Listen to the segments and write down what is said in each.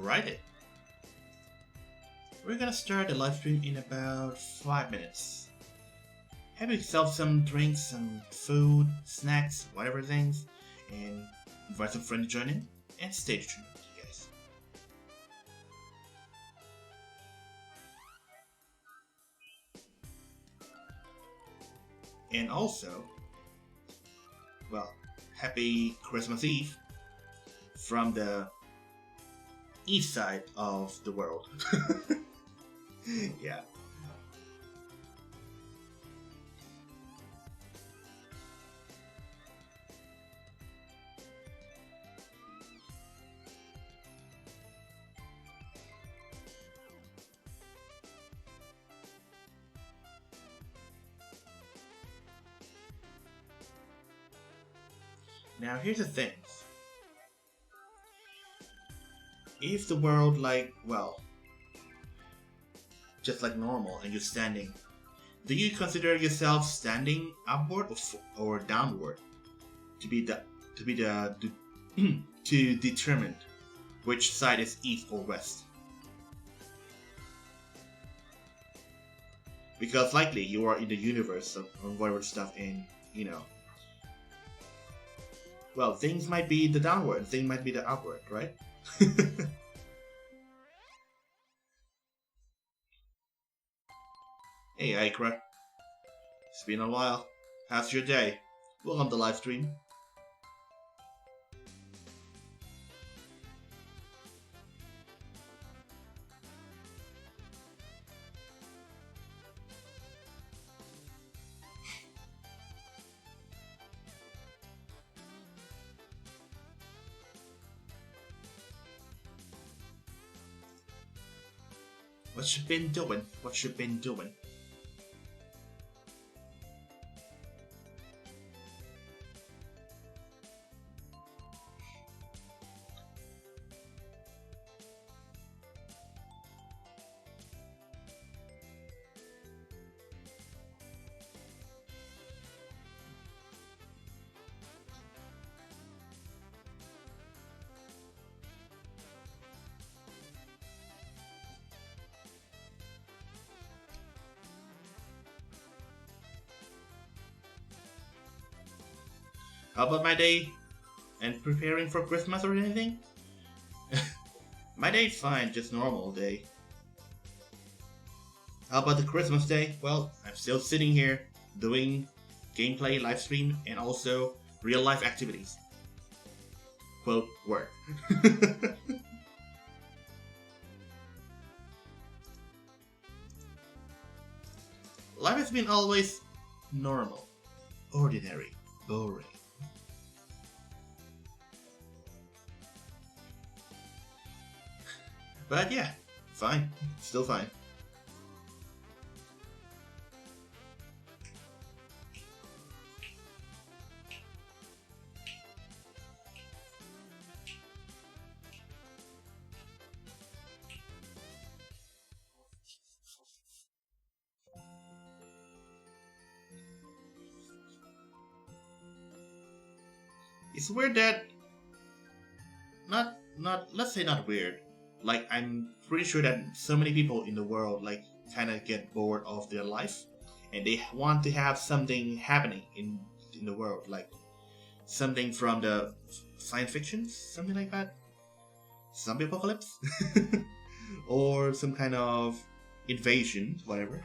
Alrighty. We're gonna start the live stream in about 5 minutes. Have yourself some drinks, some food, snacks, whatever things, and invite some friends to join in, and stay tuned, you guys. And also, well, happy Christmas Eve from the east side of the world. Yeah. Now here's the thing. If the world just like normal and you're standing, do you consider yourself standing upward or downward to determine which side is east or west? Because likely you are in the universe or whatever stuff, and well, things might be the downward, things might be the upward, right? Hey Ikra, it's been a while. How's your day? Welcome to live stream. What you been doing? What you been doing? How about my day? And preparing for Christmas or anything? My day's fine, just normal day. How about the Christmas day? Well, I'm still sitting here doing gameplay, live stream, and also real life activities. Quote, work. Life has been always normal, ordinary, boring. But yeah, fine. Still fine. It's weird that let's say not weird. Like, I'm pretty sure that so many people in the world kind of get bored of their life, and they want to have something happening in the world, like something from the science fiction, something like that, zombie apocalypse, or some kind of invasion, whatever.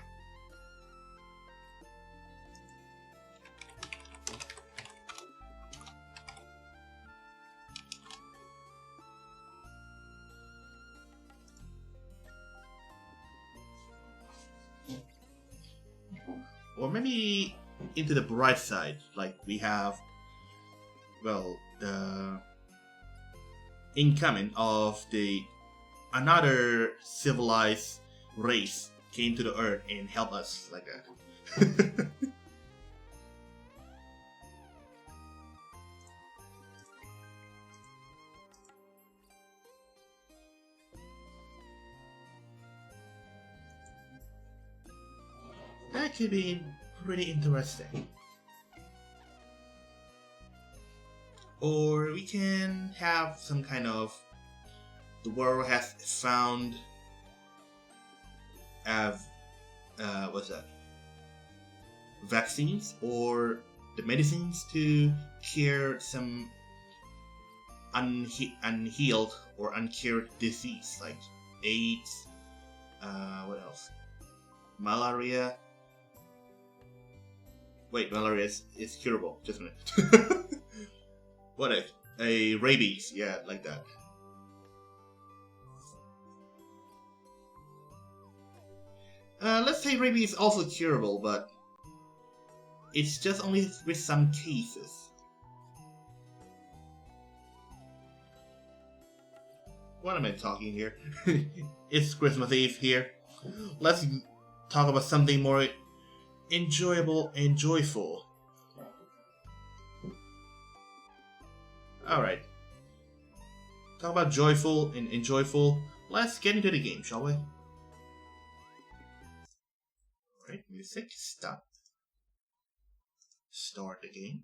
Or maybe into the bright side, like we have, well, the incoming of another civilized race came to the earth and helped us like that. That could be pretty interesting. Or we can have some kind of the world has found what's that? Vaccines or the medicines to cure some unhealed or uncured disease like AIDS, what else? Malaria. Wait, malaria is curable, just a minute. What a rabies, yeah, like that. Let's say rabies is also curable, but it's just only with some cases. What am I talking here? It's Christmas Eve here. Let's talk about something more enjoyable and joyful. Alright. Talk about joyful and enjoyful. Let's get into the game, shall we? Alright, music, stop. Start the game.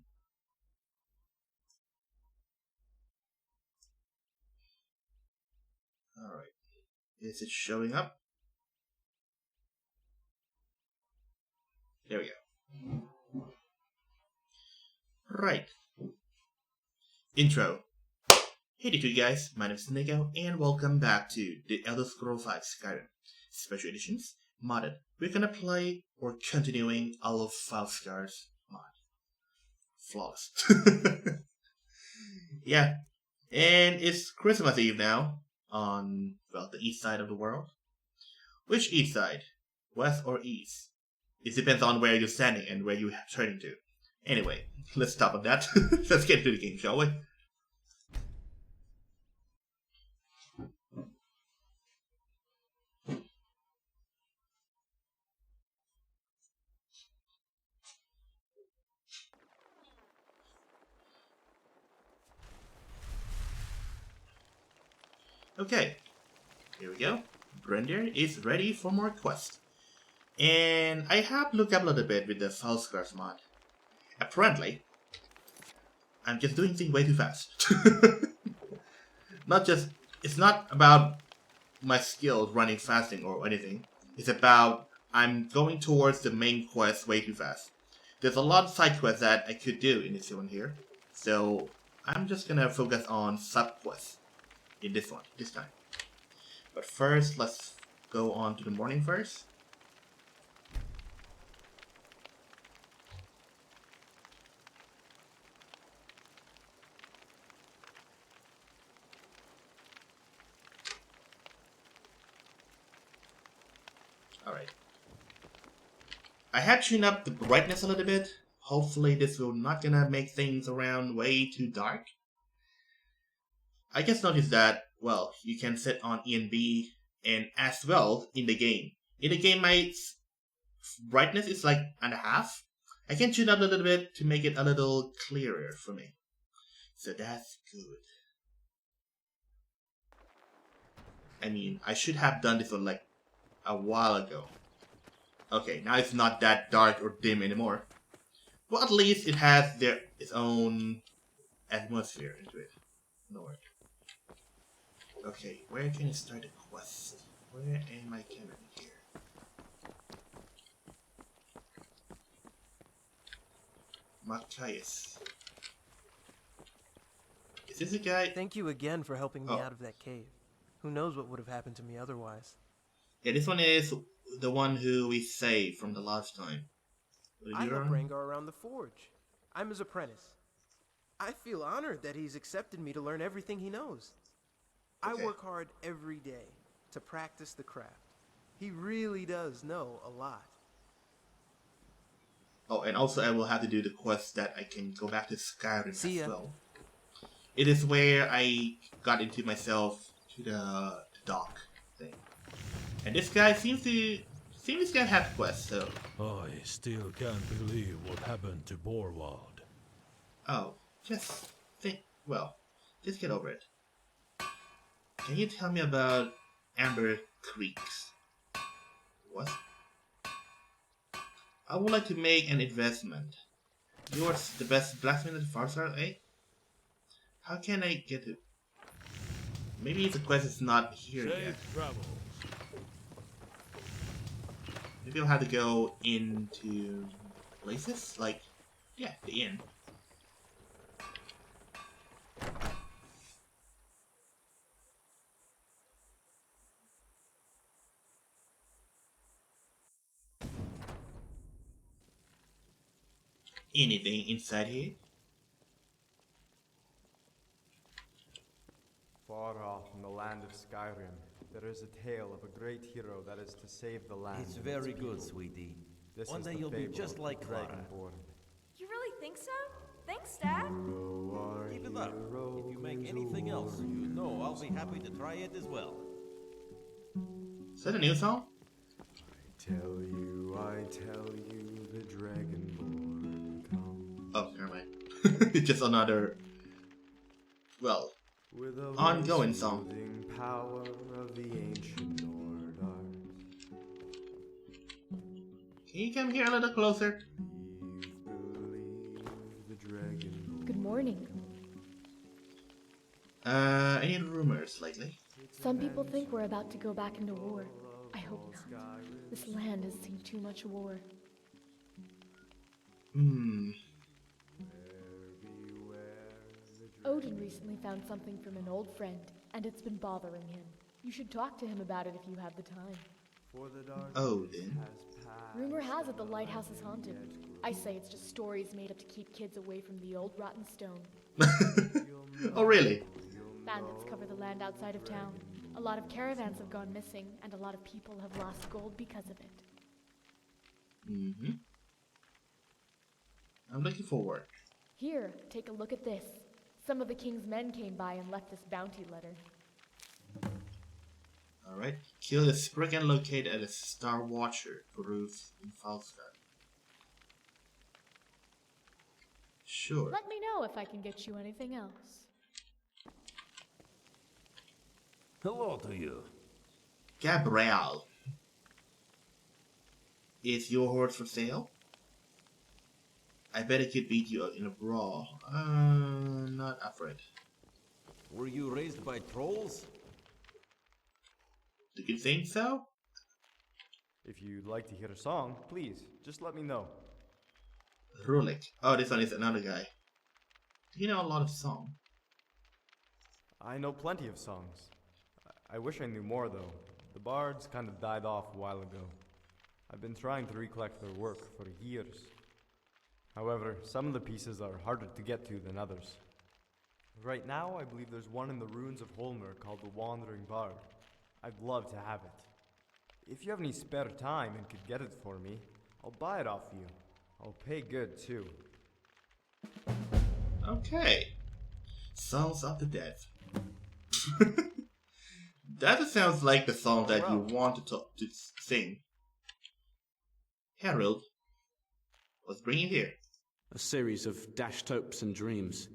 Alright. Is it showing up? There we go. Right. Intro. Hey to you guys, my name is Nico, and welcome back to The Elder Scrolls V Skyrim Special Editions Modded. We're gonna play or continuing all of Falskaar's mod. Flawless. Yeah. And it's Christmas Eve now on, well, the east side of the world. Which east side? West or east? It depends on where you're standing and where you're turning to. Anyway, let's stop on that. Let's get into the game, shall we? Okay, here we go. Brender is ready for more quests. And I have looked up a little bit with the Falskaar's mod. Apparently, I'm just doing things way too fast. It's not about my skills running fasting or anything. It's about I'm going towards the main quest way too fast. There's a lot of side quests that I could do in this one here. So I'm just gonna focus on sub quests in this one, this time. But first, let's go on to the morning first. Alright. I have tuned up the brightness a little bit. Hopefully this will not gonna make things around way too dark. I just noticed that, well, you can set on ENB and as well in the game. In the game, my brightness is like and a half. I can tune up a little bit to make it a little clearer for me. So that's good. I mean, I should have done this one like a while ago. Okay, now it's not that dark or dim anymore. Well, at least it has its own atmosphere into it. Lord. Okay, where can I start a quest? Where am I coming here? Matthias. Is this a guy? Thank you again for helping me out of that cave. Who knows what would have happened to me otherwise. Yeah, this one is the one who we saved from the last time. I help Rangar around the forge. I'm his apprentice. I feel honored that he's accepted me to learn everything he knows. Okay. I work hard every day to practice the craft. He really does know a lot. Oh, and also I will have to do the quest that I can go back to Skyrim See ya. as well. It is where I got into myself to the dock thing. And this guy seems to have quests, so. I still can't believe what happened to Borwald. Oh, just get over it. Can you tell me about Amber Creeks? What? I would like to make an investment. You're the best blacksmith at Falskaar, eh? How can I get it? Maybe the quest is not here yet. Safe travels. Maybe I'll have to go into places like, yeah, the inn. Anything inside here? Far off in the land of Skyrim, there is a tale of a great hero that is to save the land. It's and very its good, people. sweetie. This One is day the you'll be fable just of like the Clara. Dragonborn. You really think so? Thanks, Dad. Keep it up. If you make anything else, you know I'll be happy to try it as well. Is that a new song? I tell you, the Dragonborn come. Oh, never mind. It's just another, well, With a ongoing song. voice-soothing power of the ancient Nord art. Can you come here a little closer? Believe the Dragonborn. Good morning. Any rumors lately? Some people think we're about to go back into war. I hope not. This land has seen too much war. Odin recently found something from an old friend, and it's been bothering him. You should talk to him about it if you have the time. Odin. Rumor has it the lighthouse is haunted. I say it's just stories made up to keep kids away from the old rotten stone. Oh, really? Bandits cover the land outside of town. A lot of caravans have gone missing, and a lot of people have lost gold because of it. Mm-hmm. I'm looking forward. Here, take a look at this. Some of the king's men came by and left this bounty letter. Alright. Kill the spriggan located at a Star Watcher roof in Falskaar. Sure. Let me know if I can get you anything else. Hello to you. Gabrielle. Is your horse for sale? I bet it could beat you in a brawl. Not afraid. Were you raised by trolls? Do you think so? If you'd like to hear a song, please, just let me know. Rulik. Oh, this one is another guy. Do you know a lot of song? I know plenty of songs. I wish I knew more, though. The bards kind of died off a while ago. I've been trying to recollect their work for years. However, some of the pieces are harder to get to than others. Right now, I believe there's one in the ruins of Holmer called the Wandering Bard. I'd love to have it. If you have any spare time and could get it for me, I'll buy it off you. I'll pay good, too. Okay. Songs of the Dead. That sounds like the song that you want to sing. Harold, what's bringing you here? A series of dashed hopes and dreams.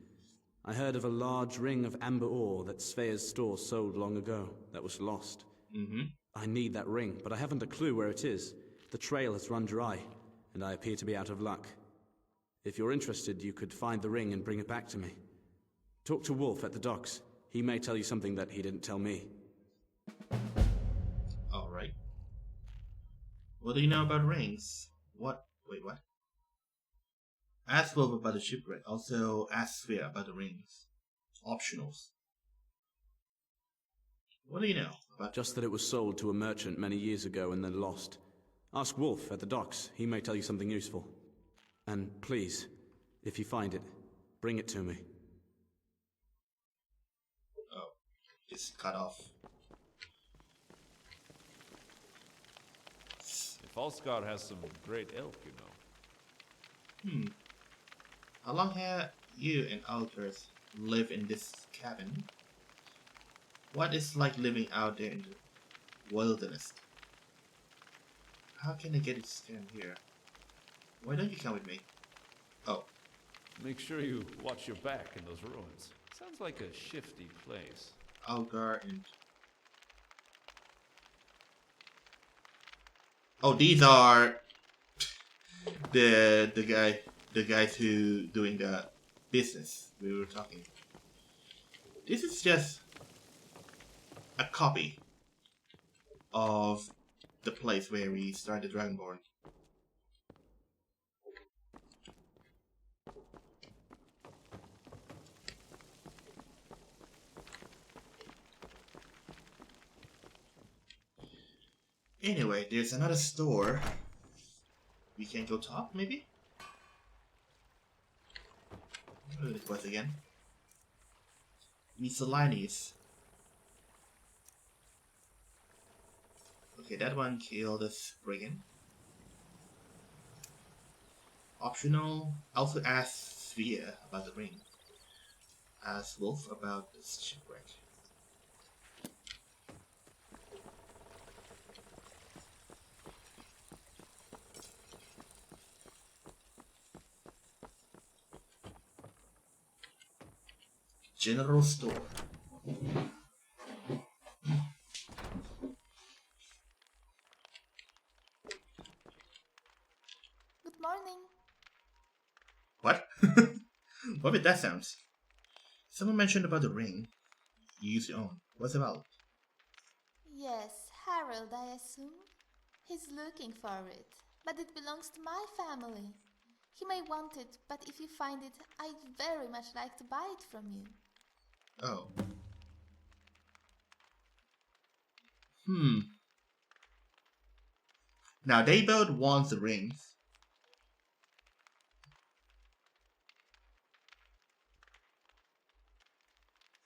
I heard of a large ring of amber ore that Svea's store sold long ago that was lost. I need that ring, but I haven't a clue where it is. The trail has run dry, and I appear to be out of luck. If you're interested, you could find the ring and bring it back to me. Talk to Wolf at the docks. He may tell you something that he didn't tell me. Alright. What do you know about rings? What? Wait, what? Ask Wolf about the shipwreck. Also, ask Sphere about the rings. Optionals. What do you know about... Just that it was sold to a merchant many years ago and then lost. Ask Wolf at the docks. He may tell you something useful. And please, if you find it, bring it to me. Oh, just cut off. Falskaar has some great elk, you know. How long have you and Alters lived in this cabin? What is like living out there in the wilderness? How can I get it stand here? Why don't you come with me? Oh. Make sure you watch your back in those ruins. Sounds like a shifty place. Algar and... Oh, these are the guys who doing the business we were talking. This is just a copy of the place where we started Dragonborn. Anyway, there's another store. We can go talk, maybe? Look at the quest again. Miscellaneous. Okay, that one killed a brigand. Optional. Also ask Svea about the ring. Ask Wolf about the shipwreck. General store. Good morning. What? What did that sound? Someone mentioned about the ring you used to own. What's it about? Yes, Harold, I assume. He's looking for it, but it belongs to my family. He may want it, but if you find it, I'd very much like to buy it from you. Oh. Now they both want the rings.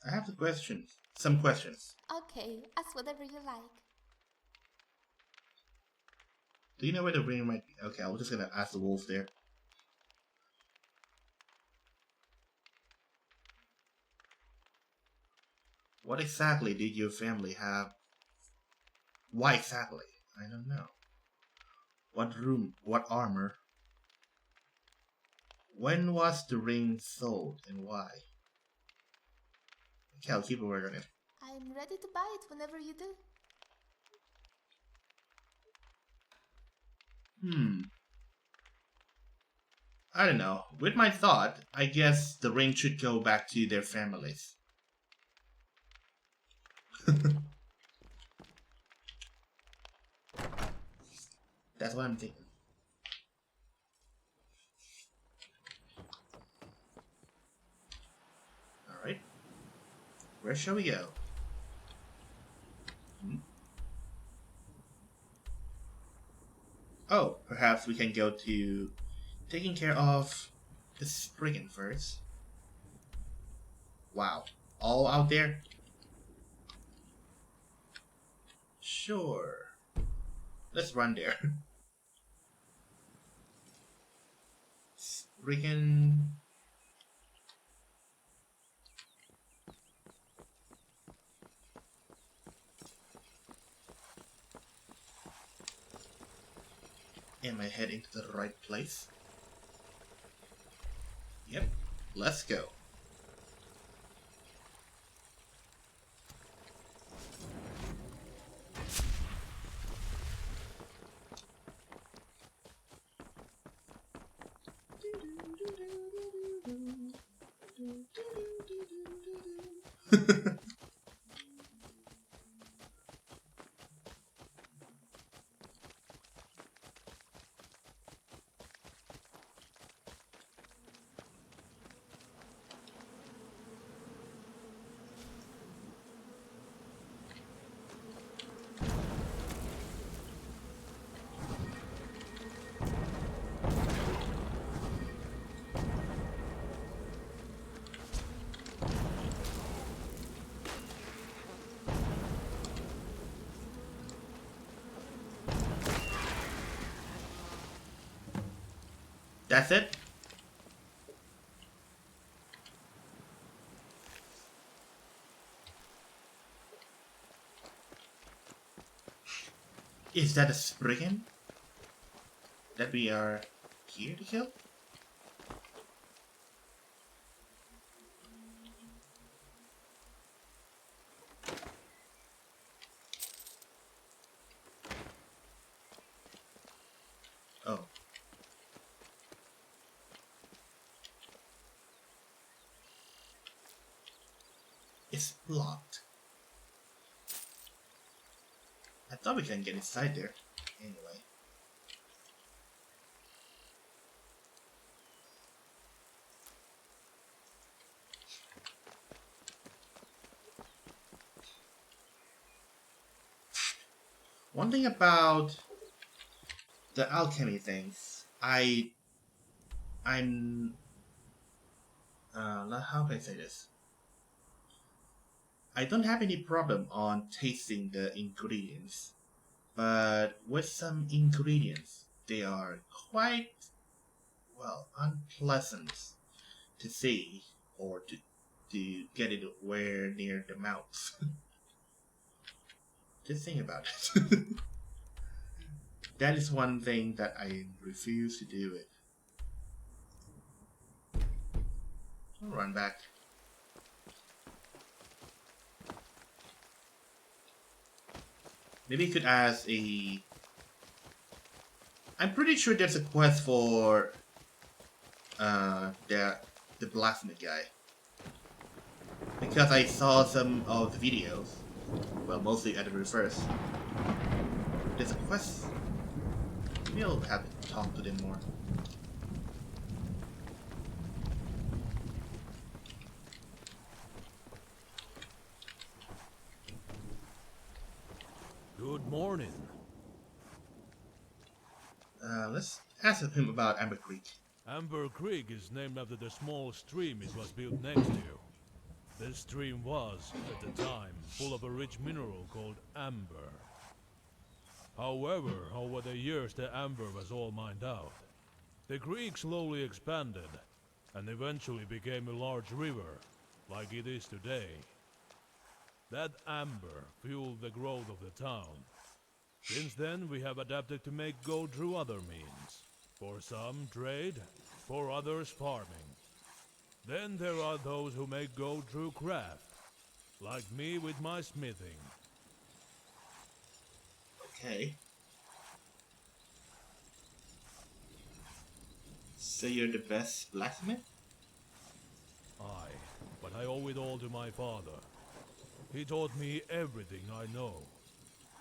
I have the questions. Some questions. Okay, ask whatever you like. Do you know where the ring might be? Okay, I was just gonna ask the wolf there. What exactly did your family have? Why exactly? I don't know. What room? What armor? When was the ring sold and why? Okay, I'll keep a word on it. I'm ready to buy it whenever you do. I don't know. With my thought, I guess the ring should go back to their families. That's what I'm thinking. Alright. Where shall we go? Oh, perhaps we can go to taking care of the brigand first. Wow. All out there? Sure. Let's run there. Brigand. Am I heading to the right place? Yep. Let's go. That's it? Is that a spriggan that we are here to kill? Oh. It's blocked. thought we can get inside there. Anyway. One thing about the alchemy things, I'm how can I say this? I don't have any problem on tasting the ingredients, but with some ingredients, they are quite, well, unpleasant to see or to get it where near the mouth. Just think about it. That is one thing that I refuse to do it. I'll run back. Maybe you could ask a... I'm pretty sure there's a quest for the blacksmith guy. Because I saw some of the videos. Well, mostly at the reverse. There's a quest. Maybe I'll have to talk to them more. Good morning. Let's ask him about Amber Creek. Amber Creek is named after the small stream it was built next to. This stream was, at the time, full of a rich mineral called amber. However, over the years the amber was all mined out. The creek slowly expanded, and eventually became a large river, like it is today. That amber fueled the growth of the town. Since then, we have adapted to make gold through other means. For some, trade, for others, farming. Then there are those who make gold through craft, like me with my smithing. Okay. So you're the best blacksmith? Aye, but I owe it all to my father. He taught me everything I know.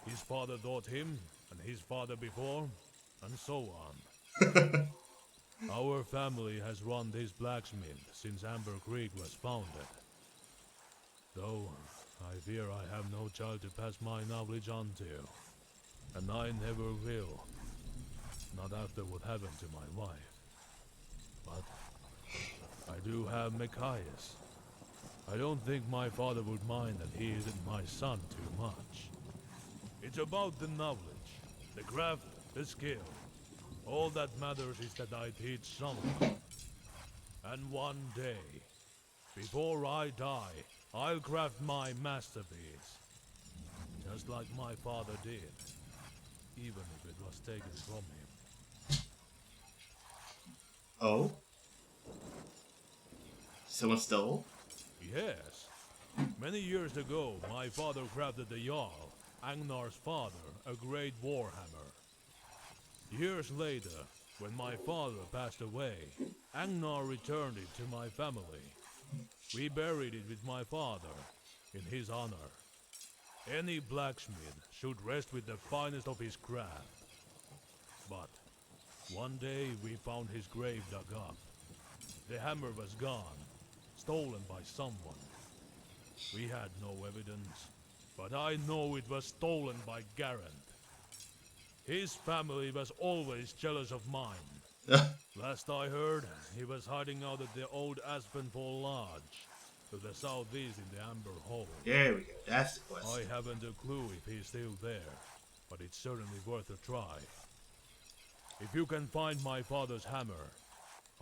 His father taught him, and his father before, and so on. Our family has run this blacksmith since Amber Creek was founded. Though, I fear I have no child to pass my knowledge on to. And I never will. Not after what happened to my wife. But I do have Machias. I don't think my father would mind that he isn't my son too much. It's about the knowledge, the craft, the skill. All that matters is that I teach someone. And one day, before I die, I'll craft my masterpiece. Just like my father did. Even if it was taken from him. Oh? Someone stole? Yes. Many years ago, my father crafted the Jarl, Agnar's father, a great warhammer. Years later, when my father passed away, Agnar returned it to my family. We buried it with my father, in his honor. Any blacksmith should rest with the finest of his craft. But one day we found his grave dug up. The hammer was gone, stolen by someone. We had no evidence, but I know it was stolen by Garant. His family was always jealous of mine. Last I heard, he was hiding out at the old Aspenfall Lodge, to the southeast in the Amber Hole. There we go, that's the quest. I haven't a clue if he's still there, but it's certainly worth a try. If you can find my father's hammer,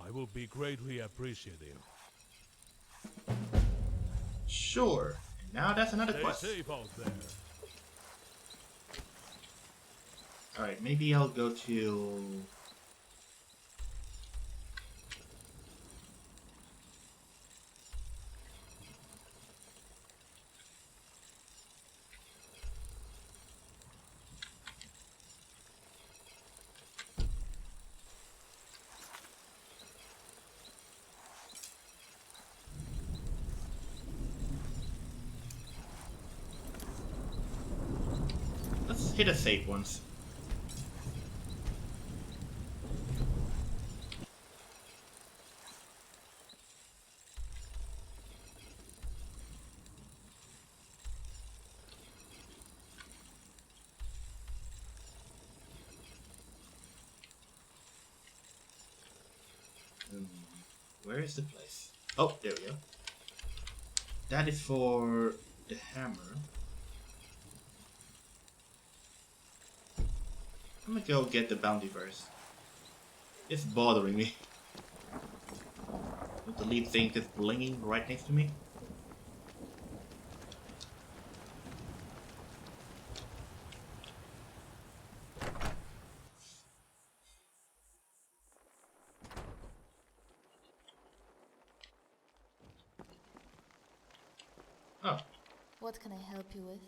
I will be greatly appreciative. Sure. And now that's another Stay quest. safe out there. Alright, maybe I'll go to... Let's hit a save once. Where is the place? Oh, there we go. That is for the hammer. I'm gonna go get the bounty first. It's bothering me. With the lead thing that's blinging right next to me. Oh. What can I help you with?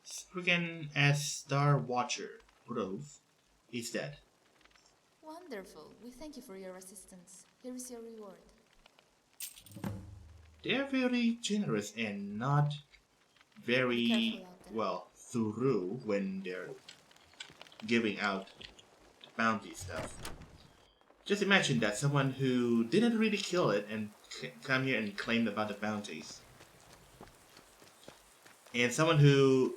Spriggan as Star Watcher Grove is dead. Wonderful. We thank you for your assistance. Here is your reward. They're very generous and not very, well, thorough when they're giving out bounty stuff. Just imagine that someone who didn't really kill it and come here and claim about the bounties. And someone who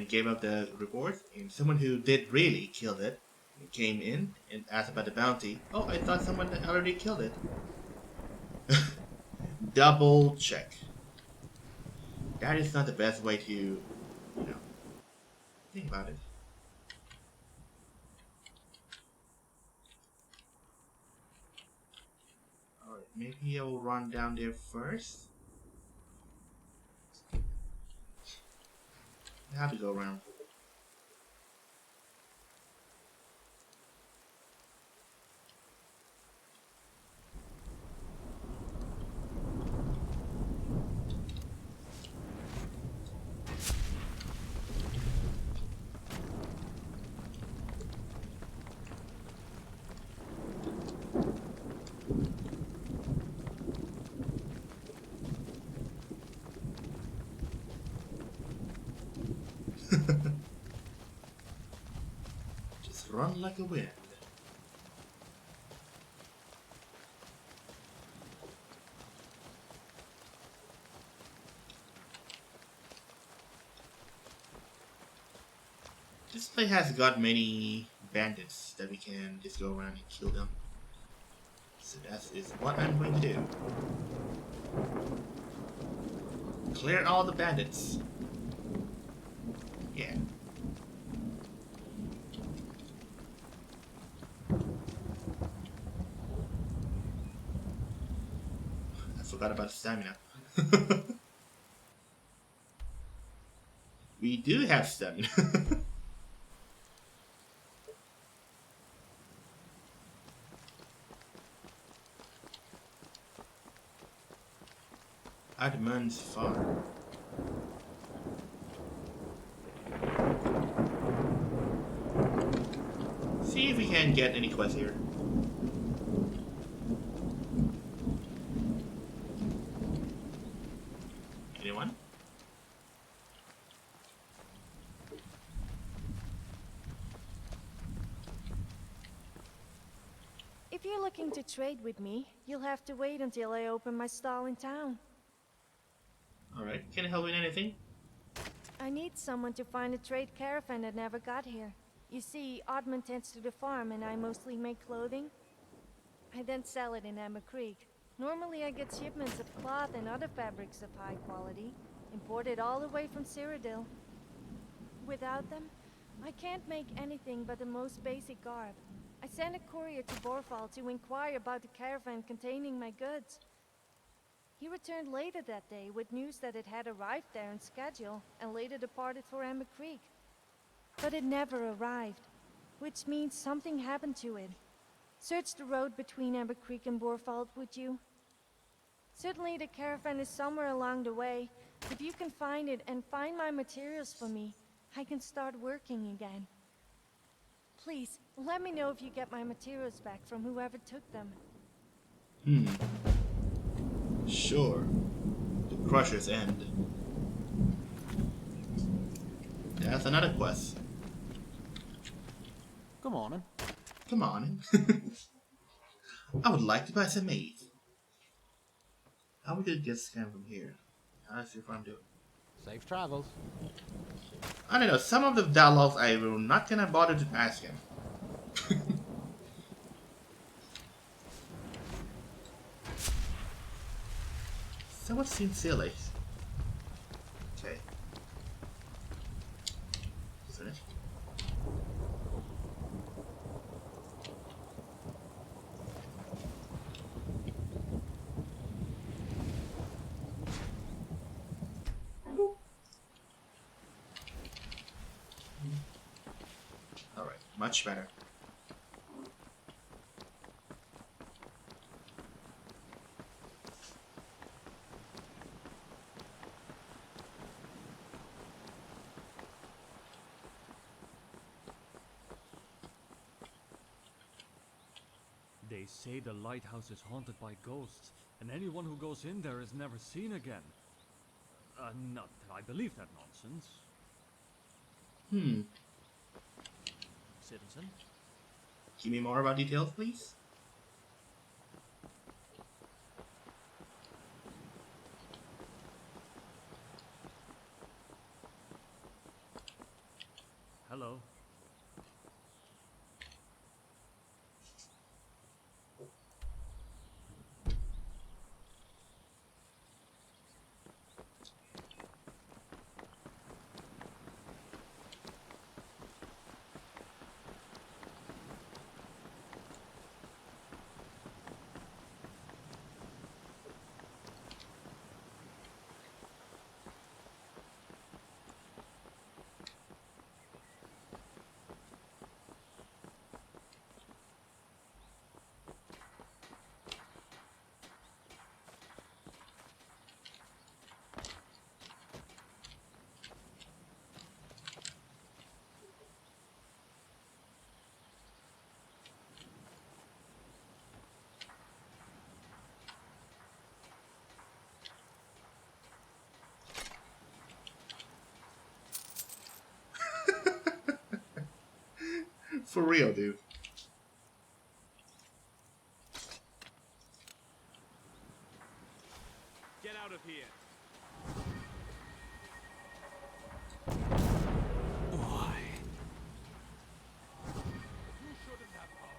gave up the reward, and someone who did really kill it and came in and asked about the bounty. Oh, I thought someone already killed it. Double check. That is not the best way to, you know, think about it. Alright, maybe I'll run down there first. I have to go around. Just run like a wind. This place has got many bandits that we can just go around and kill them. So that is what I'm going to do. Clear all the bandits. Yeah. I forgot about stamina. We do have stamina. Admund's farm. See if we can get any quests here. Anyone? If you're looking to trade with me, you'll have to wait until I open my stall in town. Alright, can I help with anything? I need someone to find a trade caravan that never got here. You see, Oddman tends to the farm and I mostly make clothing. I then sell it in Emma Creek. Normally I get shipments of cloth and other fabrics of high quality, imported all the way from Cyrodiil. Without them, I can't make anything but the most basic garb. I sent a courier to Borfall to inquire about the caravan containing my goods. He returned later that day with news that it had arrived there on schedule and later departed for Emma Creek. But it never arrived, which means something happened to it. Search the road between Emma Creek and Borfall, would you? Certainly the caravan is somewhere along the way. If you can find it and find my materials for me, I can start working again. Please, let me know if you get my materials back from whoever took them. Sure. The Crusher's End. That's another quest. Come on. Come on. I would like to buy some meat. How are we gonna get Skyrim from here? Let's see if I'm doing. Safe travels. I don't know, some of the dialogues I will not gonna bother to ask him. Some of seems silly. Okay. Isn't it? Alright, much better. They say the lighthouse is haunted by ghosts, and anyone who goes in there is never seen again. Not that I believe that nonsense. Citizen? Give me more about details, please. Hello. For real, dude. Get out of here. Why? You shouldn't have come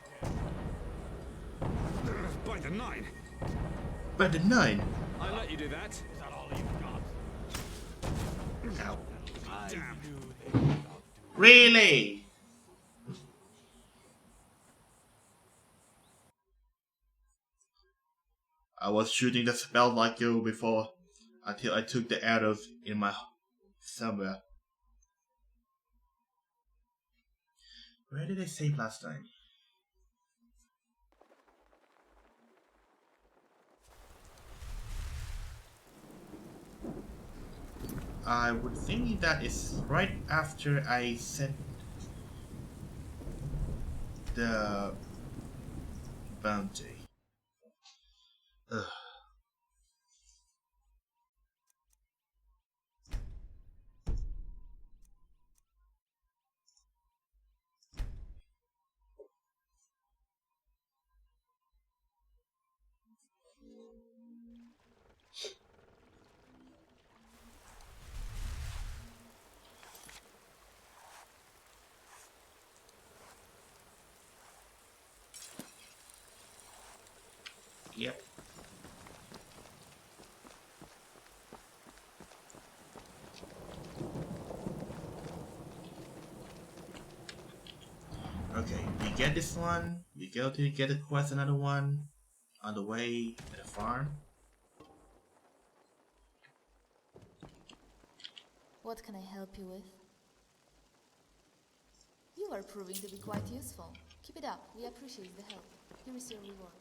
here. By the 9. By the 9. I let you do that. Is that all you've got? Ow. Damn. Really? I was shooting the spell like you before until I took the arrows in my somewhere. Where did I save last time? I would think that is right after I sent the bounty. Ugh. Yep. Okay, we get this one. We go to get a quest, another one on the way to the farm. What can I help you with? You are proving to be quite useful. Keep it up. We appreciate the help. Here is your reward.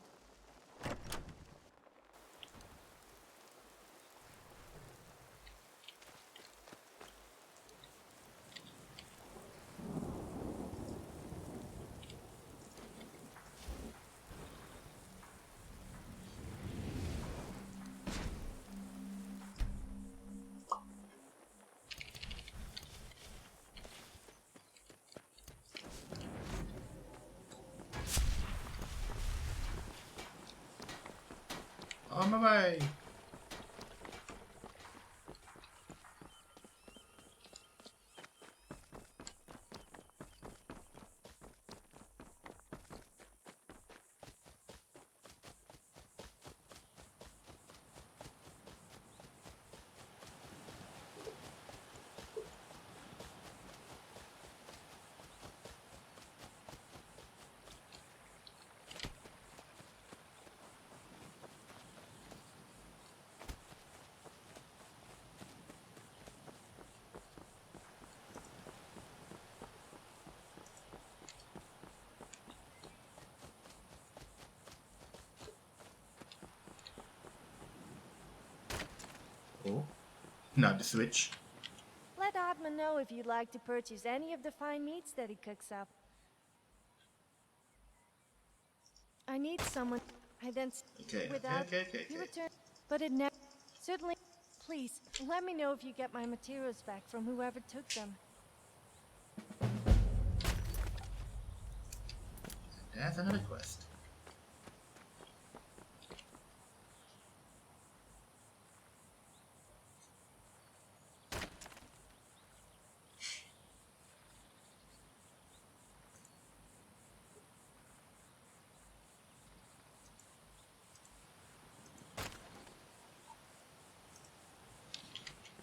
On my way. Oh, now the switch. Let Oddman know if you'd like to purchase any of the fine meats that he cooks up. I need someone. I then Okay, without okay. he returned, but it never. Certainly, please let me know if you get my materials back from whoever took them. That's another quest.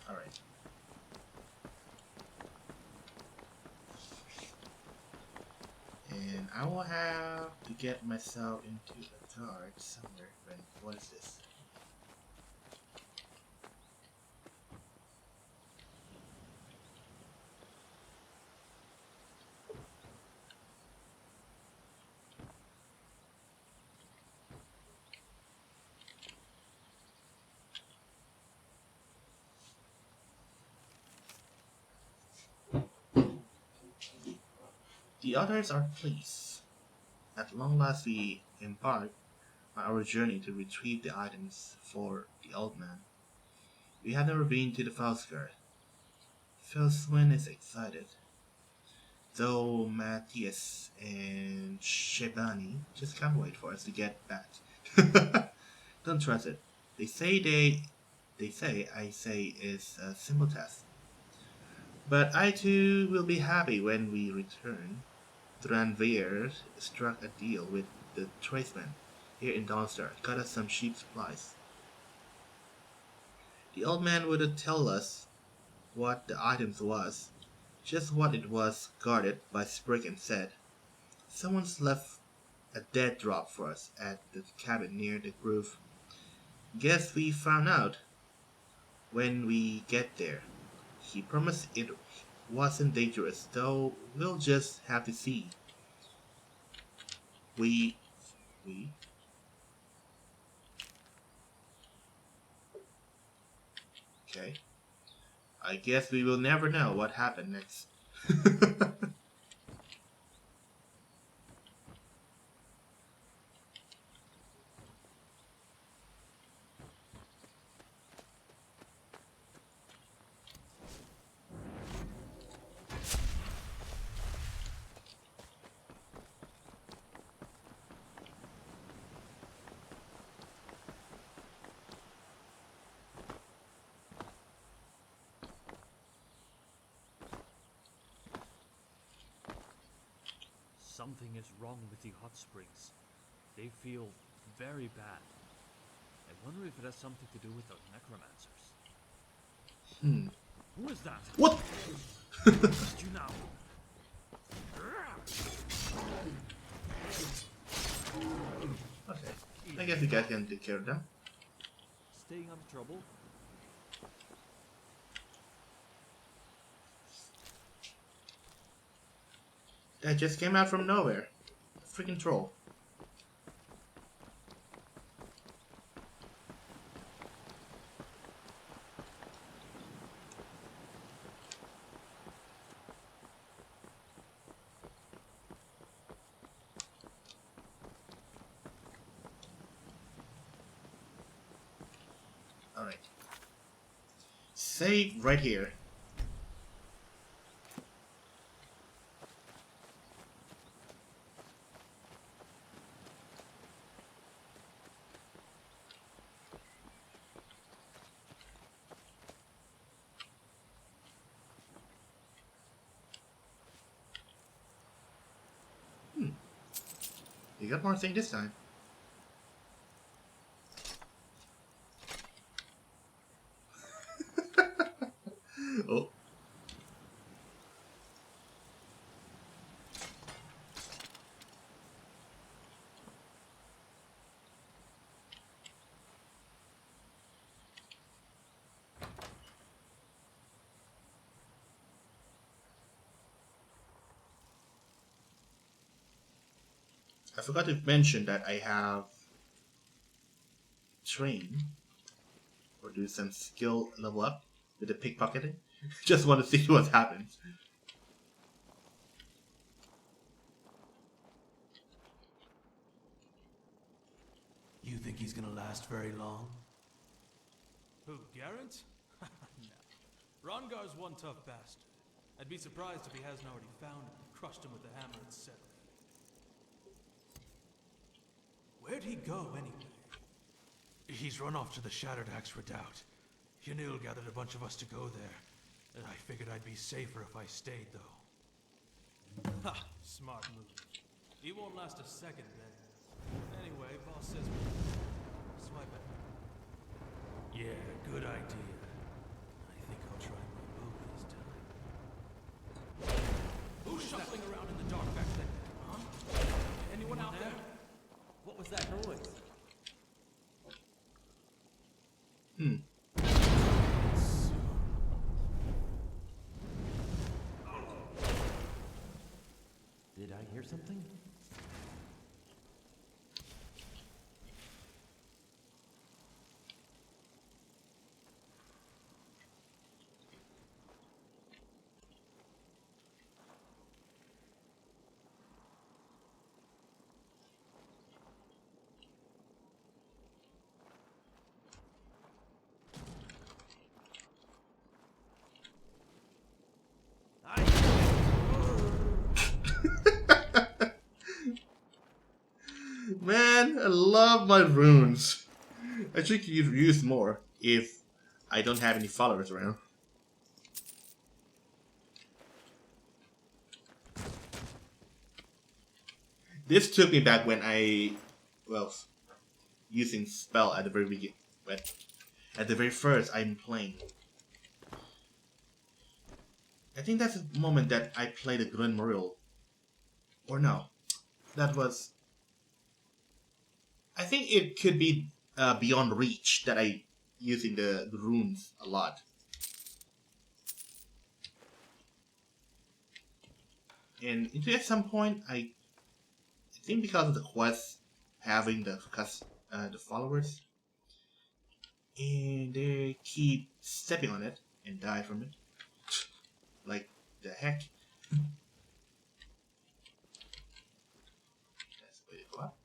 Alright. And I will have to get myself into a guard somewhere. What is this? The others are pleased. At long last we embark on our journey to retrieve the items for the old man. We have never been to the Falskaar. Felswin is excited, though Matthias and Shebani just can't wait for us to get back. Don't trust it. They say I say it's a simple test. But I too will be happy when we return. Dranveer struck a deal with the tradesman here in Dawnstar, got us some cheap supplies. The old man wouldn't tell us what the items was, just what it was guarded by Sprig and said, "Someone's left a dead drop for us at the cabin near the grove. Guess we found out when we get there." He promised it wasn't dangerous, though we'll just have to see. We... Okay. I guess we will never know what happened next. Something is wrong with the hot springs. They feel very bad. I wonder if it has something to do with those necromancers. Who is that? What? Just you now. Okay. I guess you guys can take care of them. Staying out of trouble? That just came out from nowhere. A freaking troll. Alright. Save right here. You got more thing this time. Oh. I forgot to mention that I have train or do some skill level up with the pickpocketing. Just want to see what happens. You think he's gonna last very long? Who, Garrett? No. Rongar's one tough bastard. I'd be surprised if he hasn't already found him and crushed him with the hammer itself. Where'd he go, anyway? He's run off to the Shattered Axe Redoubt. Yanil gathered a bunch of us to go there. I figured I'd be safer if I stayed, though. Ha! Smart move. He won't last a second there. Anyway, boss says we swipe it. Yeah, good idea. I think I'll try my bow this time. Who's shuffling around in the dark back there? Huh? Anyone out there? What was that noise? Did I hear something? Man, I love my runes. I should use more if I don't have any followers around. This took me back when I, well, using spell at the very beginning. But at the very first I'm playing. I think that's the moment that I played the Grand Moril. Or no, that was. I think it could be Beyond Reach that I using the runes a lot. And at some point, I think because of the quest having the followers, and they keep stepping on it and die from it. Like the heck. That's the way to go up.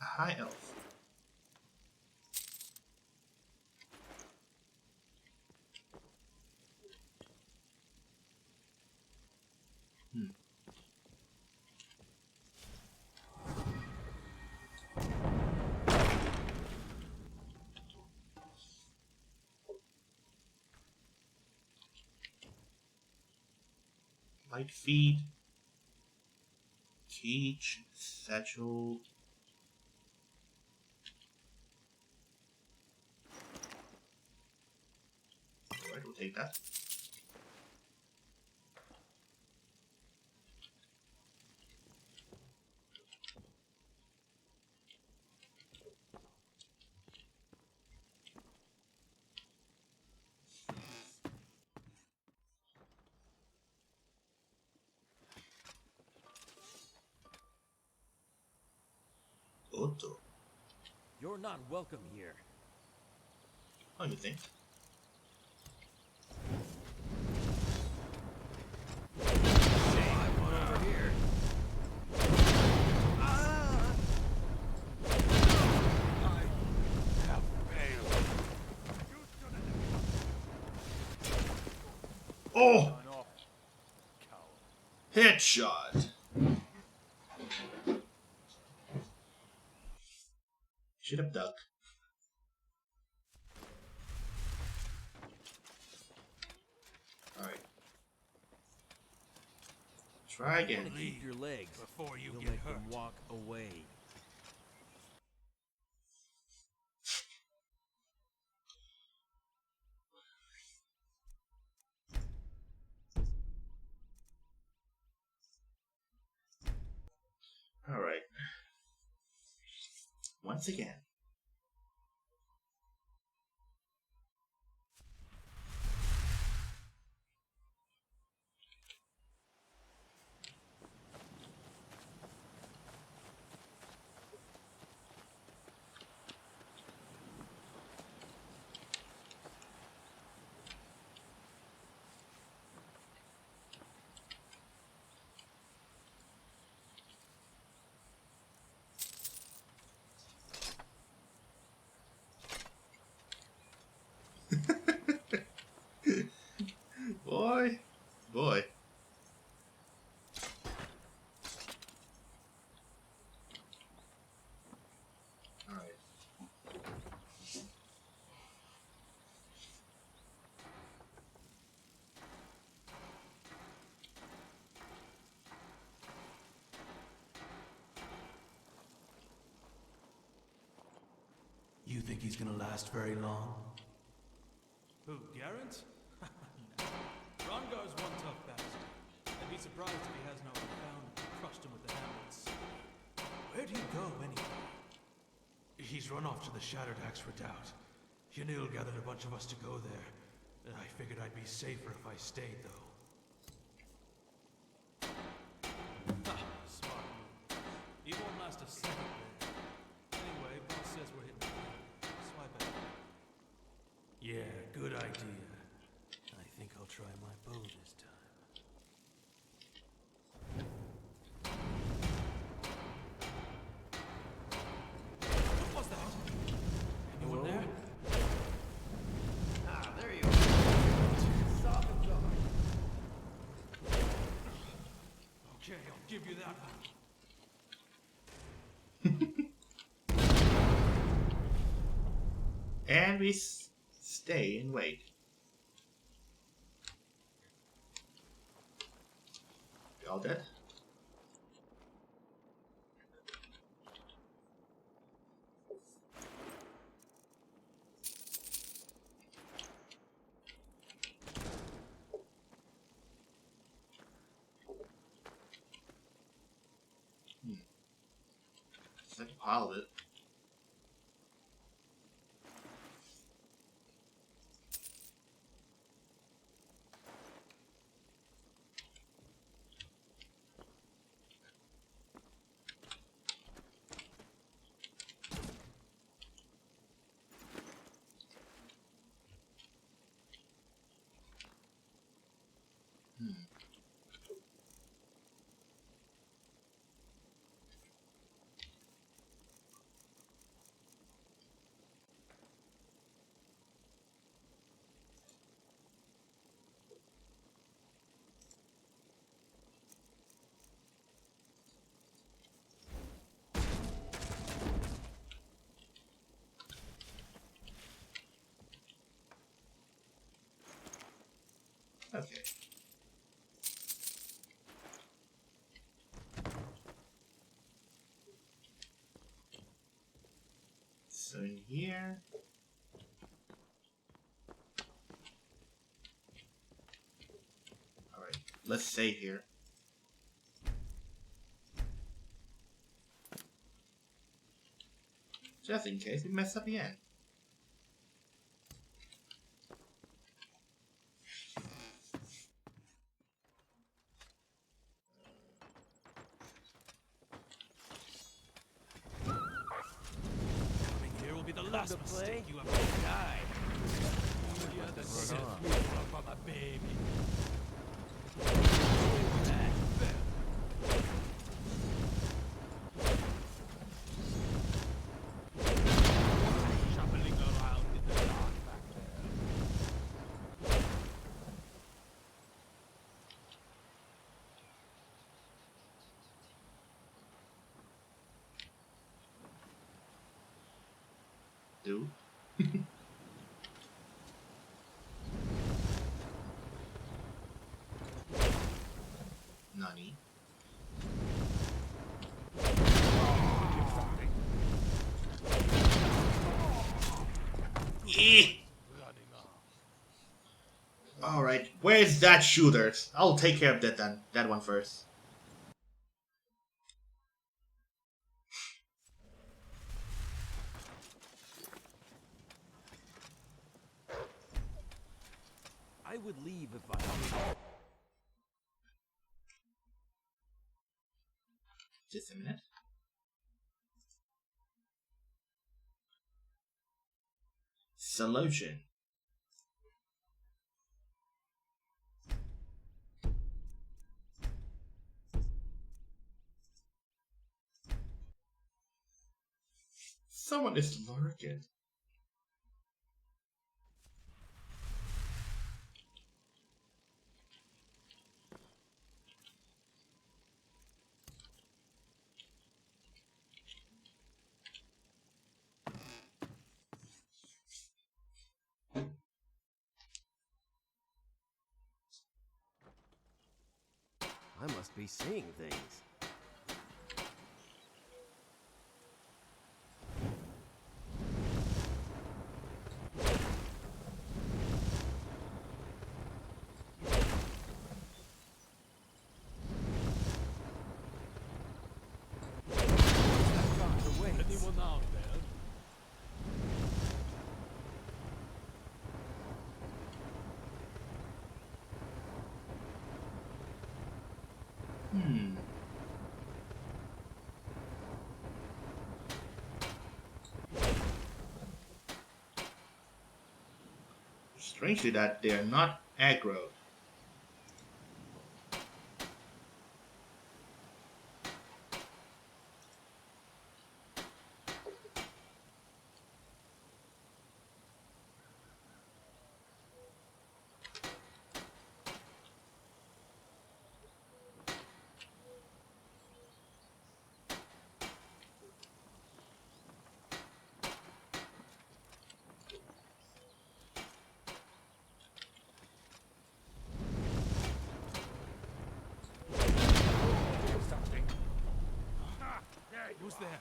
A high elf. Light feed, cage, satchel. Alright, we'll take that. Otto. You're not welcome here. Oh, you think? Over here. Oh! Headshot! Should have ducked. Alright. Try again. Keep your legs before you get hurt. Them walk away. Alright. Once again. Boy. Boy. Alright. You think he's gonna last very long? Who, Garrett? No. Rongar's one tough bastard. I'd be surprised if he hasn't already found him and crushed him with the hammer itself. Where'd he go anyway? He's run off to the Shattered Axe Redoubt. Yanil gathered a bunch of us to go there. I figured I'd be safer if I stayed, though. Smart move. He won't last a second there. Anyway, boss says we're hitting the road. Swipe out. Yeah, good idea. I think I'll try my bow this time. What was that? Anyone there? Ah, there you are. Stop it, dog. Okay, I'll give you that one. And we stay and wait. You all dead? It's like a pile of it. Okay. So in here. Alright, let's save here. Just in case we mess up again. Last mistake you ever die. You had to set me up on my baby. Shuffling around in the dark back there. do. Nani? Alright, where's that shooter? I'll take care of that then. That one first. I would leave if I... Just a minute. Solution. Someone is lurking. I must be seeing things. Anyone out there? Strangely that they are not aggro. Who's there?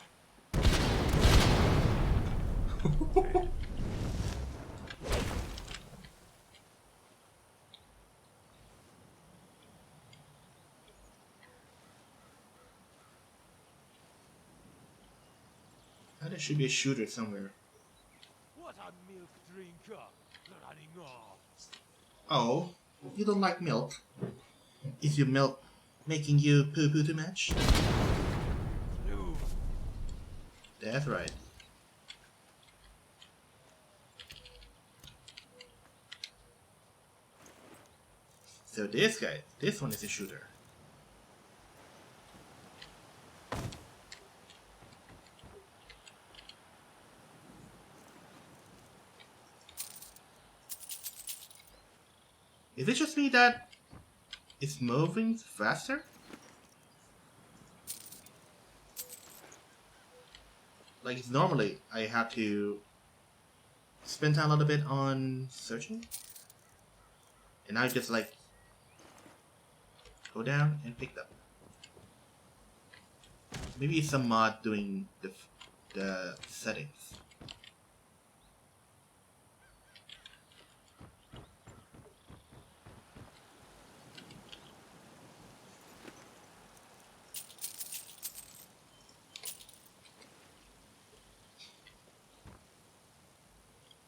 There should be a shooter somewhere. What a milk drinker! Running off. Oh, you don't like milk? Is your milk making you poo-poo too much? That's right. So this guy, this one is a shooter. Is it just me that it's moving faster? Like normally I have to spend time a little bit on searching, and I just like go down and pick them. Maybe it's some mod doing the settings.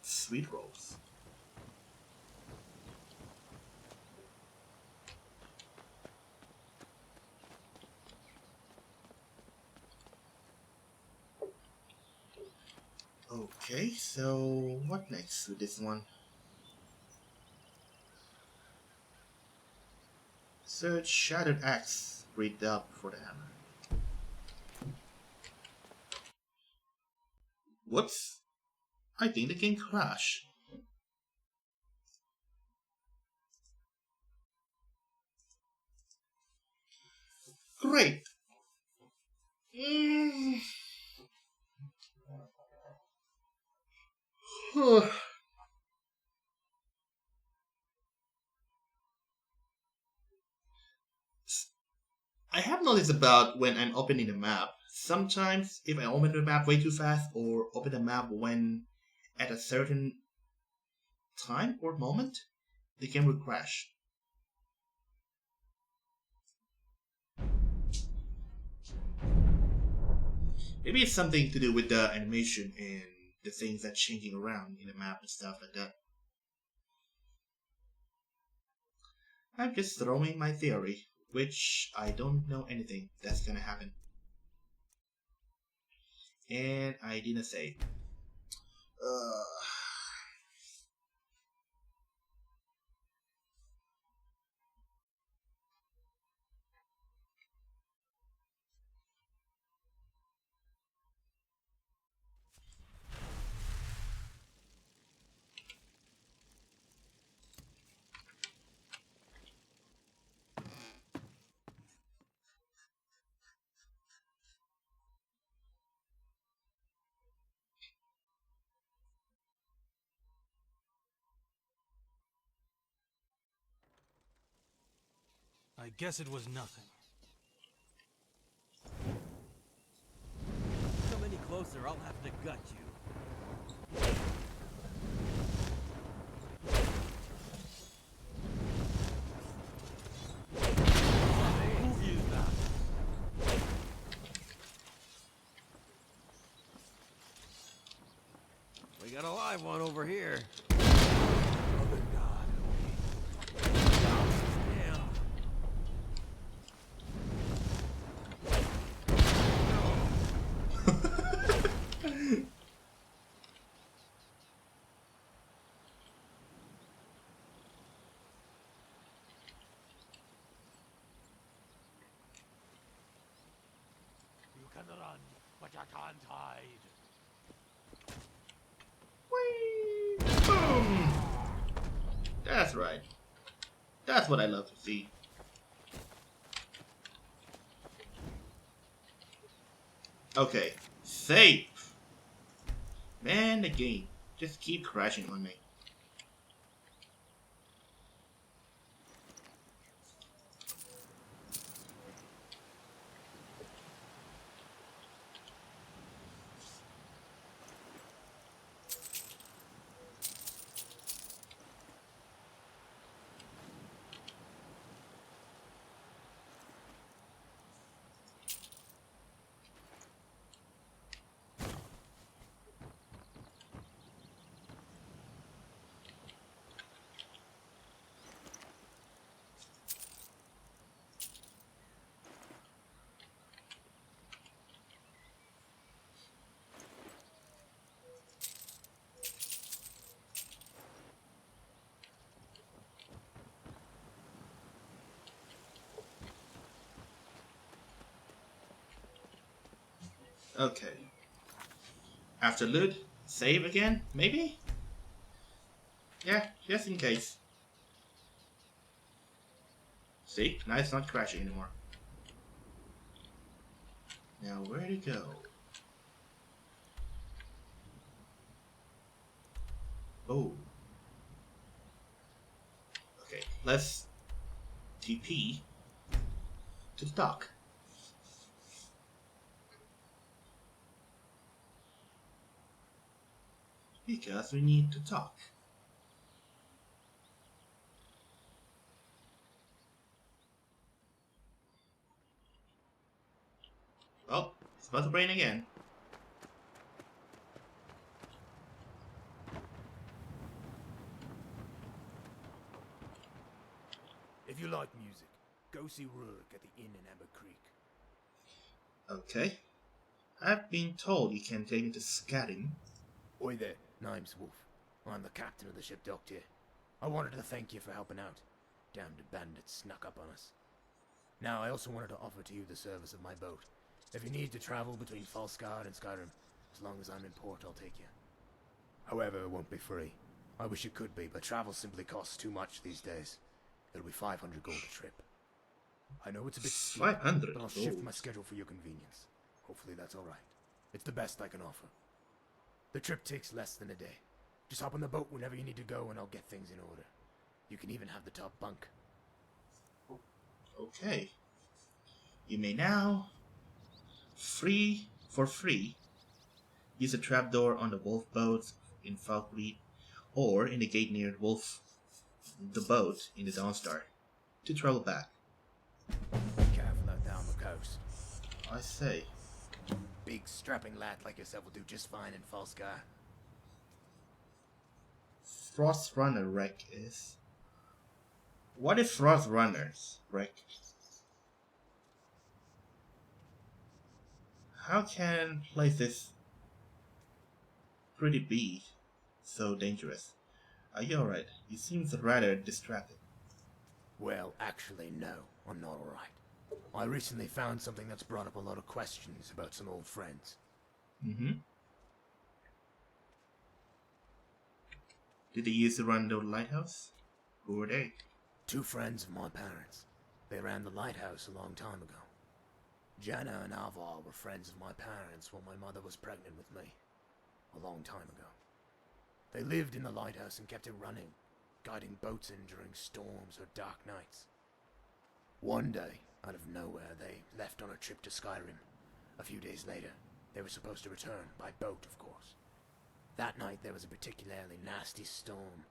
Sweet rolls. Okay, so what next with this one? Search Shattered Axe. Read up for the hammer. Whoops. I think the game crashed. Great. I have noticed about when I'm opening a map. Sometimes, if I open the map way too fast or open the map when at a certain time or moment, the game will crash. Maybe it's something to do with the animation and the things that changing around in the map and stuff like that. I'm just throwing my theory, which I don't know anything that's gonna happen. And I didn't say. I guess it was nothing. Come any closer, I'll have to gut you. Who is that? We got a live one over here. You can run, but you can't hide. Boom! That's right. That's what I love to see. Okay, save. Man, the game just keep crashing on me. Okay. After loot, save again, maybe? Yeah, just in case. See, now it's not crashing anymore. Now where to go? Oh. Okay, let's TP to the dock. Because we need to talk. Well, it's about to rain again. If you like music, go see Rurik at the inn in Amber Creek. Okay. I've been told you can take me to Skyrim. Oi there, name's Wolf. I'm the captain of the ship docked here. I wanted to thank you for helping out. Damned bandits snuck up on us. Now, I also wanted to offer to you the service of my boat. If you need to travel between Falskaar and Skyrim, as long as I'm in port, I'll take you. However, it won't be free. I wish it could be, but travel simply costs too much these days. It'll be 500 gold a trip. I know it's a bit steep, 500 but I'll gold. shift my schedule for your convenience. Hopefully that's alright. It's the best I can offer. The trip takes less than a day. Just hop on the boat whenever you need to go and I'll get things in order. You can even have the top bunk. Okay. You may now, for free, use a trapdoor on the wolf boat in Falkreed or in the gate near the boat in the Dawnstar to travel back. Be careful out there on the coast. I say. Big strapping lad like yourself will do just fine in Falskaar. Frost Runner wreck is... What is Frost Runner's wreck? How can places pretty be so dangerous? Are you alright? You seem rather distracted. Well, actually, no, I'm not alright. I recently found something that's brought up a lot of questions about some old friends. Mm-hmm. Did they used to run the lighthouse? Who were they? 2 friends of my parents. They ran the lighthouse a long time ago. Jana and Alvar were friends of my parents when my mother was pregnant with me. A long time ago. They lived in the lighthouse and kept it running, guiding boats in during storms or dark nights. One day, out of nowhere, they left on a trip to Skyrim. A few days later, they were supposed to return, by boat, of course. That night there was a particularly nasty storm,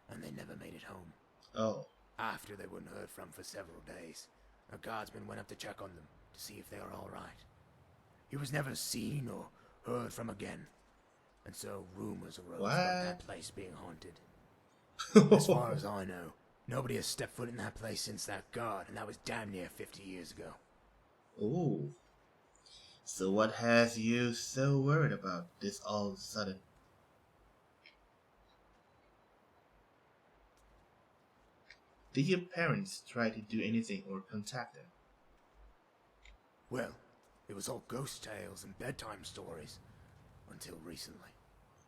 and they never made it home. Oh. After they weren't heard from for several days, a guardsman went up to check on them, to see if they were alright. He was never seen or heard from again, and so rumors arose about that place being haunted. As far as I know, nobody has stepped foot in that place since that guard, and that was damn near 50 years ago. Ooh. So what has you so worried about this all of a sudden? Did your parents try to do anything or contact them? Well, it was all ghost tales and bedtime stories, until recently.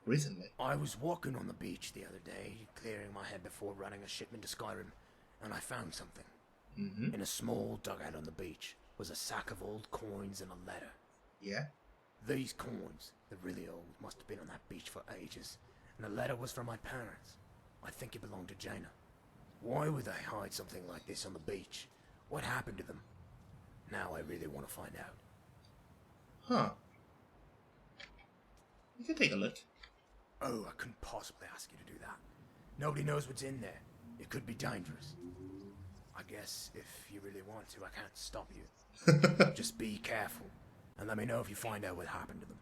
Recently? I was walking on the beach the other day, clearing my head before running a shipment to Skyrim, and I found something. Mm-hmm. In a small dugout on the beach was a sack of old coins and a letter. Yeah? These coins, they're really old, must have been on that beach for ages, and the letter was from my parents. I think it belonged to Jaina. Why would they hide something like this on the beach? What happened to them? Now I really want to find out. Huh. You can take a look. Oh, I couldn't possibly ask you to do that. Nobody knows what's in there. It could be dangerous. I guess if you really want to, I can't stop you. Just be careful, and let me know if you find out what happened to them.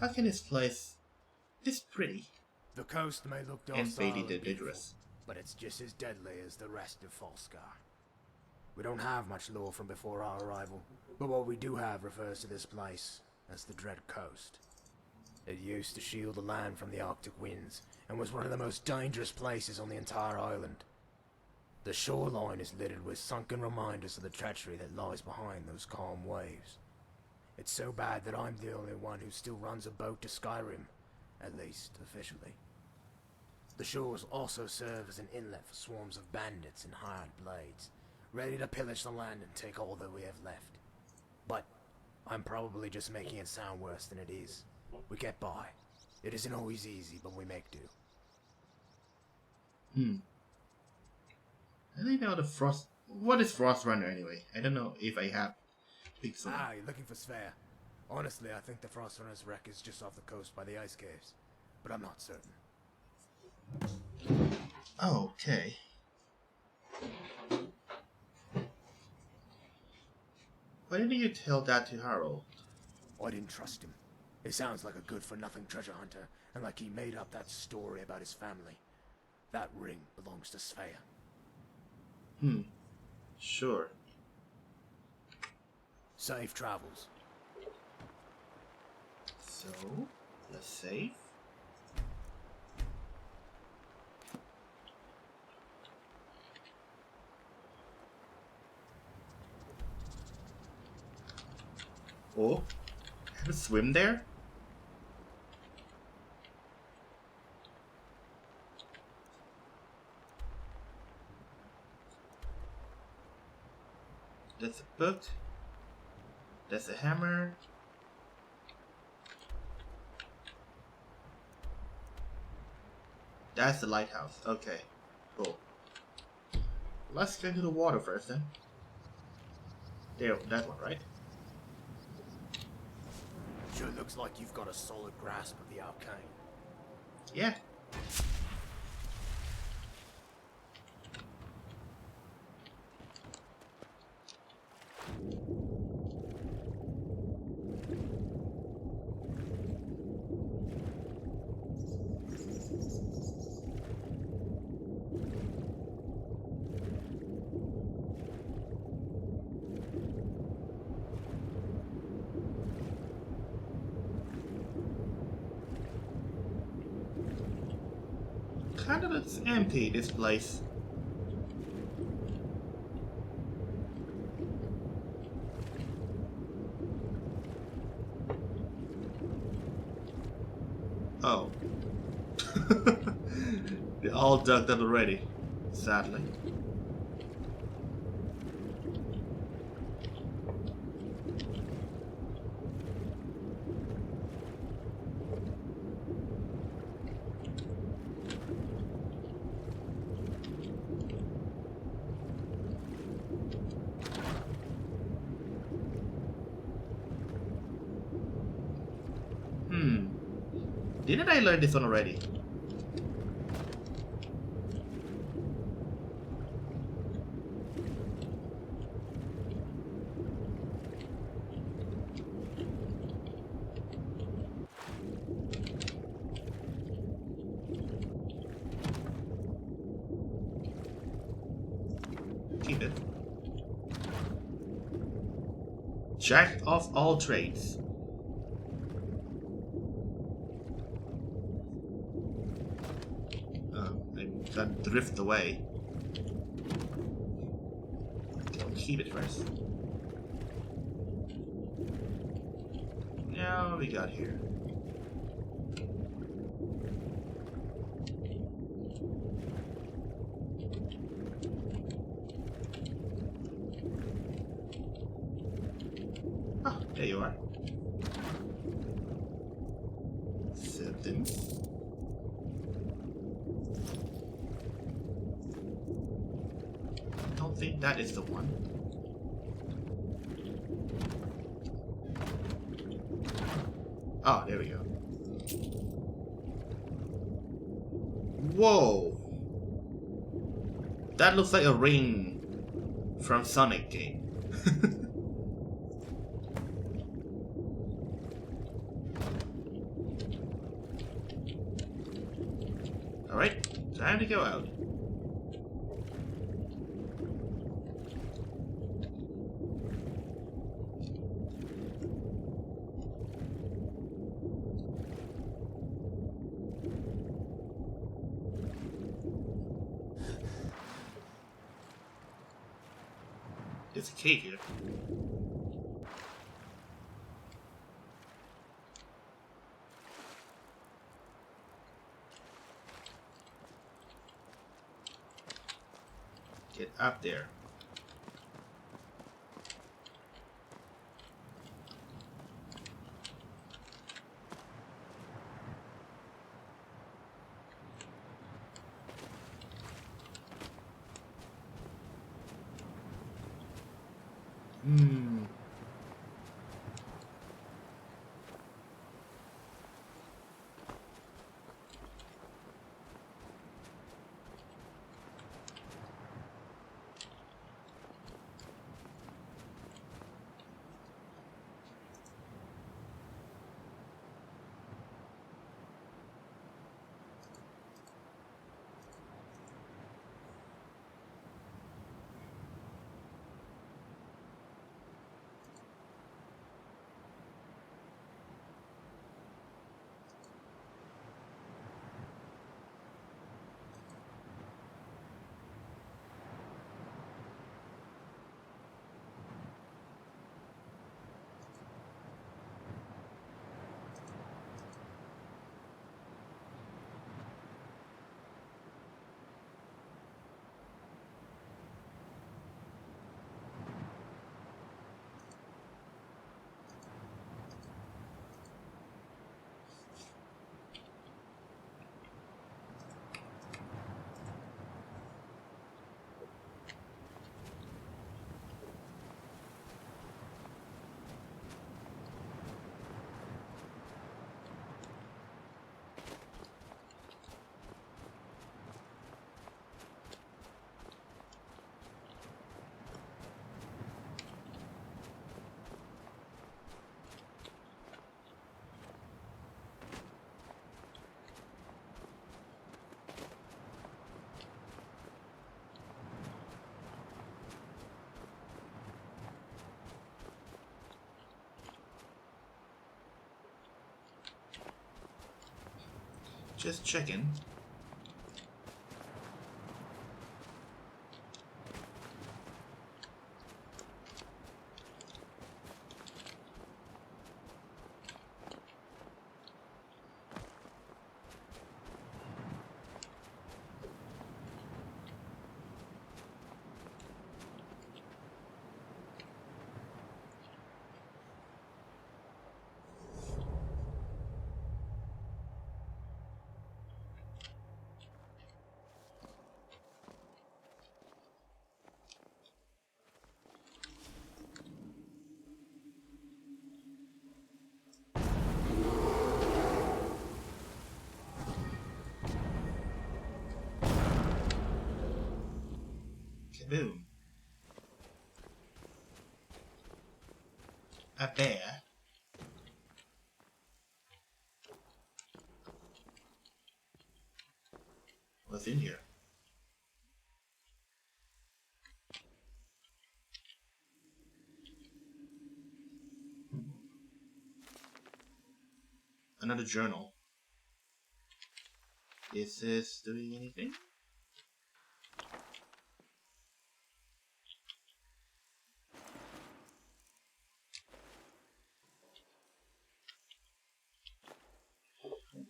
How can this place this pretty The coast may look and docile faded and and beautiful, dangerous? but it's just as deadly as the rest of Falskaar. We don't have much lore from before our arrival, but what we do have refers to this place as the Dread Coast. It used to shield the land from the Arctic winds, and was one of the most dangerous places on the entire island. The shoreline is littered with sunken reminders of the treachery that lies behind those calm waves. It's so bad that I'm the only one who still runs a boat to Skyrim, at least officially. The shores also serve as an inlet for swarms of bandits and hired blades, ready to pillage the land and take all that we have left. But I'm probably just making it sound worse than it is. We get by. It isn't always easy, but we make do. I don't know the Frost... What is Frost Runner anyway? I don't know if I have picked some. Ah, you're looking for Svea. Honestly, I think the Frostrunner's wreck is just off the coast by the ice caves, but I'm not certain. Okay. Why didn't you tell that to Harold? I didn't trust him. He sounds like a good-for-nothing treasure hunter, and like he made up that story about his family. That ring belongs to Svea. Sure. Safe travels. So, let's save. Oh, have a swim there? That's a book. That's a hammer. That's the lighthouse. Okay, cool. Let's get into the water first then. There, that one, right? Sure looks like you've got a solid grasp of the arcane. Yeah. Kind of looks empty, this place. Oh. They're all dug up already, sadly. Didn't I learn this one already? Keep it. Jack of all trades. That drift away. Okay, I'll keep it first. Now what we got here? Ah, there you are. Certain. I think that is the one. Oh, there we go. Whoa! That looks like a ring from Sonic game. Alright, time to go out. There's a cave here. Get up there. Just checking. Boom. A bear. What's in here? Another journal. Is this doing anything?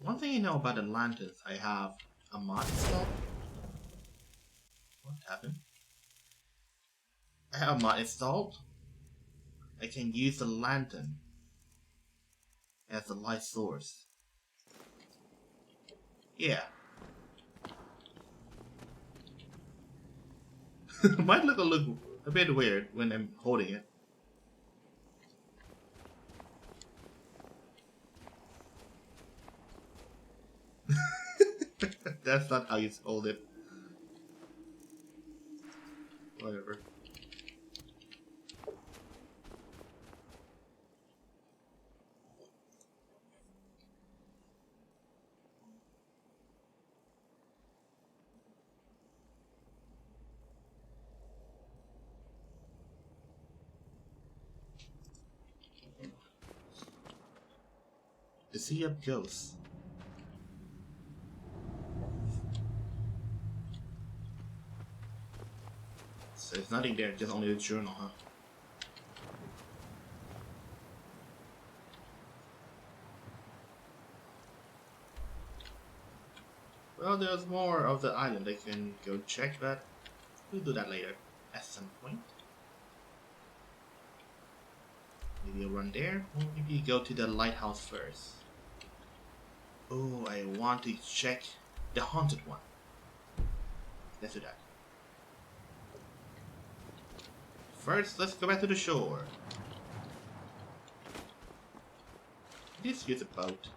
One thing you know about the lanterns, I have a mod installed. What happened? I have a mod installed. I can use the lantern as a light source. Yeah. Might look a bit weird when I'm holding it. That's not how you hold it. Whatever. The sea of ghosts. So it's nothing there, just only the journal, huh? Well, there's more of the island I can go check, but we'll do that later at some point. Maybe I'll run there, or maybe go to the lighthouse first. Oh, I want to check the haunted one. Let's do that. First, let's go back to the shore. Let's use a boat.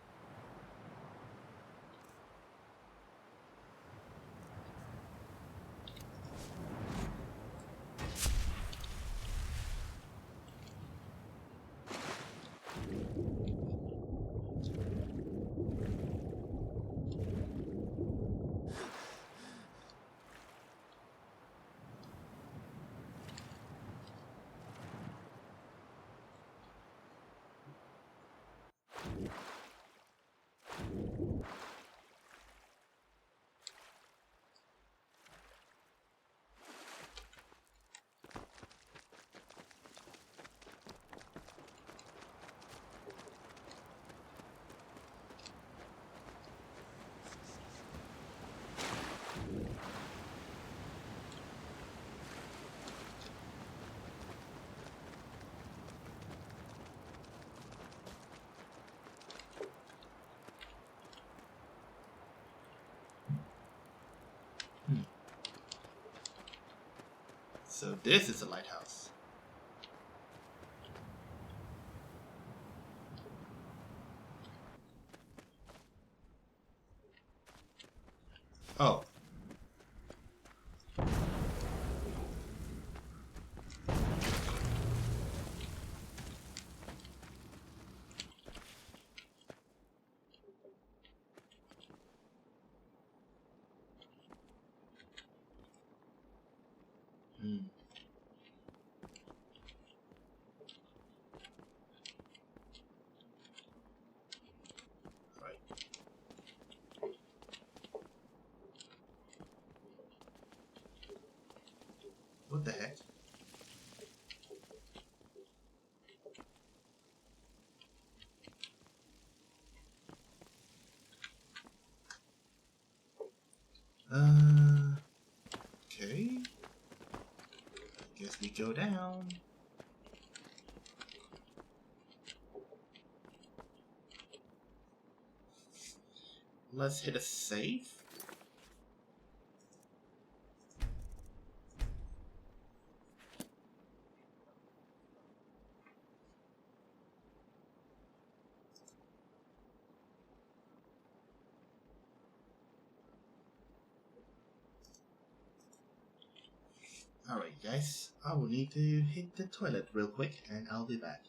So this is a lighthouse. Oh. What the heck? Okay. Guess we go down. Let's hit a save. Alright guys, I will need to hit the toilet real quick and I'll be back.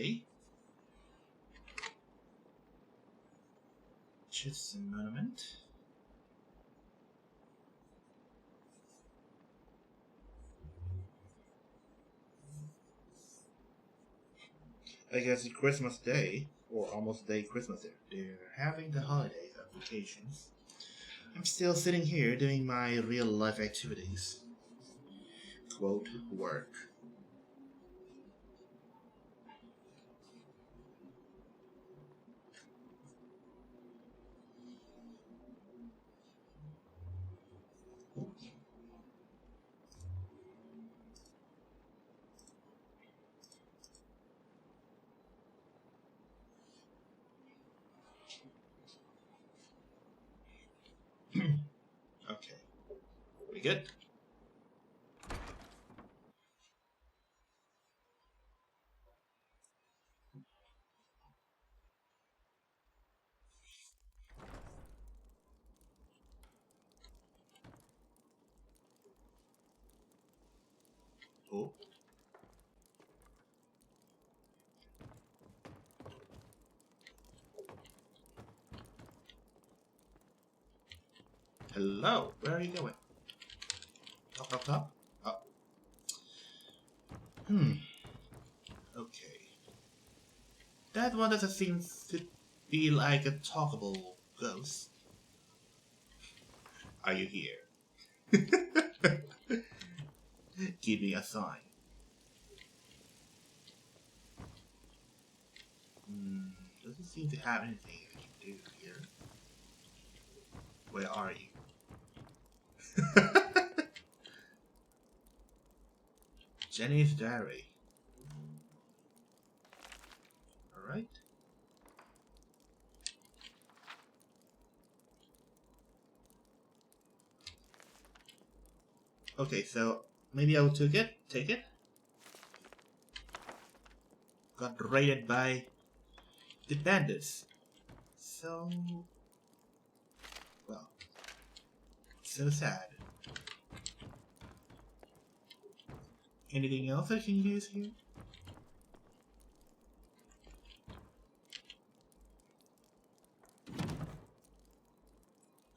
Okay. Just a monument. I guess it's Christmas Day, or almost day Christmas Day. They're having the holiday applications. I'm still sitting here doing my real life activities. Quote, work. Okay. We good? Oh. Hello, where are you going? Up, up, up, up. Okay. That one doesn't seem to be like a talkable ghost. Are you here? Give me a sign. Doesn't seem to have anything I can do here. Where are you? Jenny's diary. Alright. Okay, so maybe I will take it. Got raided by the bandits. So, well, so sad. Anything else I can use here?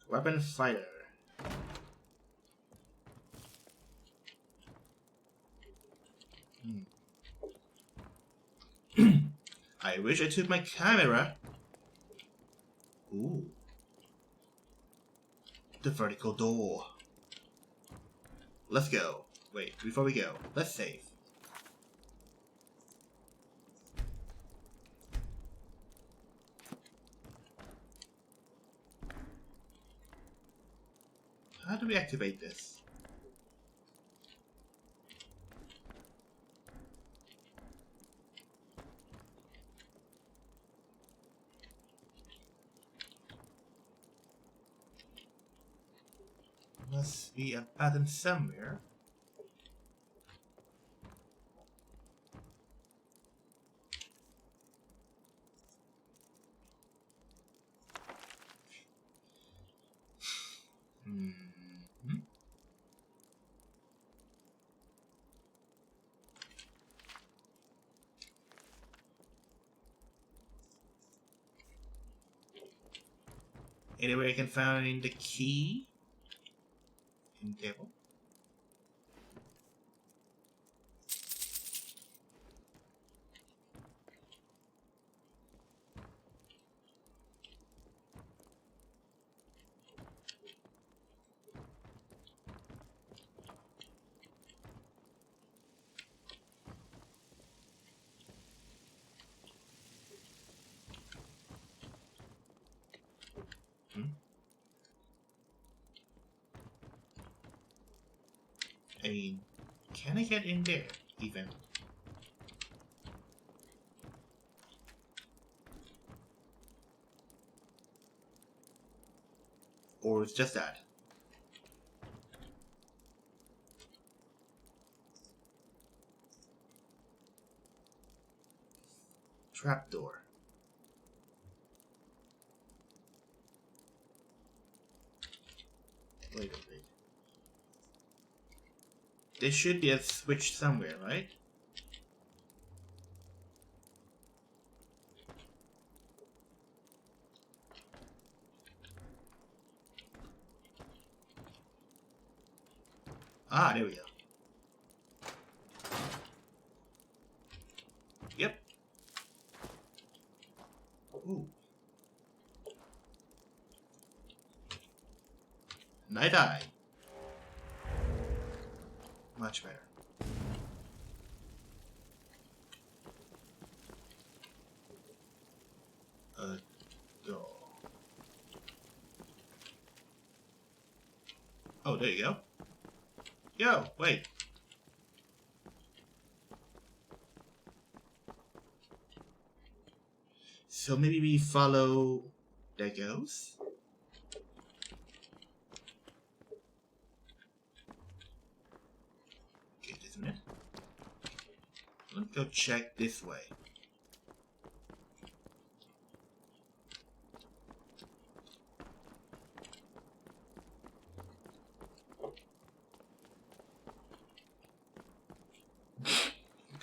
Weapon fighter. I wish I took my camera. Ooh. The vertical door. Let's go. Wait, before we go, let's save. How do we activate this? Must be a button somewhere. Anywhere I can find the key in the table. I mean, can I get in there, even? Or it's just that? Trapdoor. Wait a minute. There should be a switch somewhere, right? Ah, there we go. Yep. Ooh. Night eye. Much better. A door. Oh, there you go. Yo, wait. So maybe we follow the ghost? Okay, just a minute. Let's go check this way.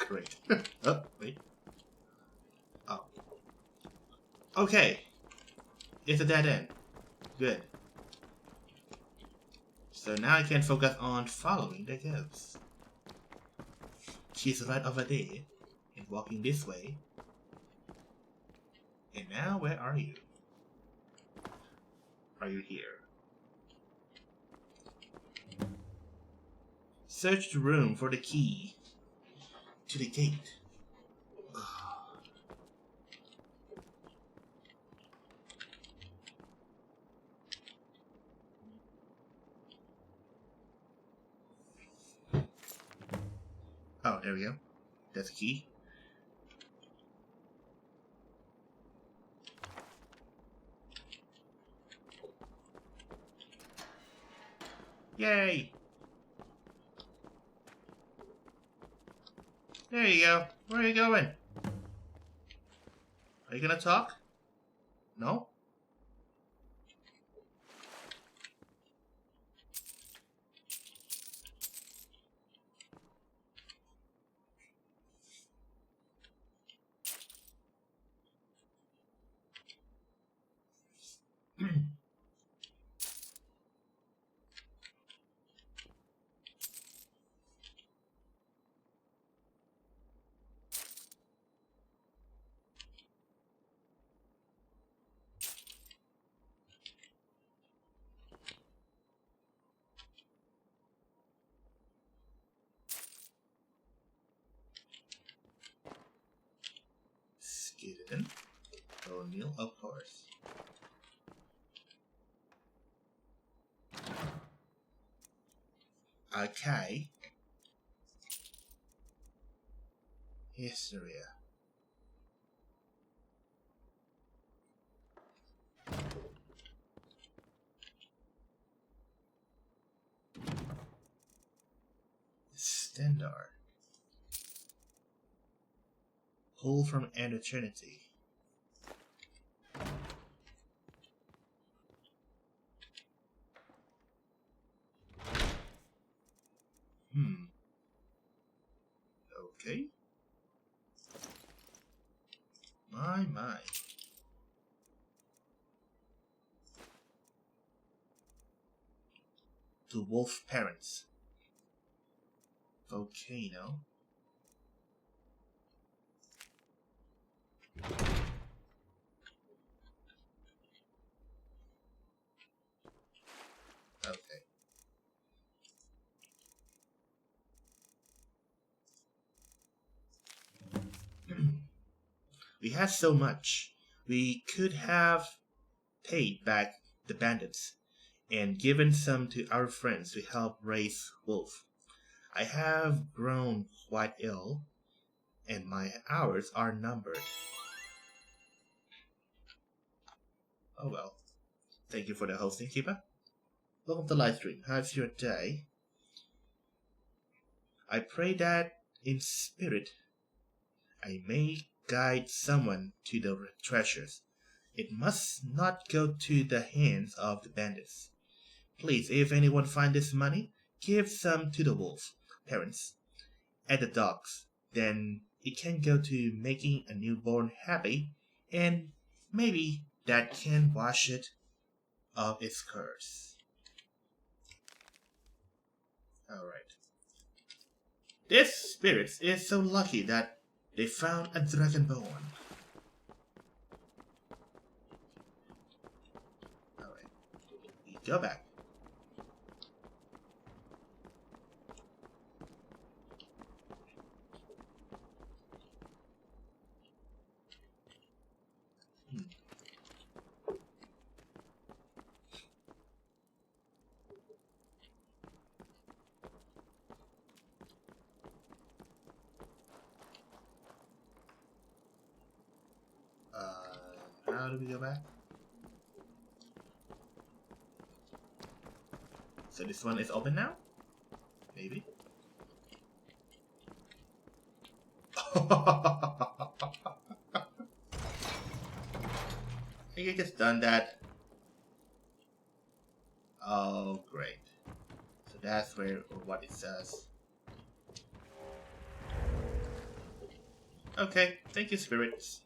Great. Oh, wait. Oh. Okay. It's a dead end. Good. So now I can focus on following the ghost. She's right over there and walking this way. And now where are you? Are you here? Search the room for the key to the gate. Oh, there we go. That's the key. Yay! There you go. Where are you going? Are you gonna talk? No? Skeleton. O'Neill, of course. Okay. History. Standard. Pull from an eternity. Okay. My. The wolf parents. Volcano. Okay. We have so much. We could have paid back the bandits and given some to our friends to help raise Wolf. I have grown quite ill, and my hours are numbered. Oh well. Thank you for the hosting, Keeper. Welcome to Livestream. How's your day? I pray that, in spirit, I may guide someone to the treasures. It must not go to the hands of the bandits. Please, if anyone finds this money, give some to the wolf parents at the docks. Then it can go to making a newborn happy, and maybe that can wash it of its curse. Alright. This spirit is so lucky that they found a dragonborn. Alright. We go back. How do we go back? So this one is open now? Maybe? I think I just done that. Oh, great. So that's where, or what it says. Okay, thank you, spirits.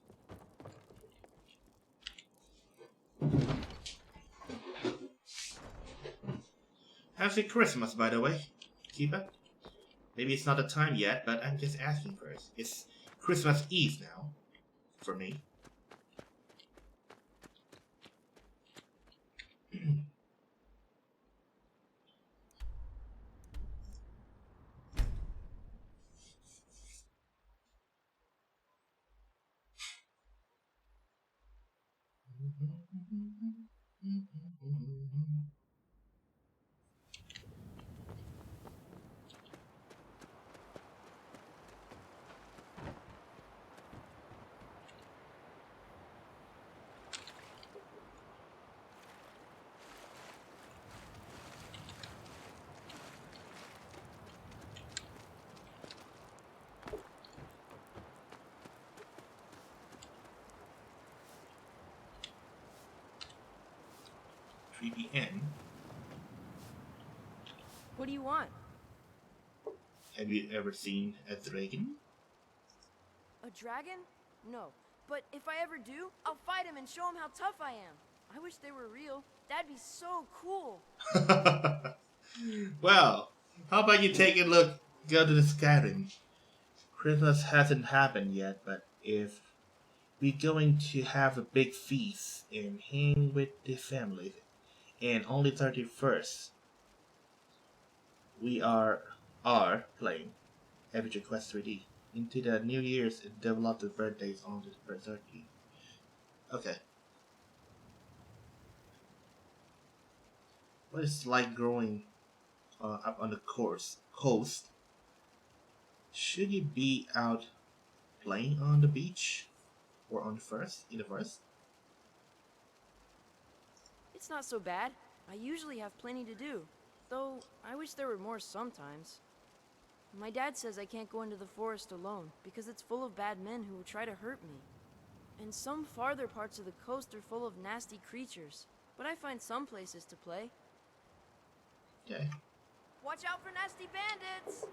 Happy Christmas, by the way, Keeper. Maybe it's not the time yet, but I'm just asking first. It's Christmas Eve now, for me. PM. What do you want? Have you ever seen a dragon? A dragon? No. But if I ever do, I'll fight him and show him how tough I am. I wish they were real. That'd be so cool. Well, how about you take a look, go to the Skyrim. Christmas hasn't happened yet, but if we're going to have a big feast and hang with the family, and only 31st, we are playing Adventure Quest 3D into the New Year's and develop the birthdays on the 30th. Okay. What is like growing up on the coast? Should you be out playing on the beach or in the forest? It's not so bad. I usually have plenty to do. Though, I wish there were more sometimes. My dad says I can't go into the forest alone, because it's full of bad men who will try to hurt me. And some farther parts of the coast are full of nasty creatures. But I find some places to play. Okay. Watch out for nasty bandits!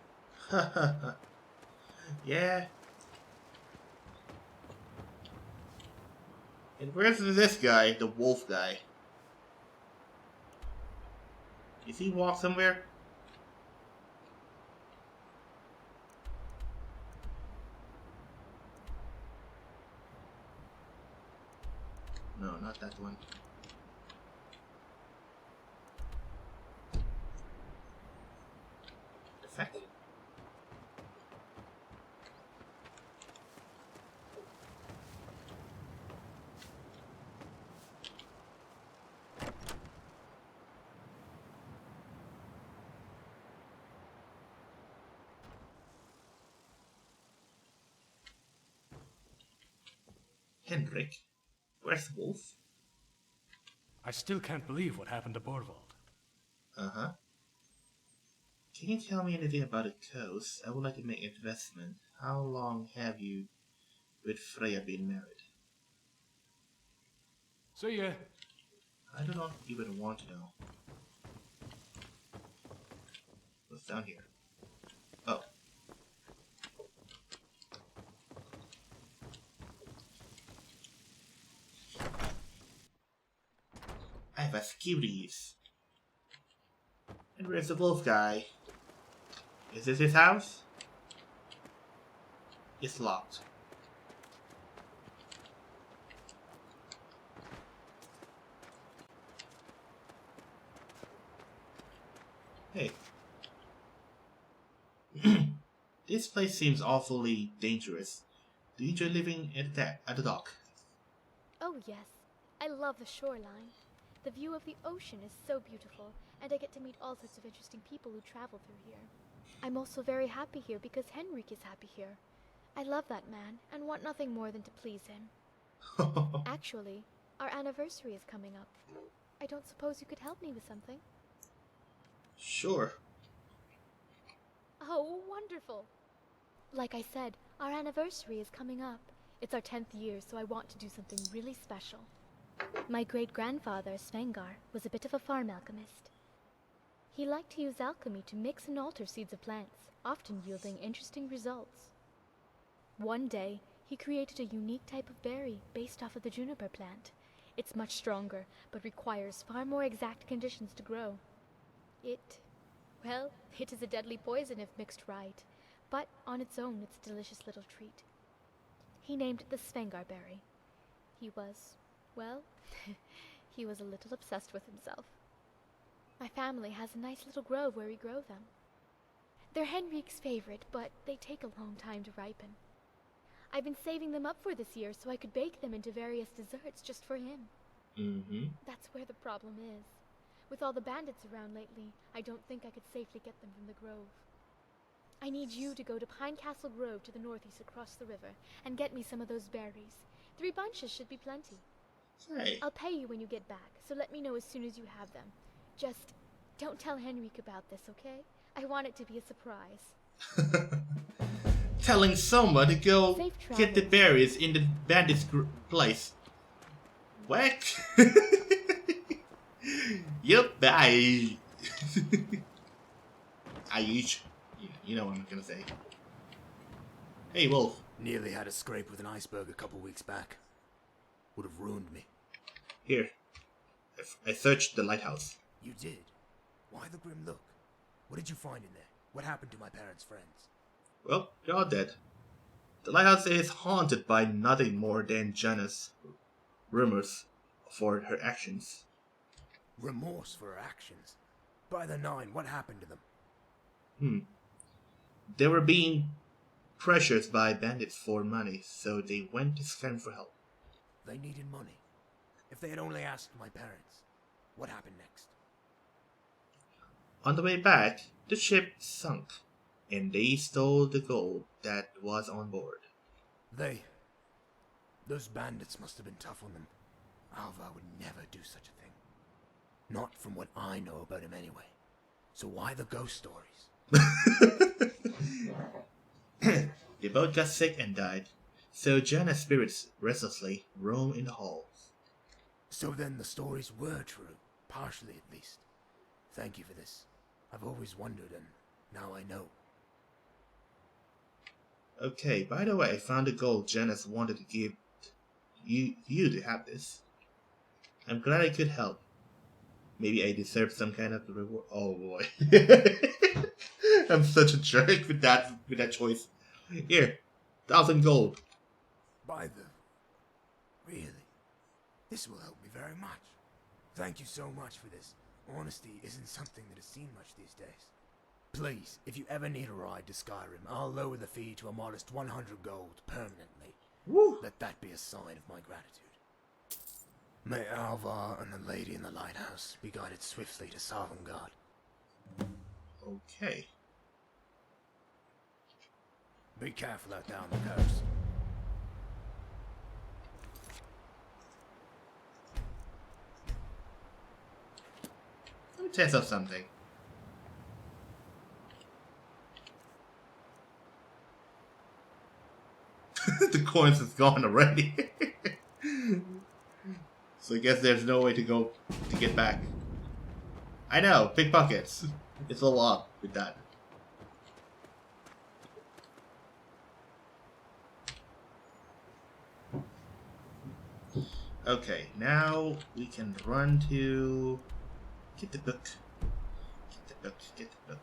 Yeah. And where's this guy, the wolf guy? Is he walk somewhere? No, not that one. Effect. Hendrik, where's the wolf? I still can't believe what happened to Borvald. Uh-huh. Can you tell me anything about the coast? I would like to make an investment. How long have you with Freya been married? So yeah. I do not even want to know. What's down here? Oh. I have a skibbies. And where's the wolf guy? Is this his house? It's locked. Hey. This place seems awfully dangerous. Do you enjoy living at the dock? Oh yes, I love the shoreline. The view of the ocean is so beautiful, and I get to meet all sorts of interesting people who travel through here. I'm also very happy here because Henrik is happy here. I love that man and want nothing more than to please him. Actually, our anniversary is coming up. I don't suppose you could help me with something? Sure. Oh, wonderful! Like I said, our anniversary is coming up. It's our 10th year, so I want to do something really special. My great-grandfather, Falskaar, was a bit of a farm alchemist. He liked to use alchemy to mix and alter seeds of plants, often yielding interesting results. One day, he created a unique type of berry based off of the juniper plant. It's much stronger, but requires far more exact conditions to grow. Well, it is a deadly poison if mixed right, but on its own it's a delicious little treat. He named it the Falskaar berry. He was a little obsessed with himself. My family has a nice little grove where we grow them. They're Henrik's favorite, but they take a long time to ripen. I've been saving them up for this year so I could bake them into various desserts just for him. That's where the problem is. With all the bandits around lately, I don't think I could safely get them from the grove. I need you to go to Pine Castle Grove to the northeast across the river and get me some of those berries. 3 bunches should be plenty. Hey. I'll pay you when you get back, so let me know as soon as you have them. Just don't tell Henrik about this, okay? I want it to be a surprise. Telling someone to go get the berries in the bandit's place. What? Yup, bye. You know what I'm gonna say. Hey, Wolf. Nearly had a scrape with an iceberg a couple weeks back. Would have ruined me. Here. I searched the lighthouse. You did? Why the grim look? What did you find in there? What happened to my parents' friends? Well, they're all dead. The lighthouse is haunted by nothing more than Jana's rumors for her actions. Remorse for her actions? By the 9, what happened to them? They were being pressured by bandits for money, so they went to Skyrim for help. They needed money. If they had only asked my parents, what happened next? On the way back, the ship sunk, and they stole the gold that was on board. Those bandits must have been tough on them. Alva would never do such a thing. Not from what I know about him anyway. So why the ghost stories? They both got sick and died, so Jana's spirits restlessly roam in the halls. So then the stories were true, partially at least. Thank you for this. I've always wondered, and now I know. Okay, by the way, I found the gold Janice wanted to give you to have this. I'm glad I could help. Maybe I deserve some kind of reward. Oh boy. I'm such a jerk with that choice. Here, 1,000 gold. Really? This will help me very much. Thank you so much for this. Honesty isn't something that is seen much these days. Please, if you ever need a ride to Skyrim, I'll lower the fee to a modest 100 gold permanently. Woo. Let that be a sign of my gratitude. May Alvar and the lady in the lighthouse be guided swiftly to Sovngarde. Okay. Be careful out there on the coast. Let me test out something. The coins is gone already. So I guess there's no way to get back. I know, pickpockets. It's a little odd with that. Okay, now we can run to get the book. Get the book.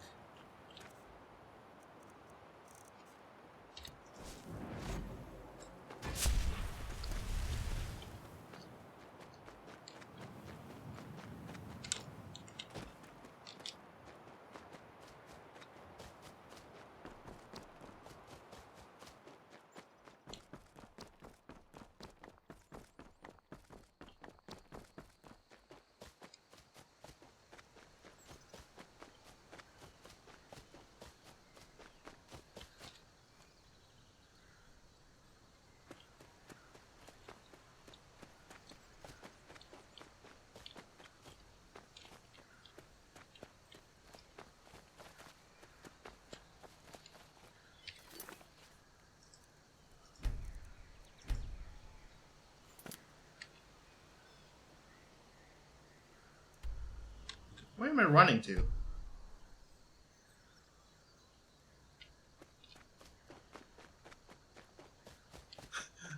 I running to?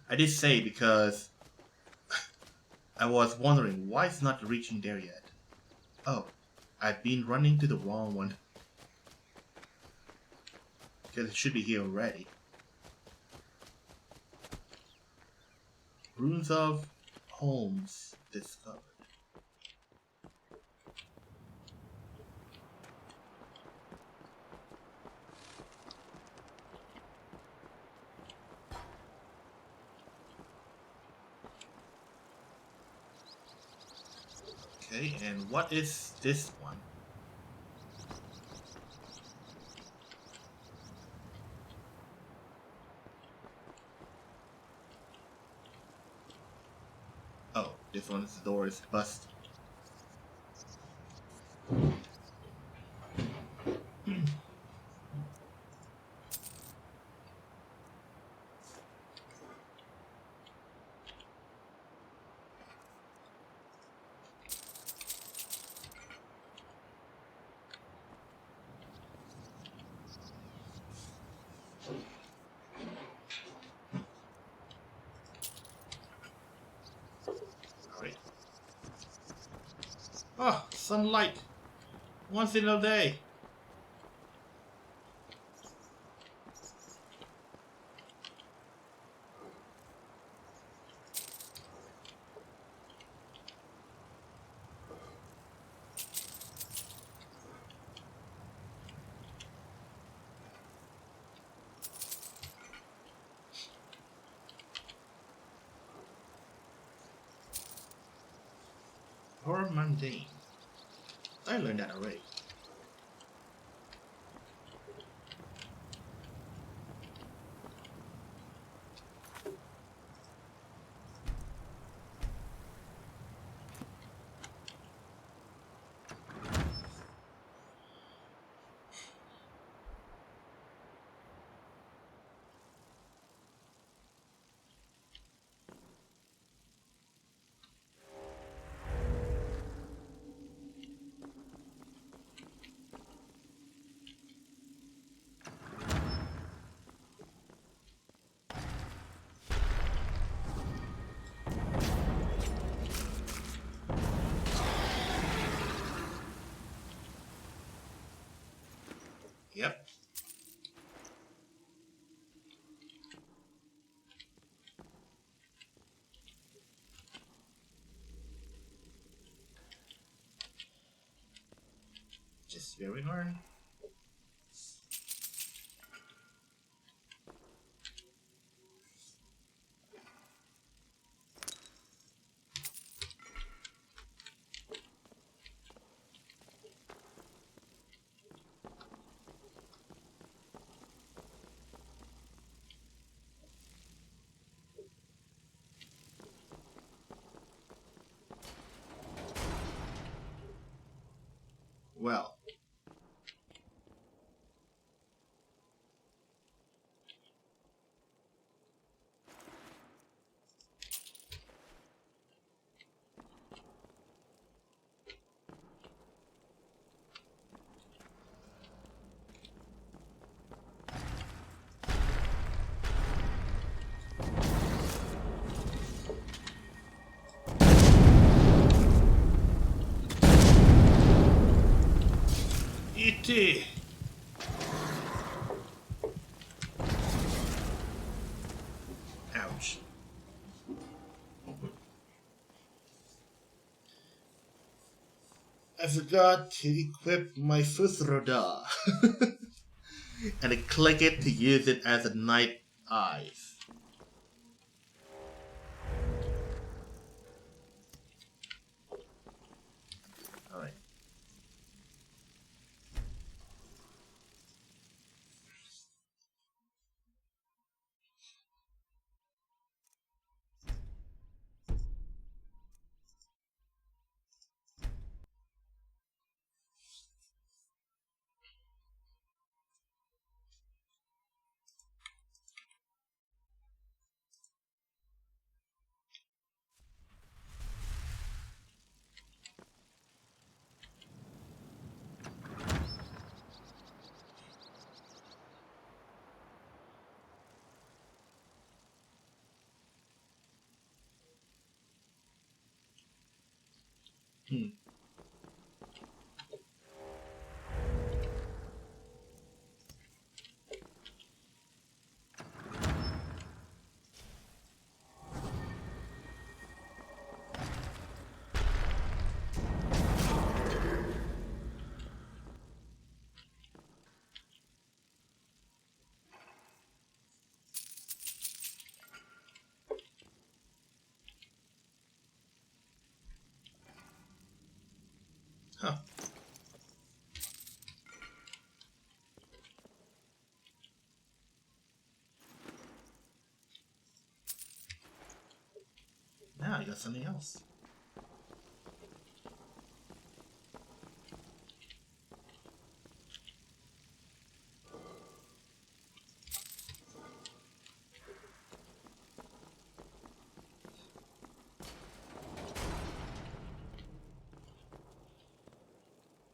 I did say because I was wondering why it's not reaching there yet. Oh, I've been running to the wrong one. Because it should be here already. Ruins of homes discovered. Okay, and what is this one? Oh, this one's door is busted. Alright. Oh, sunlight! Once in a day! Or mundane. I learned that already. Yep. Just very hard. Well. E.T. Ouch. I forgot to equip my Futhroda. And I click it to use it as a night eyes. Alright. Huh. Now I got something else.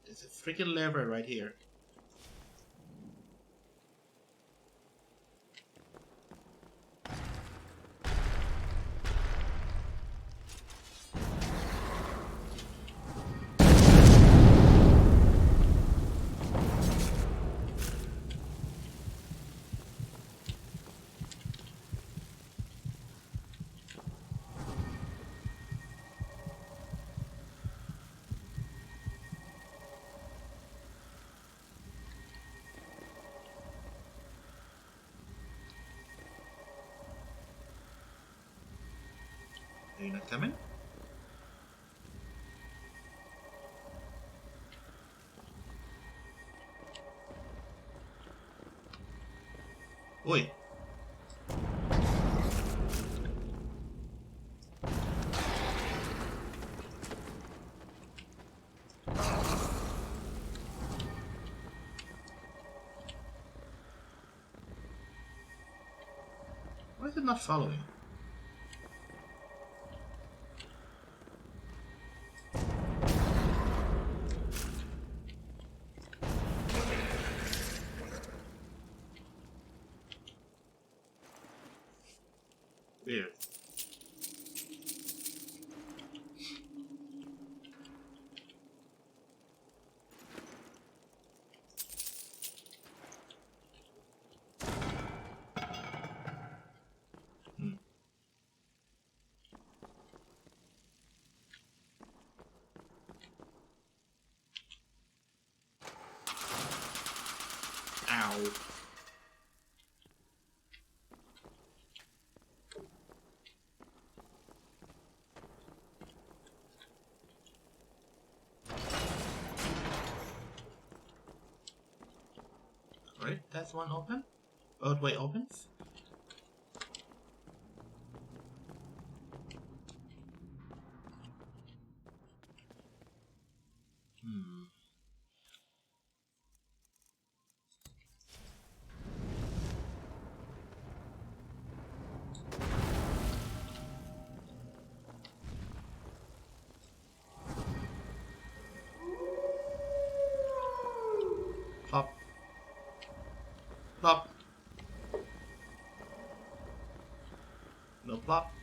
There's a freaking lever right here. Are you not coming? Oi. Why is it not following? Weird. Ow. Right, that's one open. Roadway opens. Plop. Plop. No plop.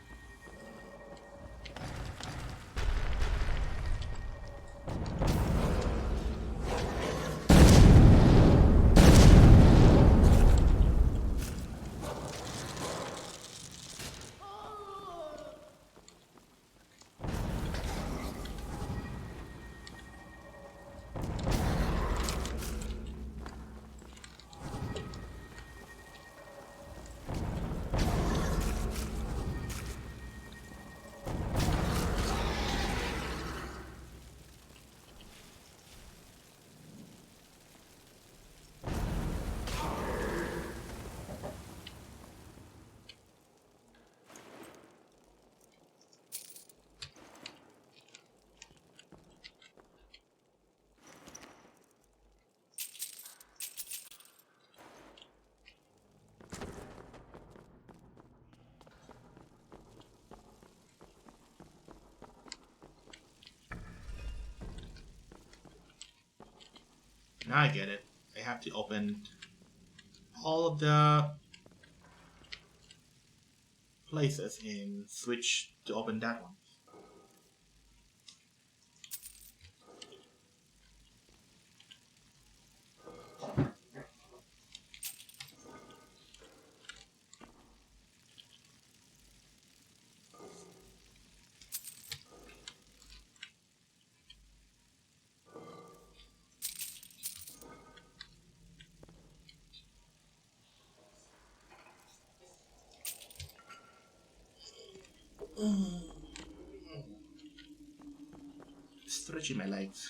Now I get it. I have to open all of the places and switch to open that one. Stretching my legs.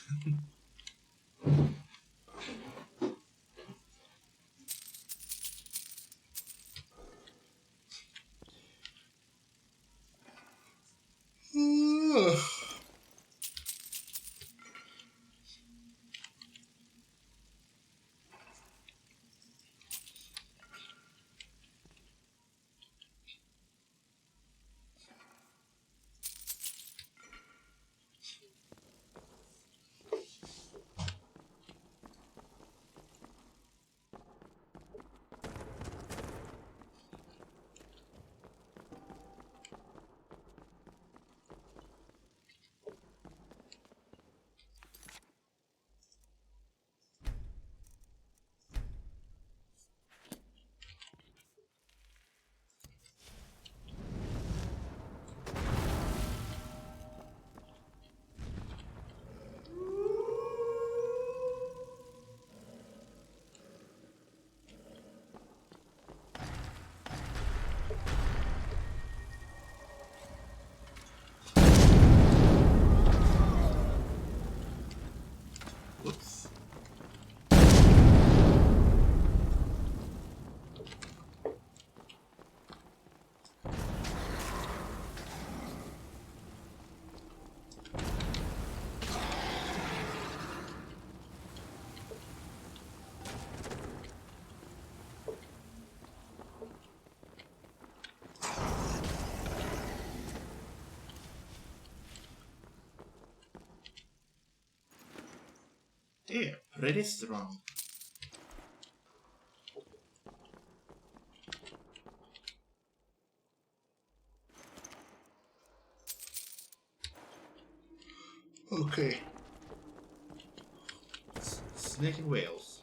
Whoops. They're pretty strong. Okay. Snake and whales.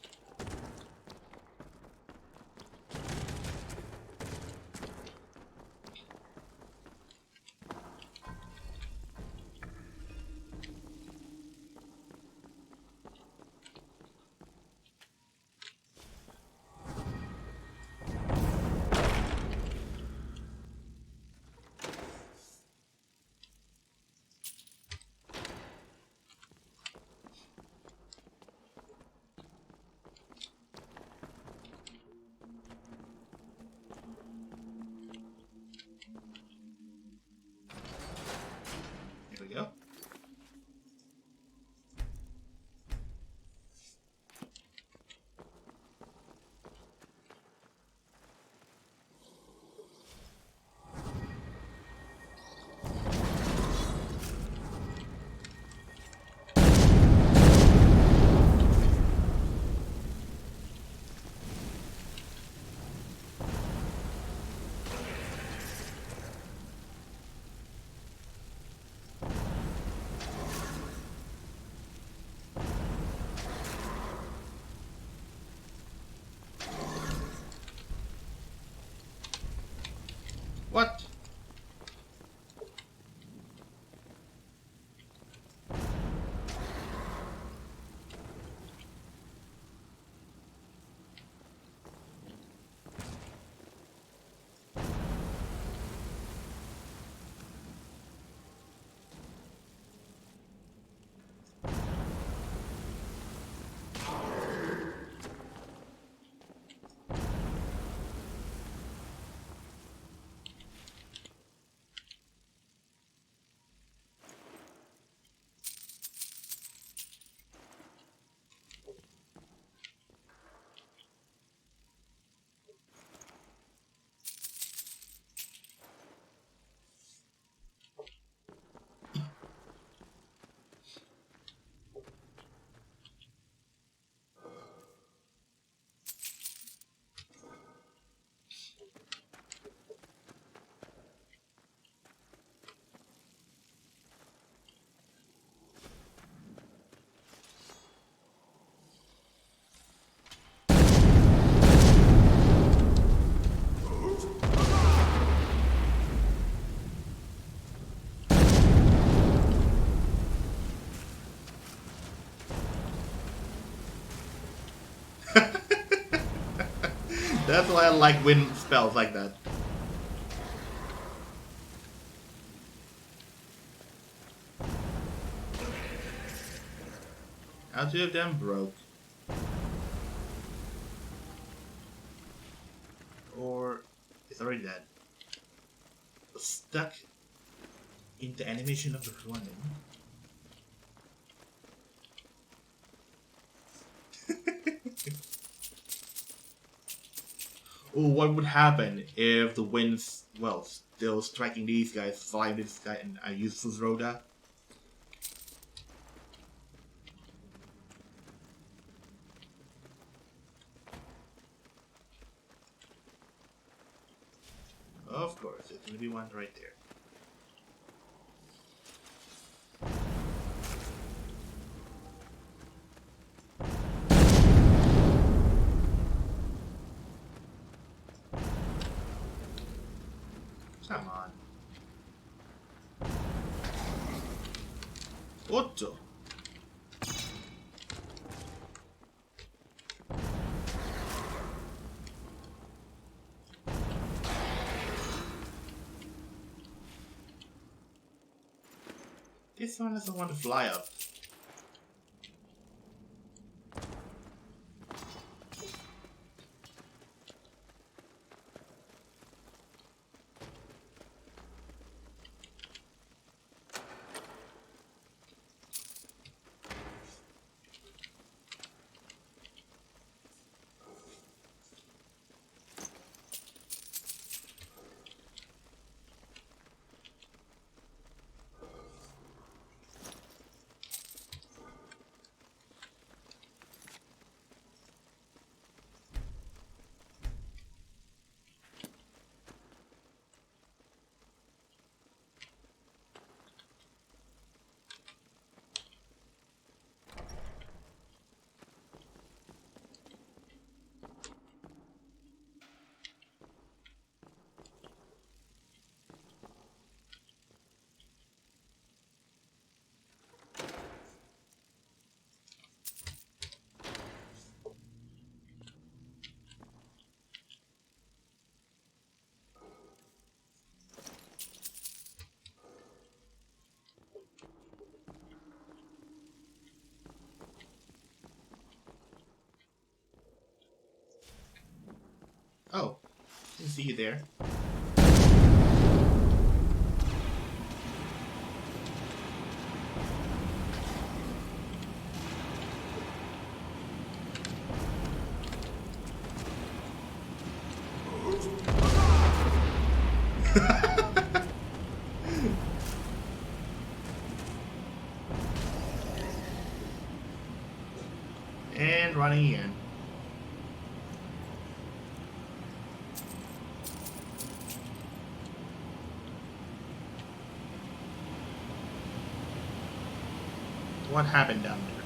Here we go. What? That's why I like wind spells like that. How two of them broke. Or it's already dead. Stuck in the animation of the running. Oh, what would happen if the wind's, well, still striking these guys, flying this guy, and I use Rhoda? Of course, there's gonna be one right there. Come on. Otto. This one doesn't want to fly up. Oh, didn't see you there. And running again. What happened down there?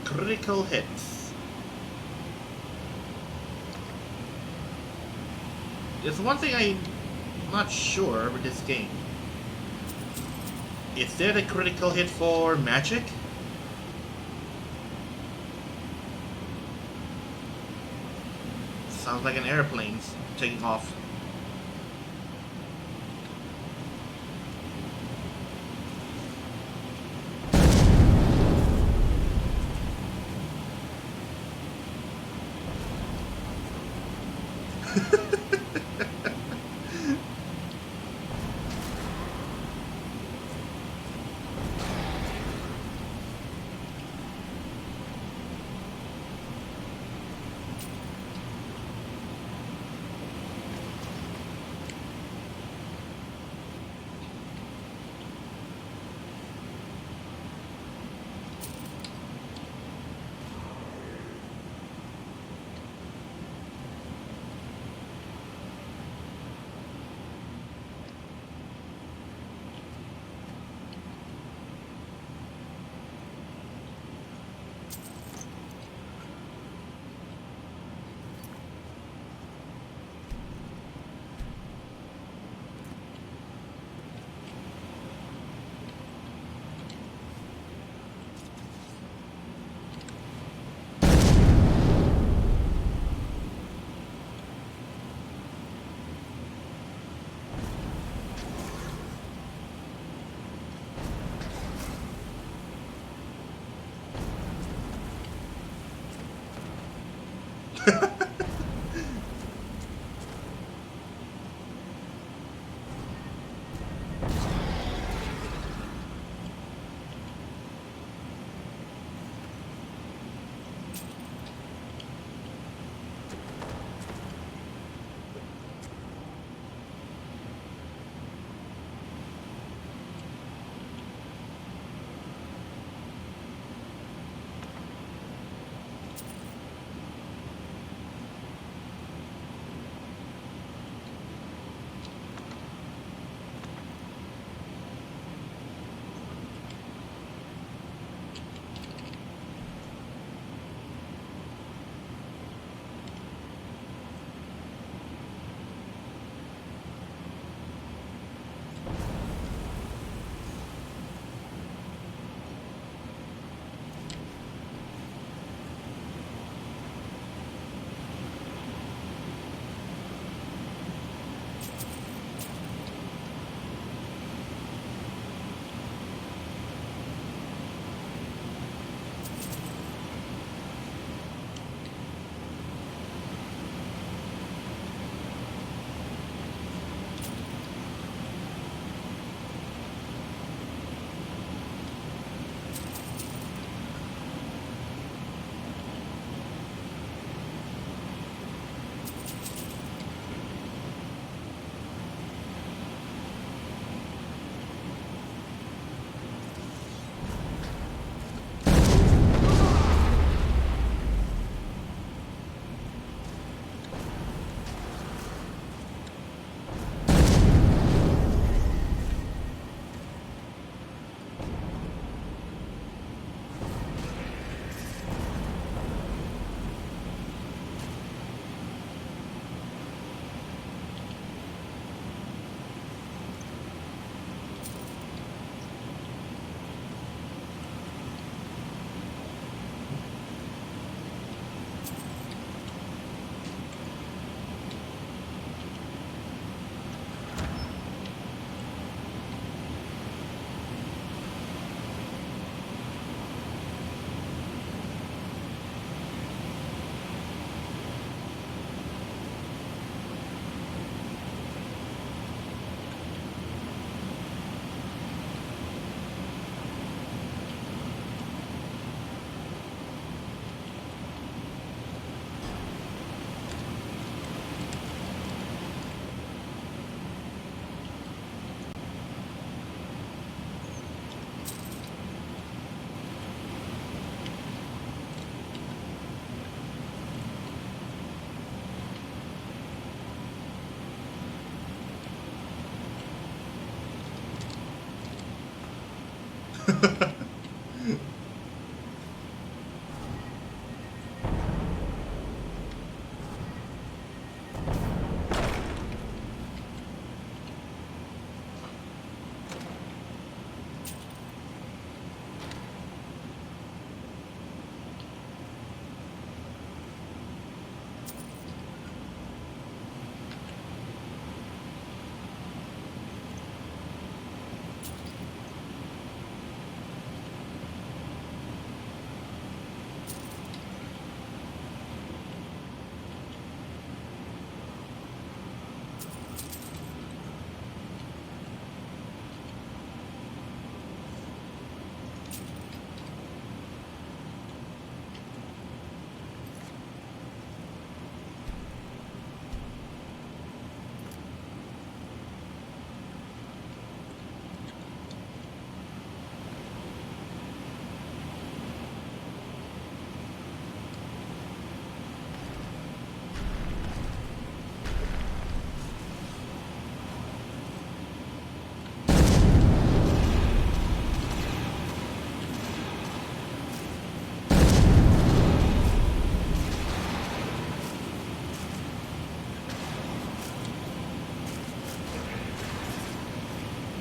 Critical hits. There's one thing I'm not sure with this game. Is there a critical hit for magic? Sounds like an airplane's taking off.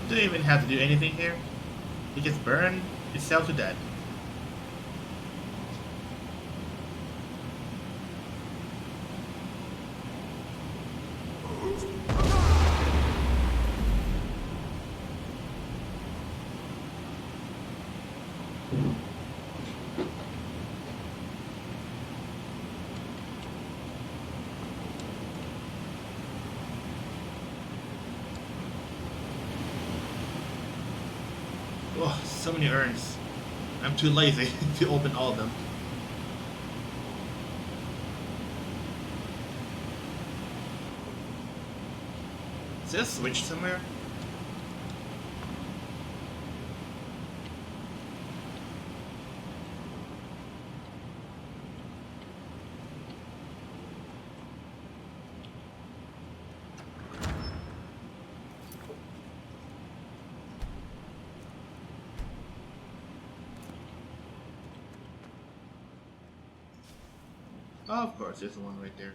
Don't even have to do anything here. It just burn itself to death. Oh, so many urns. I'm too lazy to open all of them. Is there a switch somewhere? Oh, of course, there's one right there.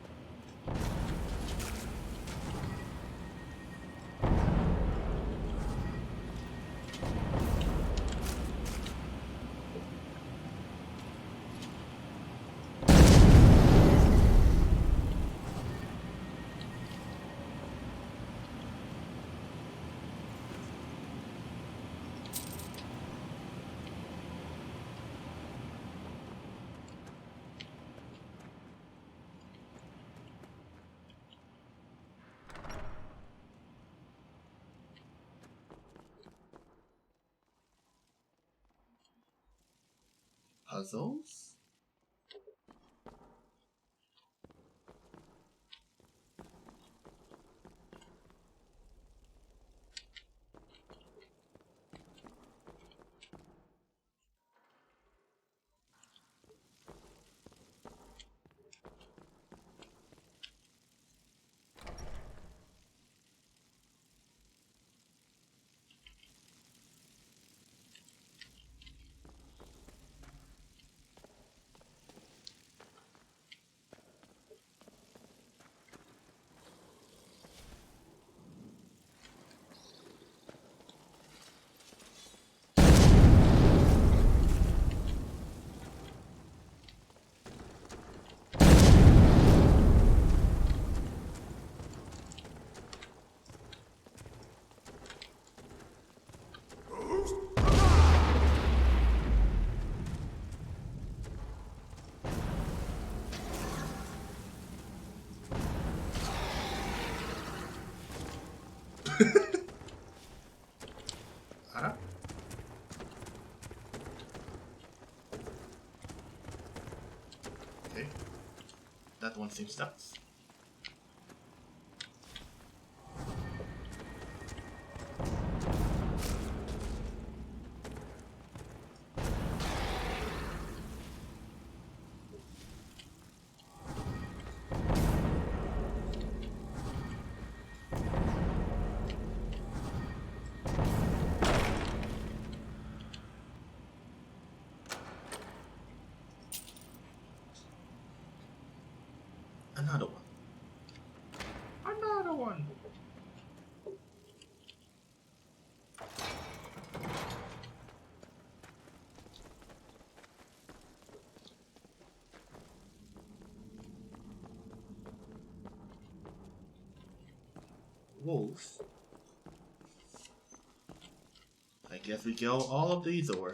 Puzzles? Huh? Okay. That one seems nuts. Another one. Another one. Wolves. I guess we go all of these over.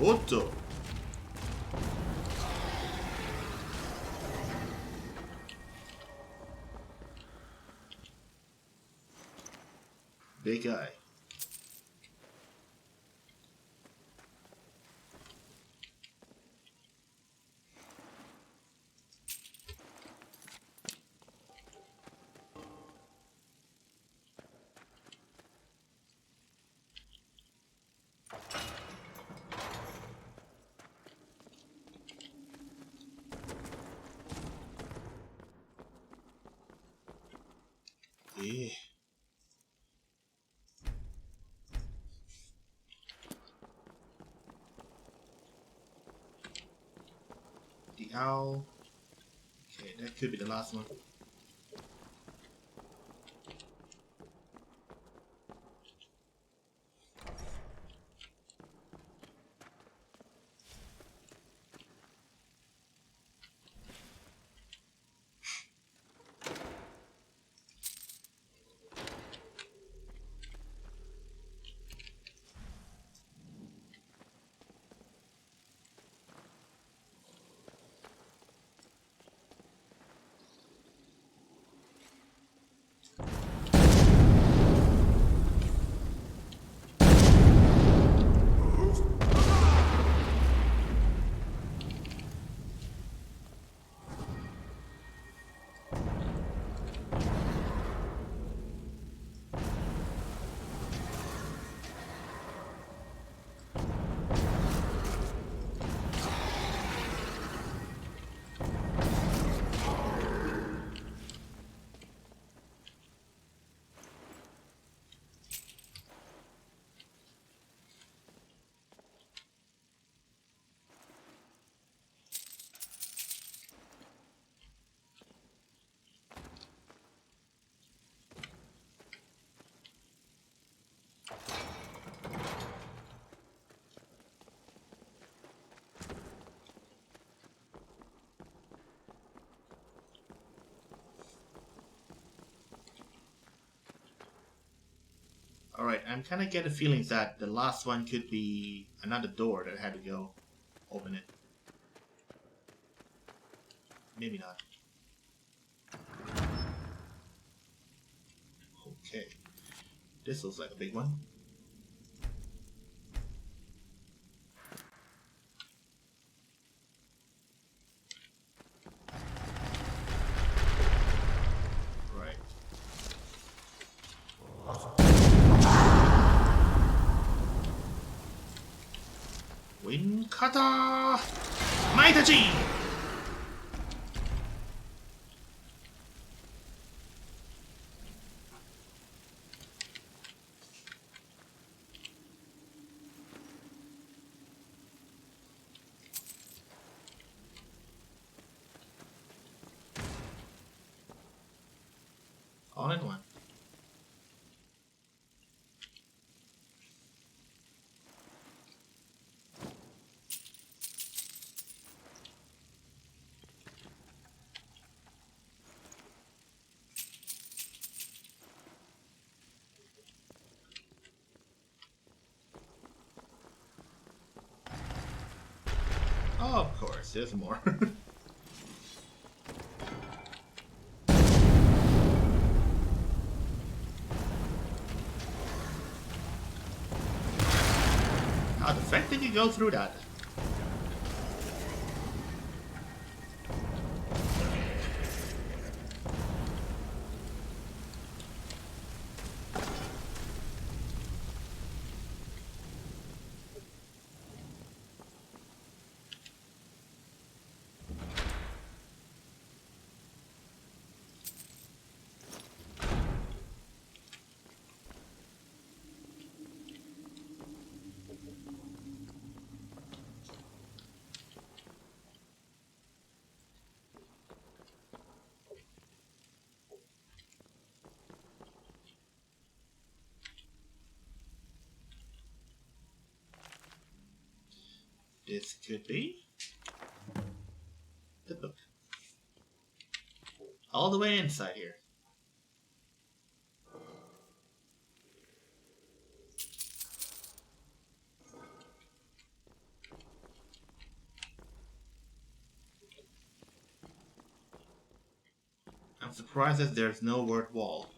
Otto. Big guy. Yeah. The owl. Okay, that could be the last one. Alright, I'm kind of getting the feelings that the last one could be another door that I had to go open it. Maybe not. Okay. This looks like a big one. Right. Wind Kata Maitachi! All in one. Oh, of course, there's more. expecting to go through that. This could be the book. All the way inside here. I'm surprised that there's no word wall.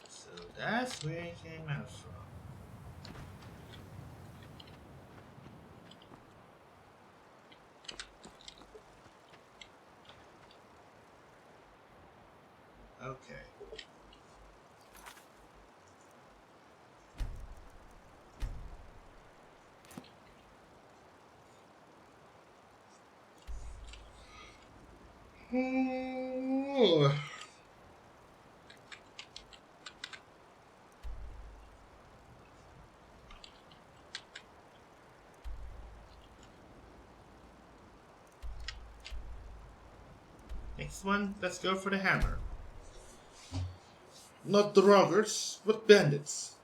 So that's where it came out from. Okay. Next one, let's go for the hammer. Not the robbers, but bandits.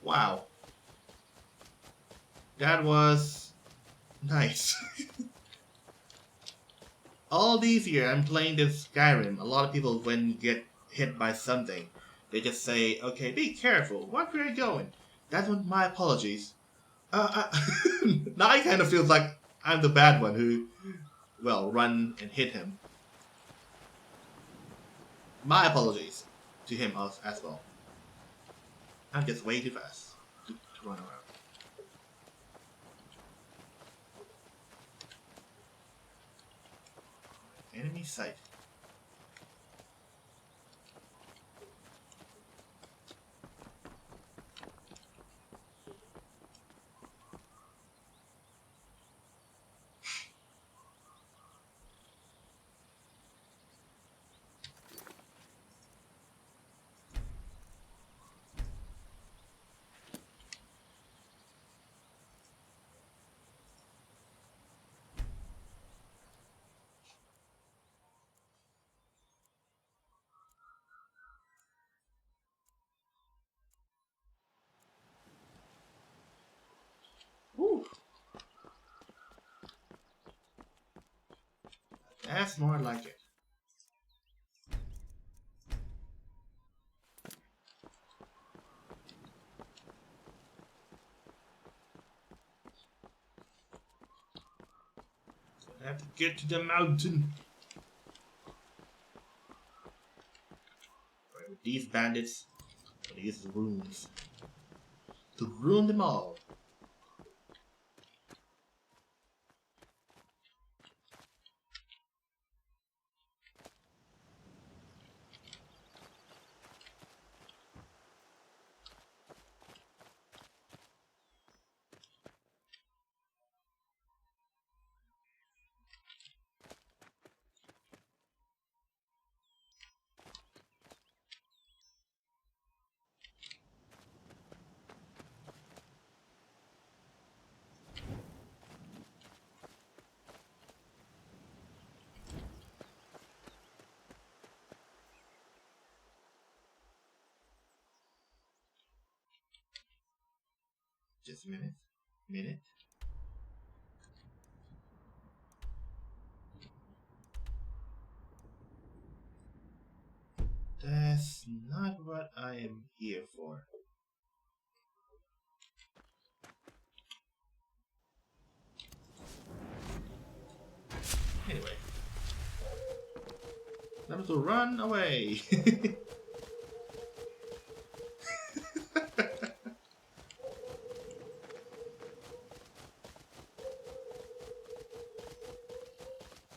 Wow. That was nice. All these years I'm playing this Skyrim, a lot of people when you get hit by something, they just say, okay, be careful, watch where you're going. That's what my apologies. Now I kind of feel like I'm the bad one who, well, run and hit him. My apologies to him as well. I'm just way too fast to run around. Enemy sight. Woo. That's more like it. I have to get to the mountain. With these bandits, these runes. To ruin them all. Just a minute. That's not what I am here for. Anyway. Time to run away.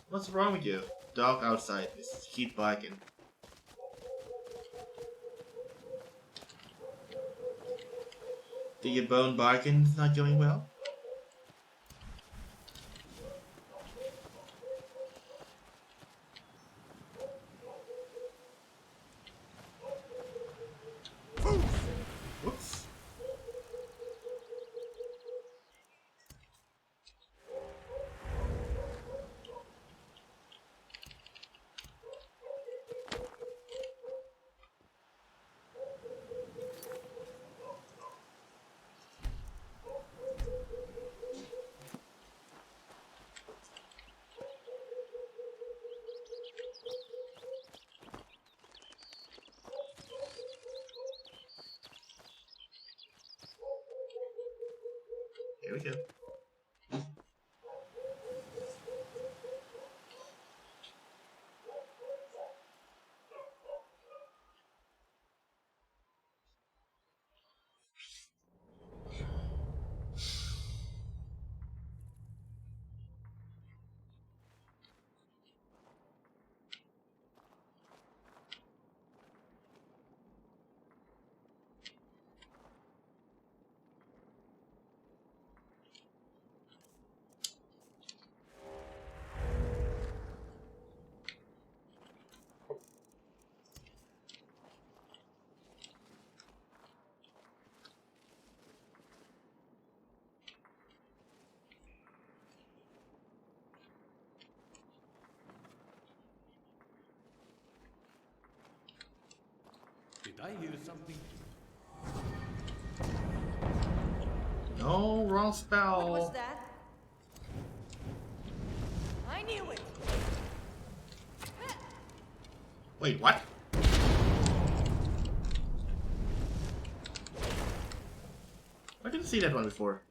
What's wrong with you? Dog outside is keep barking. Did your bone barking not going well? Whoops. Here we go. Did I hear something? No, wrong spell. What was that? I knew it. Wait, what? I didn't see that one before.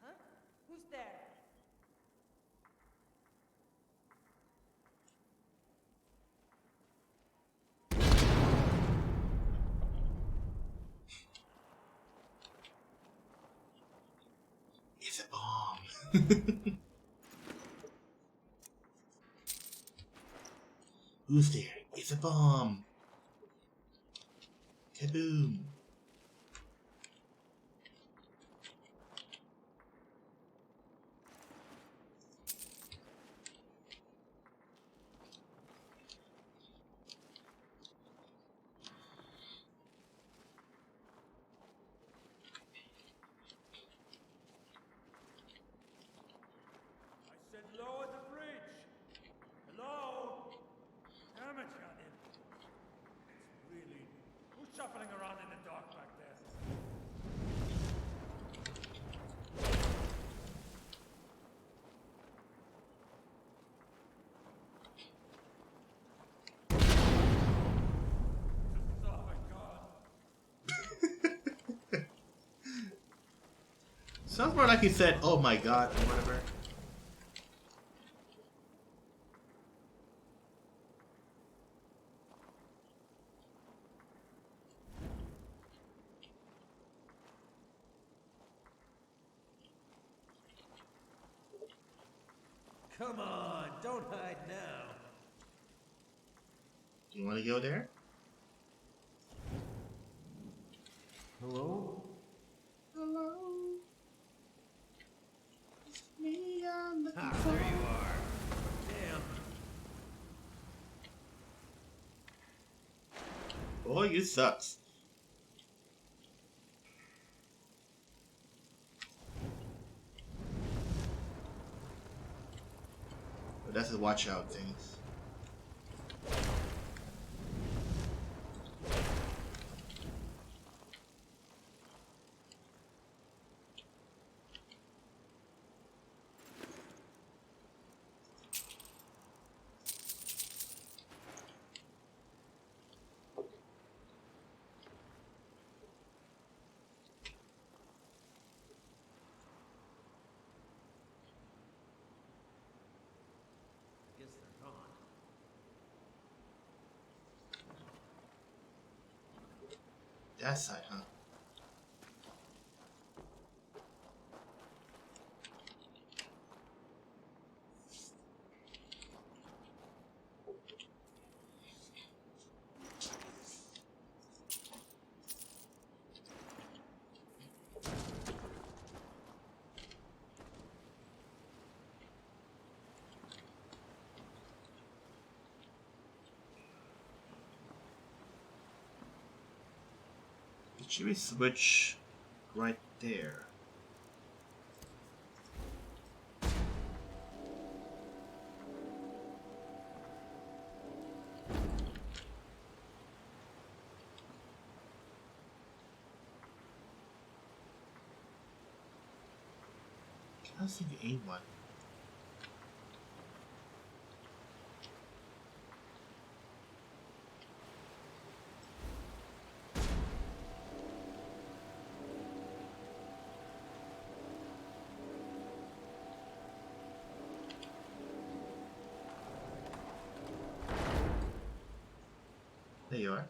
Huh? Who's there? It's a bomb. Who's there? It's a bomb. Kaboom. I said lower the bridge. Hello? Damn it, Shannon. It's really... Who's shuffling around in the dark back there? Sounds more like he said, "Oh my God," or whatever. Come on, don't hide now. Do you want to go there? Hello? Hello. It's me. I'm looking Ah, for. there you are. Damn. Boy, you sucks. But that's his watch out things. Guess they're gone. That side, huh? Should we switch right there? I think there ain't one. There you are.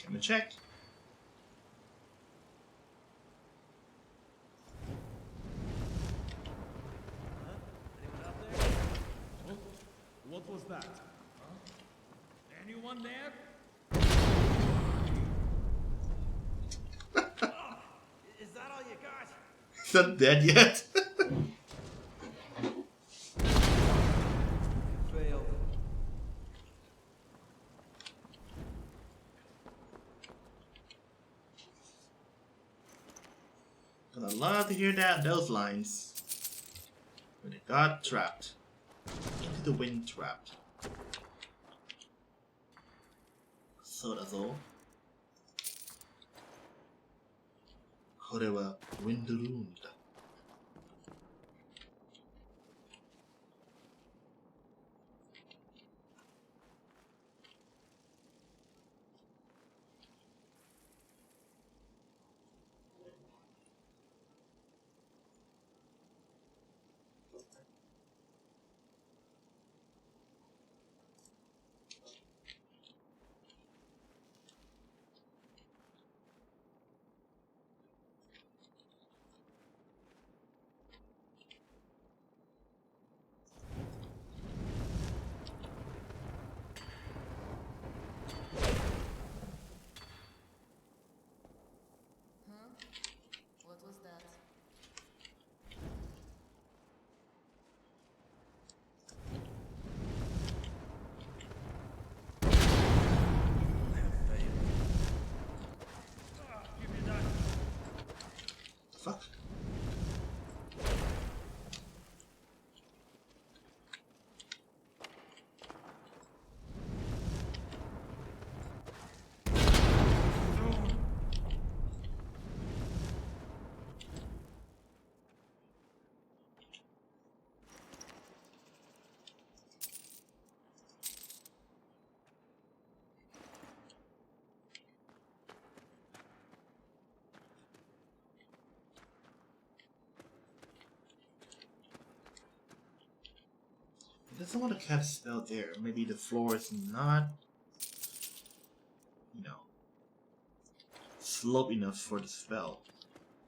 Come and check. What was that? Anyone there? Is that all you got? He's not dead yet. Failed. I'd love to hear those lines. When it got trapped. Into the wind trapped. So that's all. これはウィンドルームだ。some of the cast spell there. Maybe the floor is not, you know, slope enough for the spell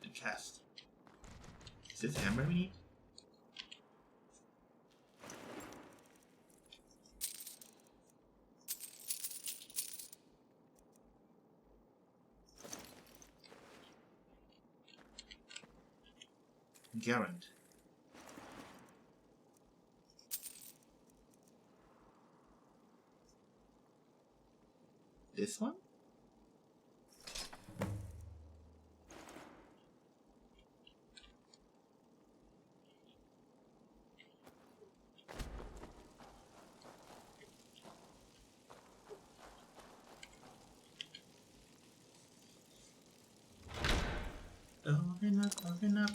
to cast. Is this hammer we need? Garand. This one? Open up, open up.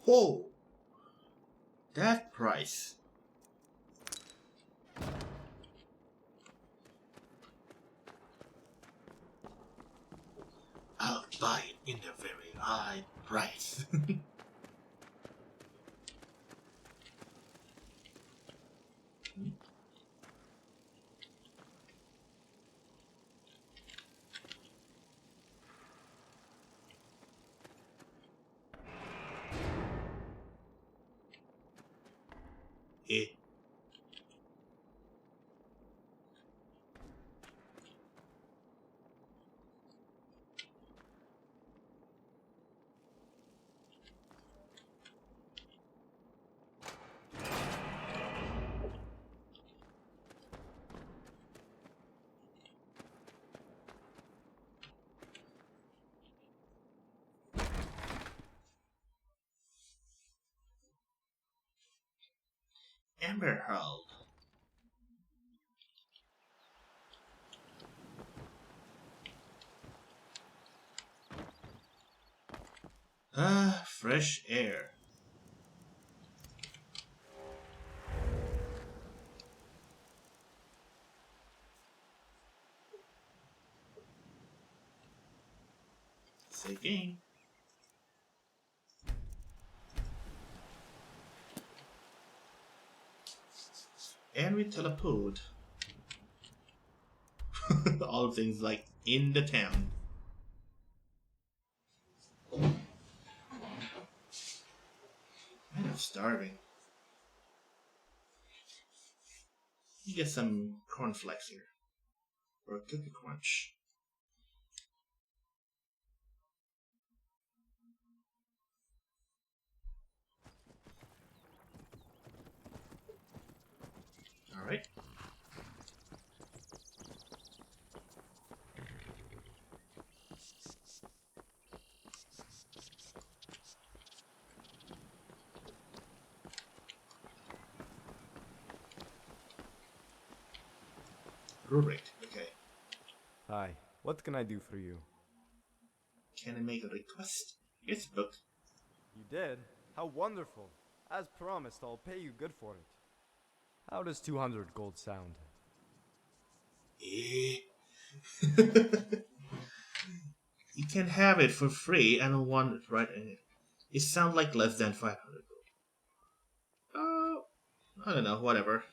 Whoa! That price. I'll buy it in a very high price. Eh. Emerald. Fresh air. Say game. And we teleport. All things like in the town. I'm starving. You get some cornflakes here. Or a cookie crunch. Alright. Rurik, okay. Hi, what can I do for you? Can I make a request? Here's a book. You did? How wonderful. As promised, I'll pay you good for it. How does 200 gold sound? You can have it for free. I don't want it right in it. It sounds like less than 500 gold. I don't know, whatever.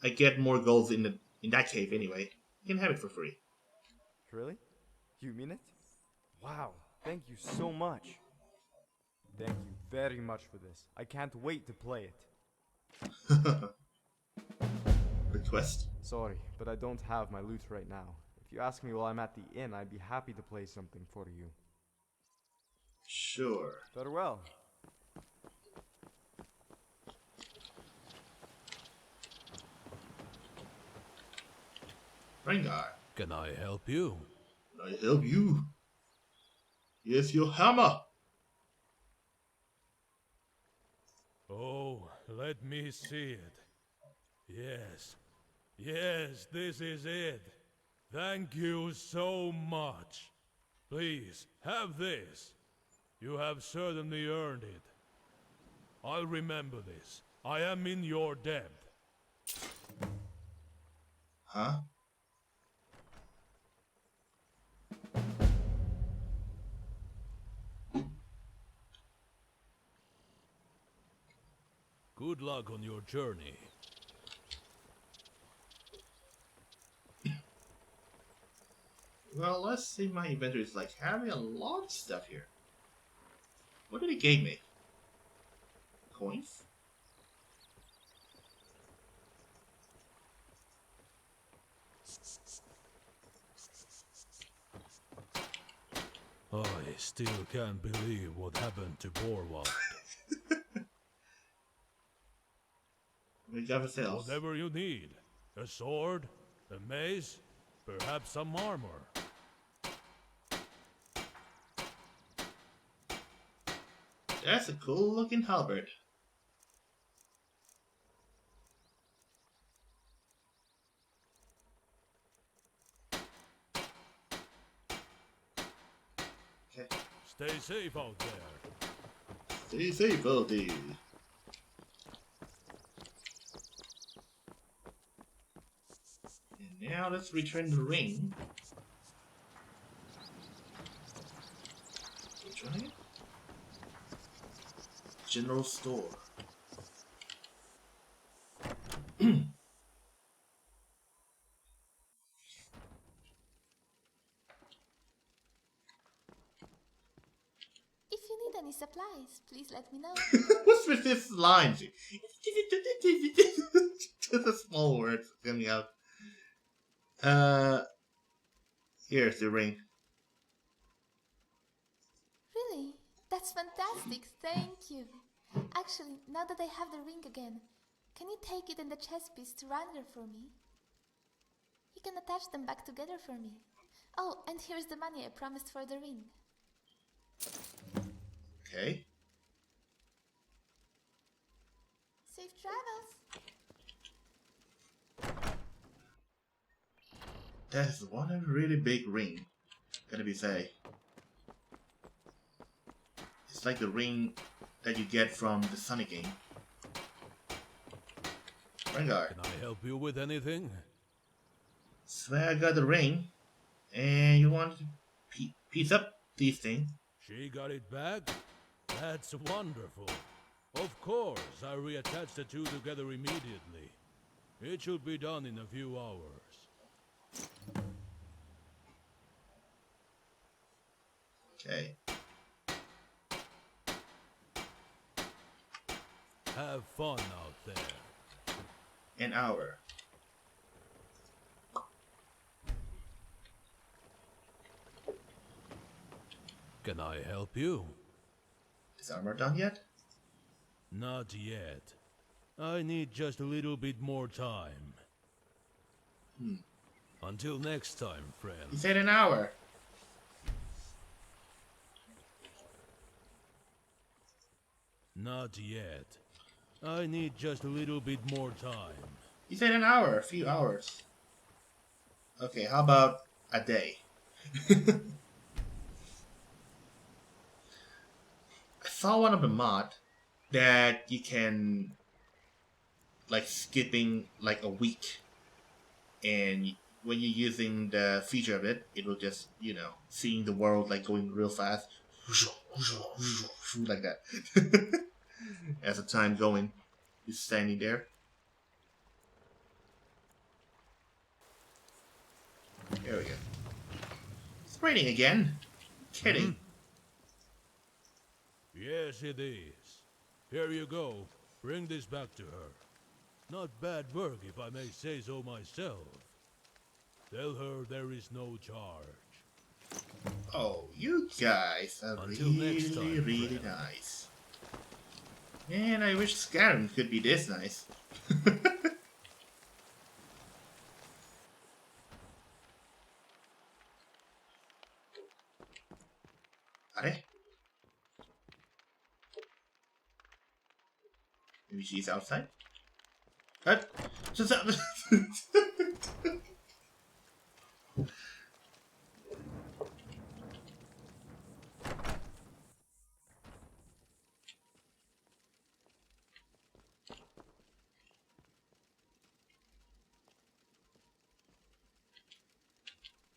I get more golds in that cave anyway. You can have it for free. Really? You mean it? Wow, thank you so much. Thank you very much for this. I can't wait to play it. Request? Sorry, but I don't have my loot right now. If you ask me while I'm at the inn, I'd be happy to play something for you. Sure. Farewell. Rengar. Can I help you? Can I help you? Here's your hammer. Let me see it. Yes. Yes, this is it. Thank you so much. Please, have this. You have certainly earned it. I'll remember this. I am in your debt. Huh? Good luck on your journey. Well, let's see. My inventory is like having a lot of stuff here. What did he give me? Coins? I still can't believe what happened to Borwald. We got ourselves. Whatever you need. A sword, a mace, perhaps some armor. That's a cool looking halberd. Okay. Stay safe out there. Stay safe, out there. And now let's return the ring. Which one again? General store. If you need any supplies, please let me know. What's with this line? Just a small word coming out. Here's the ring. Really? That's fantastic, thank you. Actually, now that I have the ring again, can you take it and the chess piece to Ranger for me? You can attach them back together for me. Oh, and here's the money I promised for the ring. Okay. Safe travels. That's one really big ring. Gonna be say. It's like the ring that you get from the Sonic game. Rengar. Can I help you with anything? Swear I got the ring, and you want to piece up these things. She got it back? That's wonderful. Of course, I reattach the two together immediately. It should be done in a few hours. Okay. Have fun out there. An hour. Can I help you? Is armor done yet? Not yet. I need just a little bit more time. Until next time, friend. You said an hour. Not yet. I need just a little bit more time. You said an hour, a few hours. Okay, how about a day? I saw one of the mod that you can like skipping like a week, and when you're using the feature of it, it will just, you know, seeing the world like going real fast like that. As the time going, you're standing there. There we go. It's raining again. Kidding. Yes, it is. Here you go. Bring this back to her. Not bad work, if I may say so myself. Tell her there is no charge. Oh, you guys are Until really, next time, really friend. nice. Man, I wish Skyrim could be this nice. Are NPCs outside. What? Just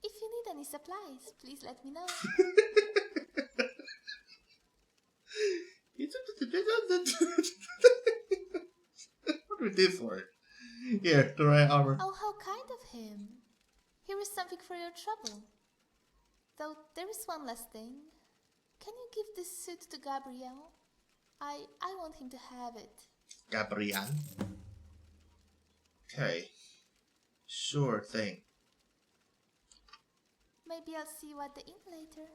If you need any supplies, please let me know. What is this for? Here, the right armor. Oh, how kind of him. Here is something for your trouble. Though there is one last thing. Can you give this suit to Gabriel? I want him to have it. Gabriel? Okay. Sure thing. Maybe I'll see you at the inn later.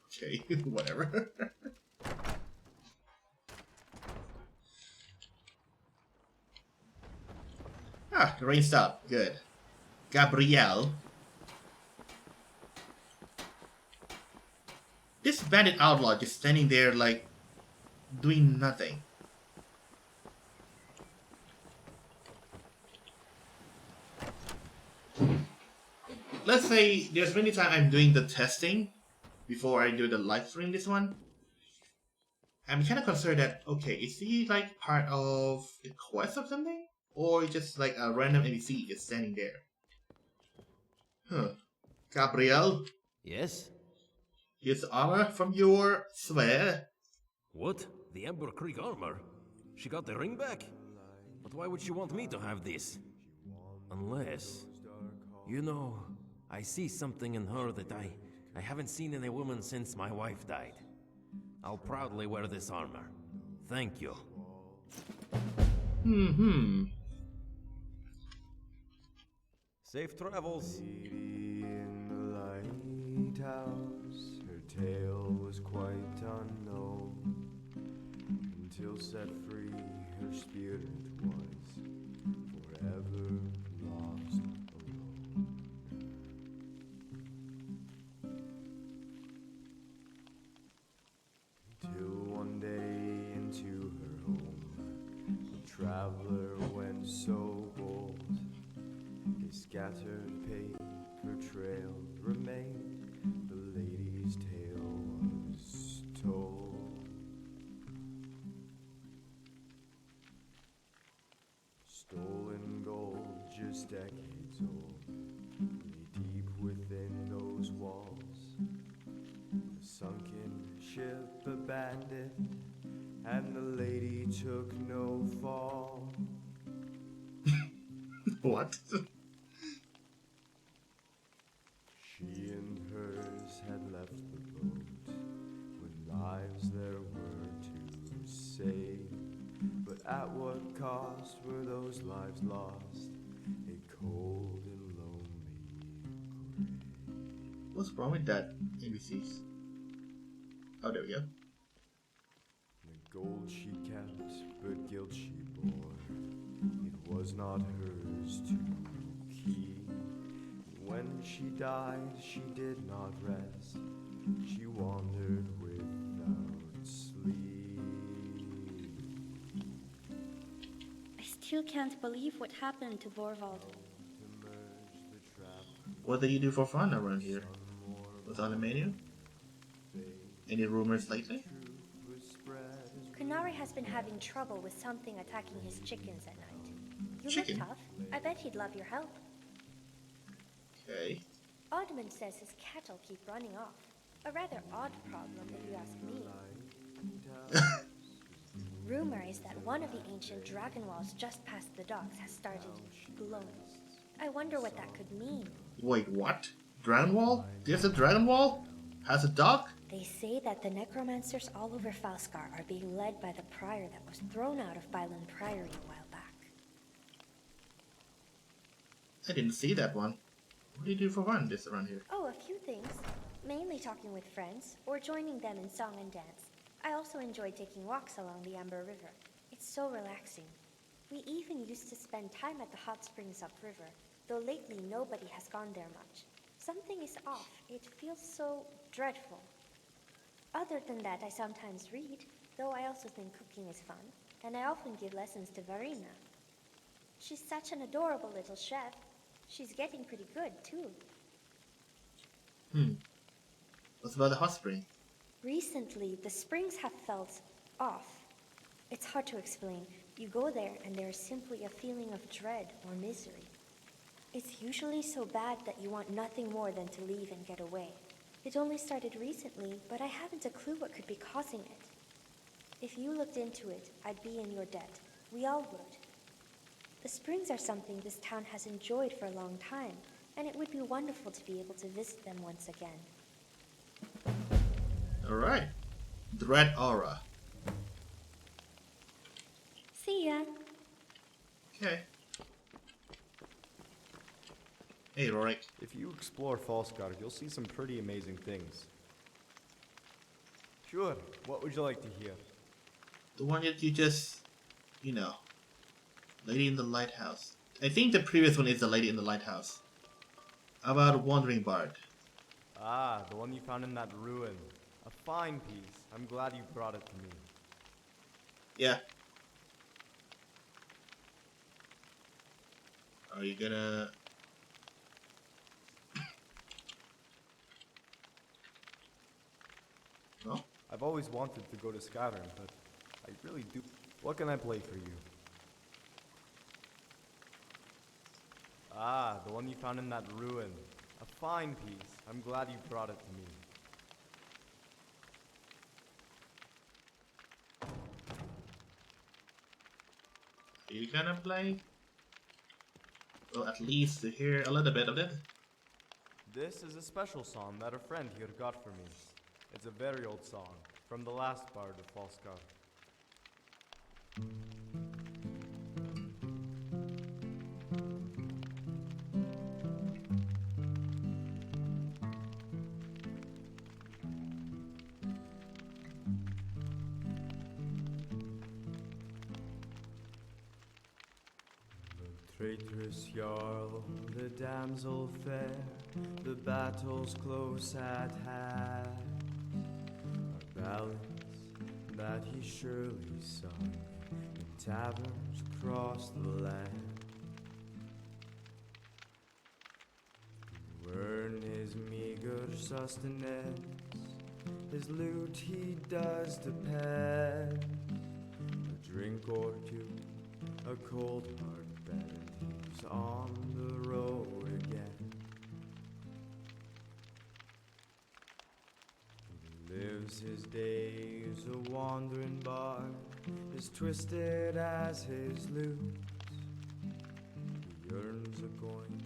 Okay, whatever. The rain stopped. Good. Gabrielle. This bandit outlaw just standing there like doing nothing. Let's say there's many times I'm doing the testing before I do the live stream this one. I'm kind of concerned that, okay, is he like part of a quest or something? Or just like a random NPC just standing there? Huh. Gabriel? Yes? Here's armor from your swear. What? The Ember Creek armor? She got the ring back? But why would she want me to have this? Unless... You know, I see something in her that I haven't seen in a woman since my wife died. I'll proudly wear this armor. Thank you. Safe travels. Lady in the lighthouse, her tale was quite unknown. Until set free, her spirit was forever lost alone. Till one day into her home, the traveler went so bold. A scattered paper trail remained, the lady's tale was told. Stolen gold, just decades old, lay deep within those walls. A sunken ship abandoned, and the lady took no fall. What? She and hers had left the boat when lives there were to save. But at what cost were those lives lost? A cold and lonely grave. What's wrong with that, NPCs? Oh, there we go. The gold she kept, but guilt she bore. It was not hers to keep. When she died, she did not rest. She wandered without sleep. I still can't believe what happened to Borvald. What do you do for fun around here? What's on the menu? Any rumors lately? Kunari has been having trouble with something attacking his chickens at night. You Chicken? look tough. I bet he'd love your help. Okay. Oddman says his cattle keep running off. A rather odd problem, if you ask me. Rumor is that one of the ancient dragon walls just past the docks has started glowing. I wonder what that could mean. Wait, what? Dragon Wall? There's a Dragon Wall? Has a dock? They say that the necromancers all over Falskaar are being led by the prior that was thrown out of Byland Priory a while back. I didn't see that one. What do you do for fun this around here? Oh, a few things. Mainly talking with friends, or joining them in song and dance. I also enjoy taking walks along the Amber River. It's so relaxing. We even used to spend time at the hot springs upriver, though lately nobody has gone there much. Something is off. It feels so dreadful. Other than that, I sometimes read. though I also think cooking is fun, and I often give lessons to Varina. She's such an adorable little chef. She's getting pretty good, too. What's about the hot spring? Recently, the springs have felt off. It's hard to explain. You go there and there is simply a feeling of dread or misery. It's usually so bad that you want nothing more than to leave and get away. It only started recently, but I haven't a clue what could be causing it. If you looked into it, I'd be in your debt. We all would. The springs are something this town has enjoyed for a long time, and it would be wonderful to be able to visit them once again. Alright. Dread Aura. See ya. Okay. Hey, Rorik. If you explore Falskaar, you'll see some pretty amazing things. Sure, what would you like to hear? The one that you just, you know, Lady in the Lighthouse. I think the previous one is the Lady in the Lighthouse. How about Wandering Bard? Ah, the one you found in that ruin. A fine piece. I'm glad you brought it to me. Yeah. Are you gonna... No? I've always wanted to go to Skyrim, but I really do. What can I play for you? Ah, the one you found in that ruin. A fine piece. I'm glad you brought it to me. Are you gonna play? Well, at least to hear a little bit of it. This is a special song that a friend here got for me. It's a very old song, from the last bard of Falskaar. Traitorous Jarl, the damsel fair, the battle's close at hand. Our ballads that he surely sung in taverns across the land. To earn his meager sustenance, his loot he does depend. A drink or two, a cold hard bed, he's on the road again. He lives his days a wandering bard, as twisted as his lute. He earns a coin,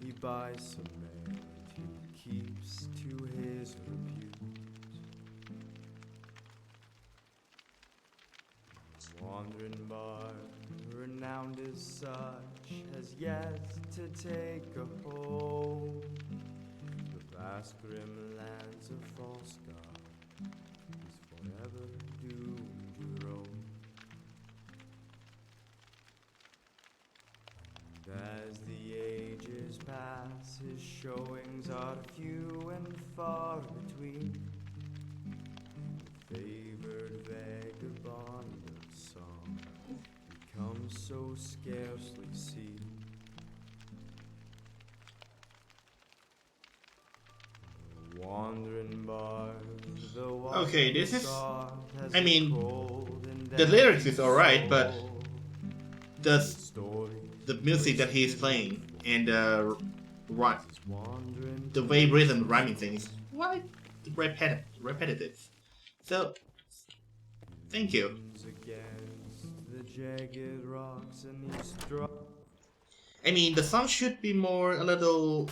he buys some ale, and he keeps to his repute. The wandering bard, renowned as such, has yet to take a hold. The vast grim lands of Falskaar, he's forever doomed to roam. And as the ages pass, his showings are few and far between. The favored vagabond of song becomes so scarcely seen. The wandering bard, okay, this is... I mean, the lyrics is alright, but the music that he's playing and the way rhythm rhyming things quite repetitive. So, thank you. I mean, the song should be more a little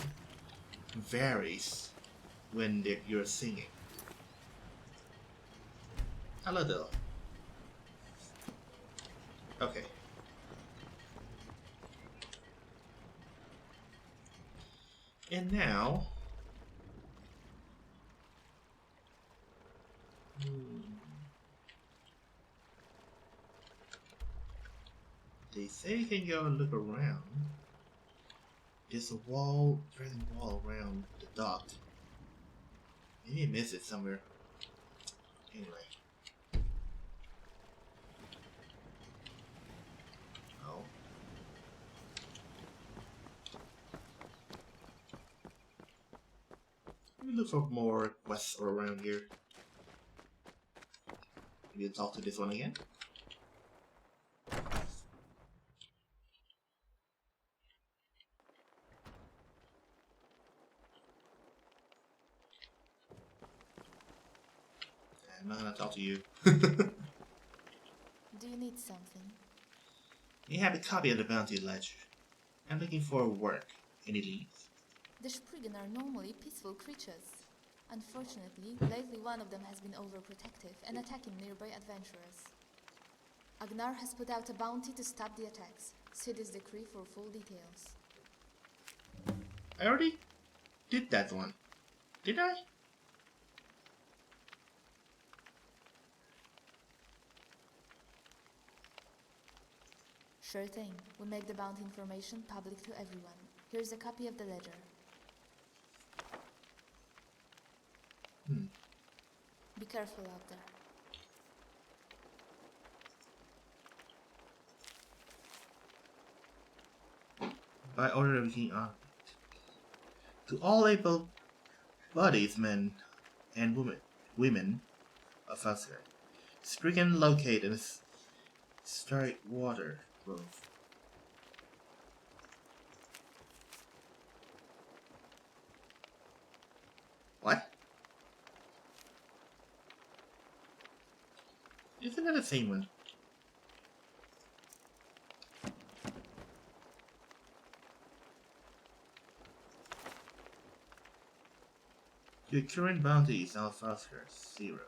varies when you're singing. A little. Okay. And now... They say you can go and look around. There's a wall, threading wall around the dock. Maybe I missed it somewhere. Anyway. look for more quests around here. Maybe talk to this one again. I'm not gonna talk to you. Do you need something? You have a copy of the bounty ledger. I'm looking for work. Any leads? The Spriggan are normally peaceful creatures. Unfortunately, lately one of them has been overprotective and attacking nearby adventurers. Agnar has put out a bounty to stop the attacks. See this decree for full details. I already did that one. Did I? Sure thing. We make the bounty information public to everyone. Here's a copy of the ledger. Be careful out there. By order of the King Arnold. To all able bodies, men and women of Falskaar, Spriggan locate in a starry water grove. What? Isn't that the same one? Your current bounty is now Falskaar 0.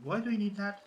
Why do we need that?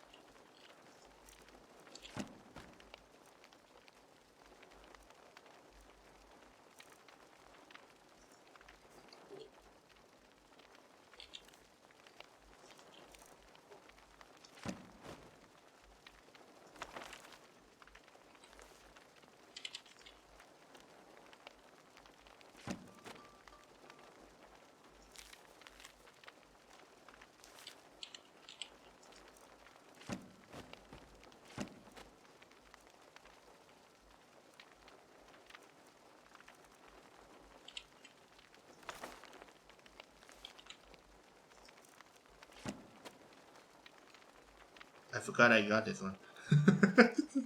I forgot I got this one.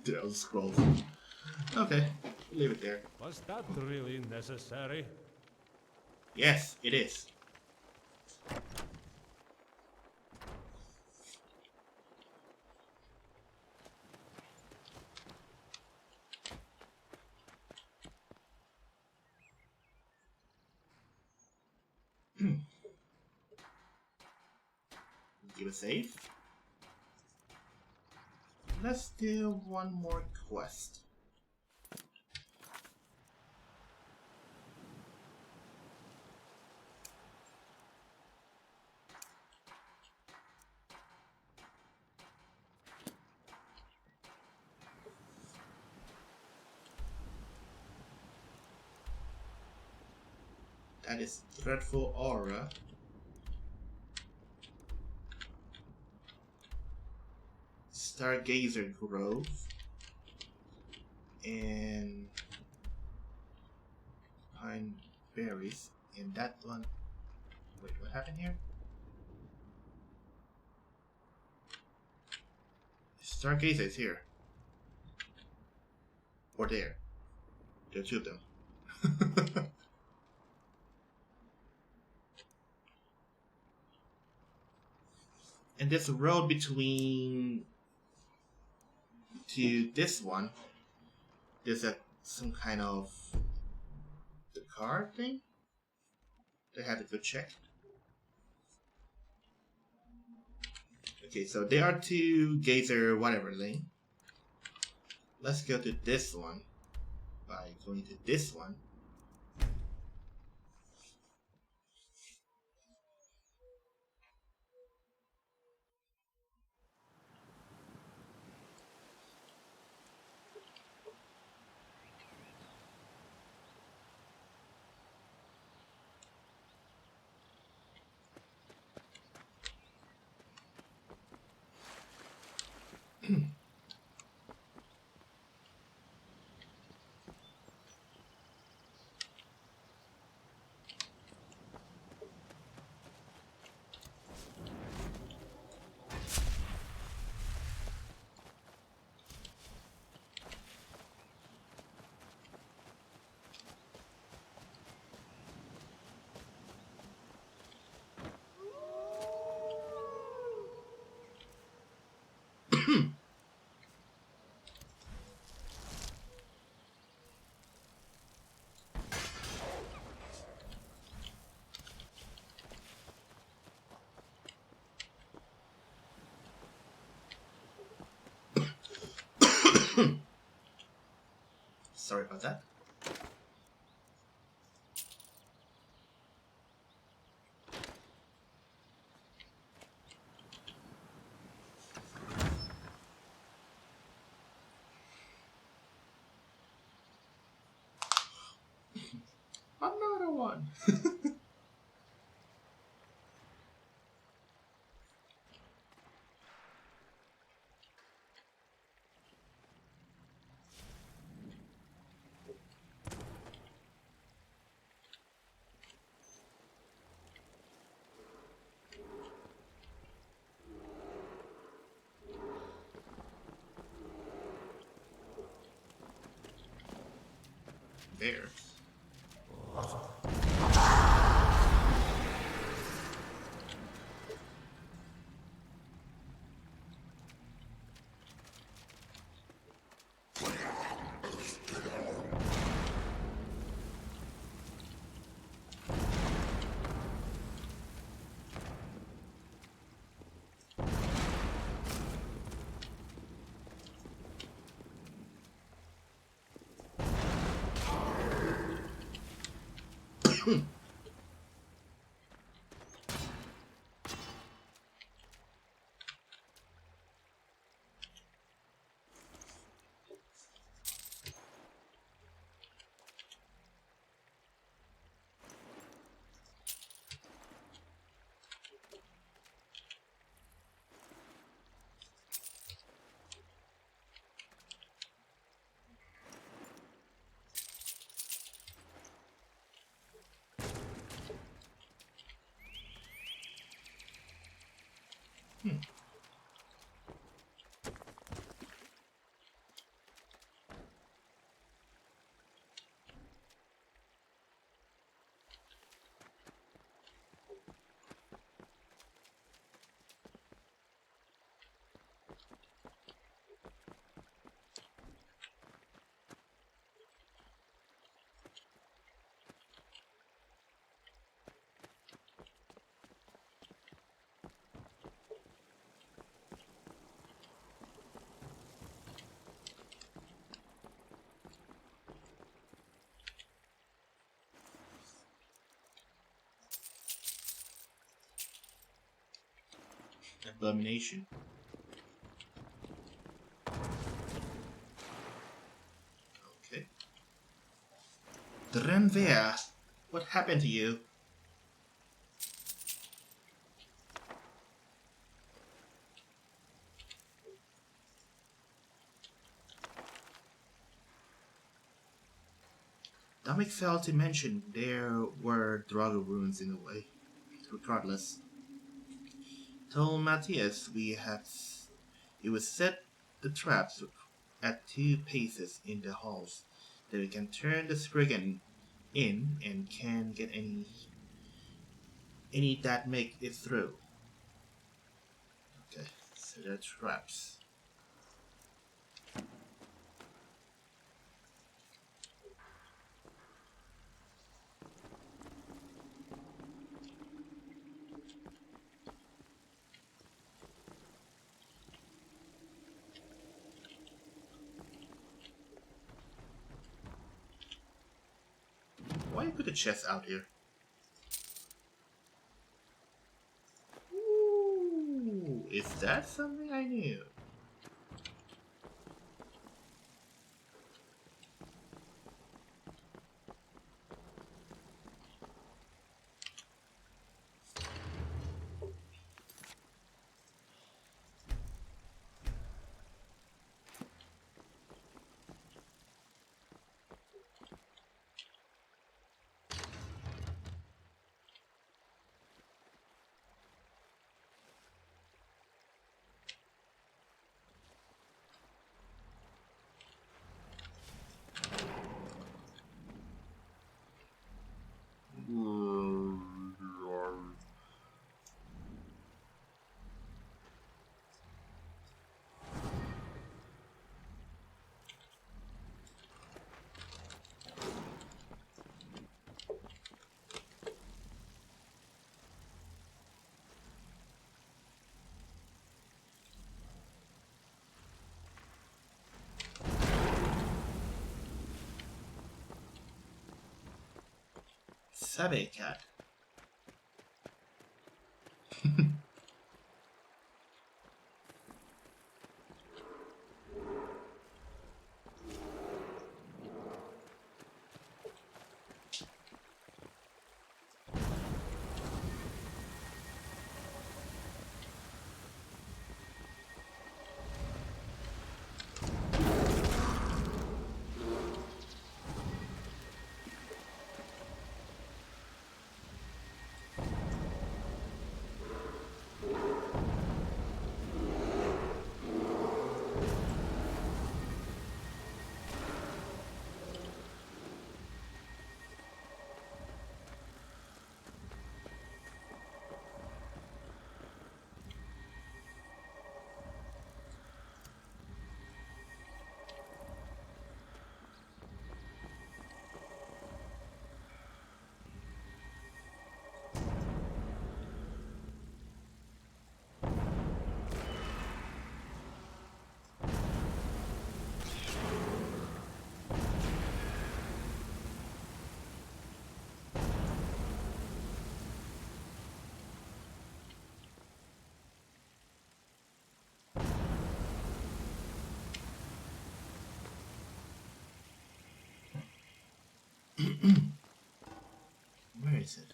Dude, I was scrolling. Okay, leave it there. Was that really necessary? Yes, it is. Give a save. Let's do one more quest. That is Dreadful Aura. Stargazer Grove. And Pine Berries. And that one. Wait, what happened here? Stargazer is here. Or there. There are two of them. And there's a road between to this one. There's some kind of the car thing. They had to go check. Okay, so there are two gazer whatever thing. Let's go to this one by going to this one. Sorry about that. Another one. There. Abomination. Okay. Drenvea, what happened to you? Dominic failed to mention there were Drago ruins in the way. Regardless, told Matthias we would set the traps at 2 paces in the halls, that we can turn the Spriggan in and can get any that make it through. Okay, so they're traps. Why you put the chest out here? Ooh, is that something I knew? Sabe cat. Where is it?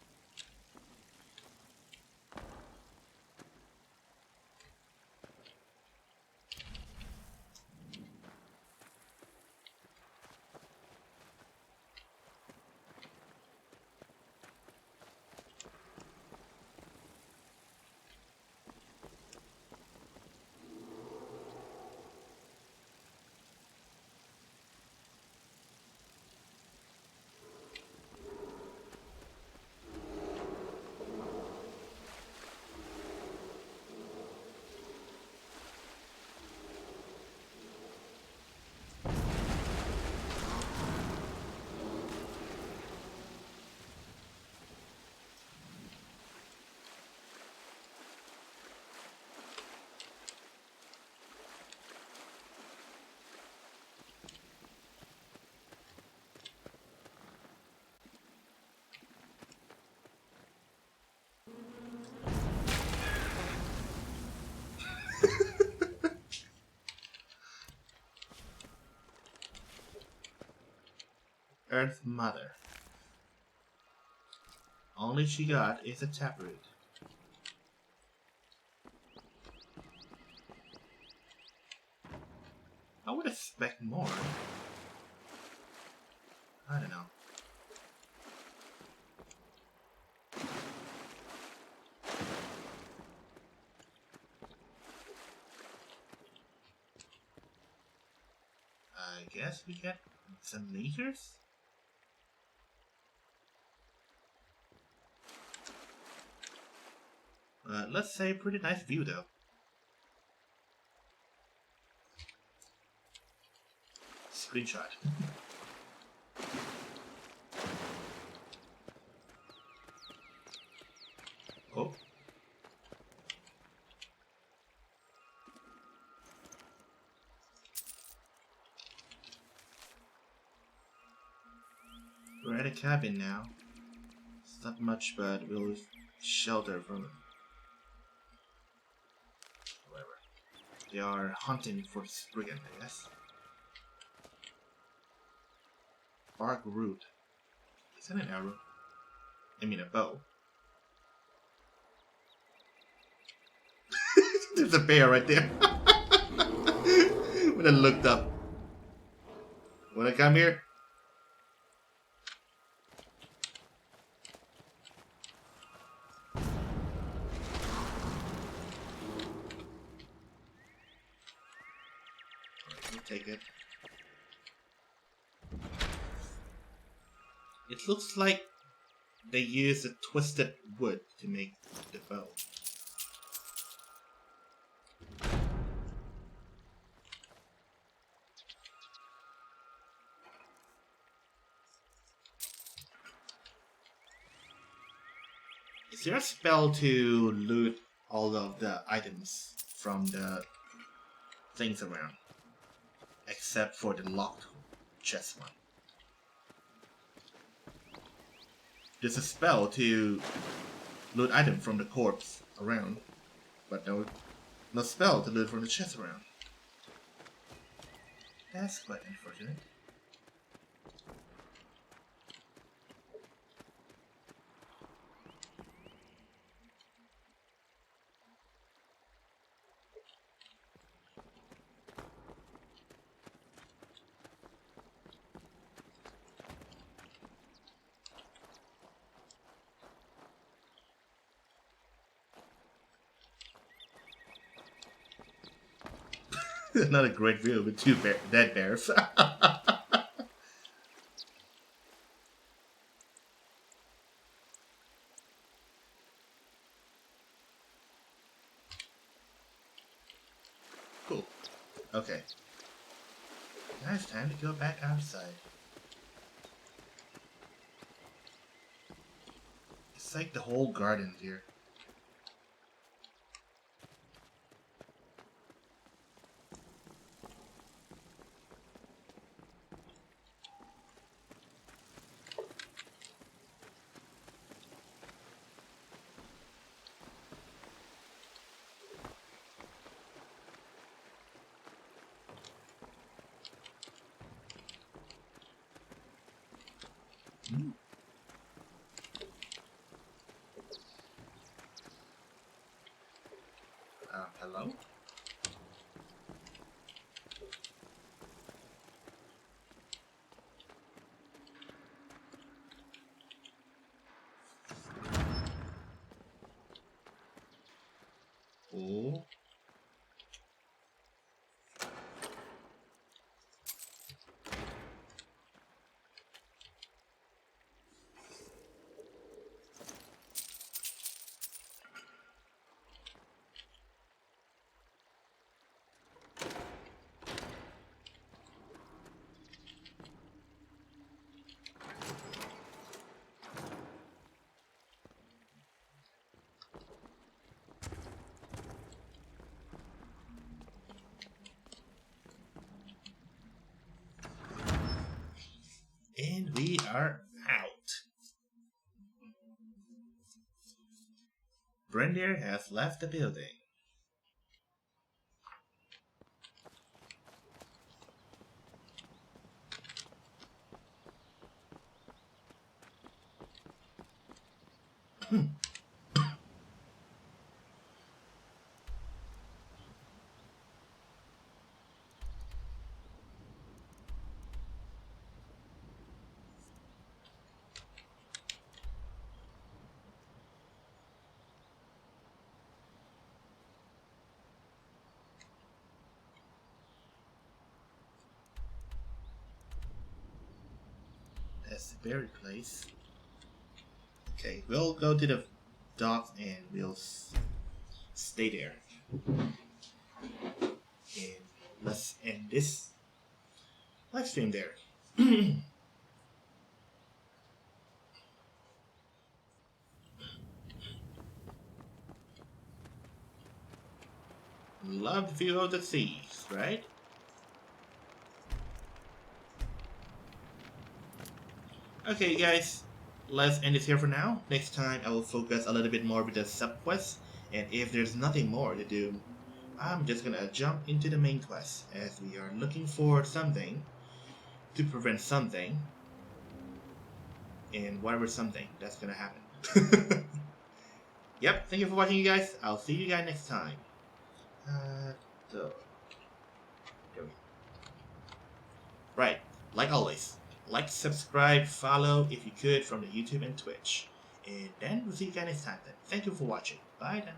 Earth Mother. Only she got is a taproot. I would expect more. I don't know. I guess we get some meters? Let's say pretty nice view though. Screenshot. Oh. We're at a cabin now. It's not much, but we'll shelter from it. They are hunting for this brigand, I guess. Bark root. Is that an arrow? I mean a bow. There's a bear right there. When I looked up. Wanna come here? Take it. It looks like they used a twisted wood to make the bow. Is there a spell to loot all of the items from the things around? Except for the locked chest one. there's a spell to loot item from the corpse around, but no spell to loot from the chest around. That's quite unfortunate. Not a great view with two dead bears. Cool. Okay. Now it's time to go back outside. It's like the whole garden here. Hello? Oh. And we are out. Brendir has left the building. That's the buried place. Okay, we'll go to the dock and we'll stay there. And let's end this live stream there. Love the view of the seas, right? Okay, guys, let's end this here for now. Next time, I will focus a little bit more with the sub-quests, and if there's nothing more to do, I'm just gonna jump into the main quest, as we are looking for something to prevent something, and whatever something that's gonna happen. Yep, thank you for watching, you guys. I'll see you guys next time. Right, like always, like, subscribe, follow if you could from the YouTube and Twitch. And then we'll see you guys next time then. Thank you for watching. Bye then.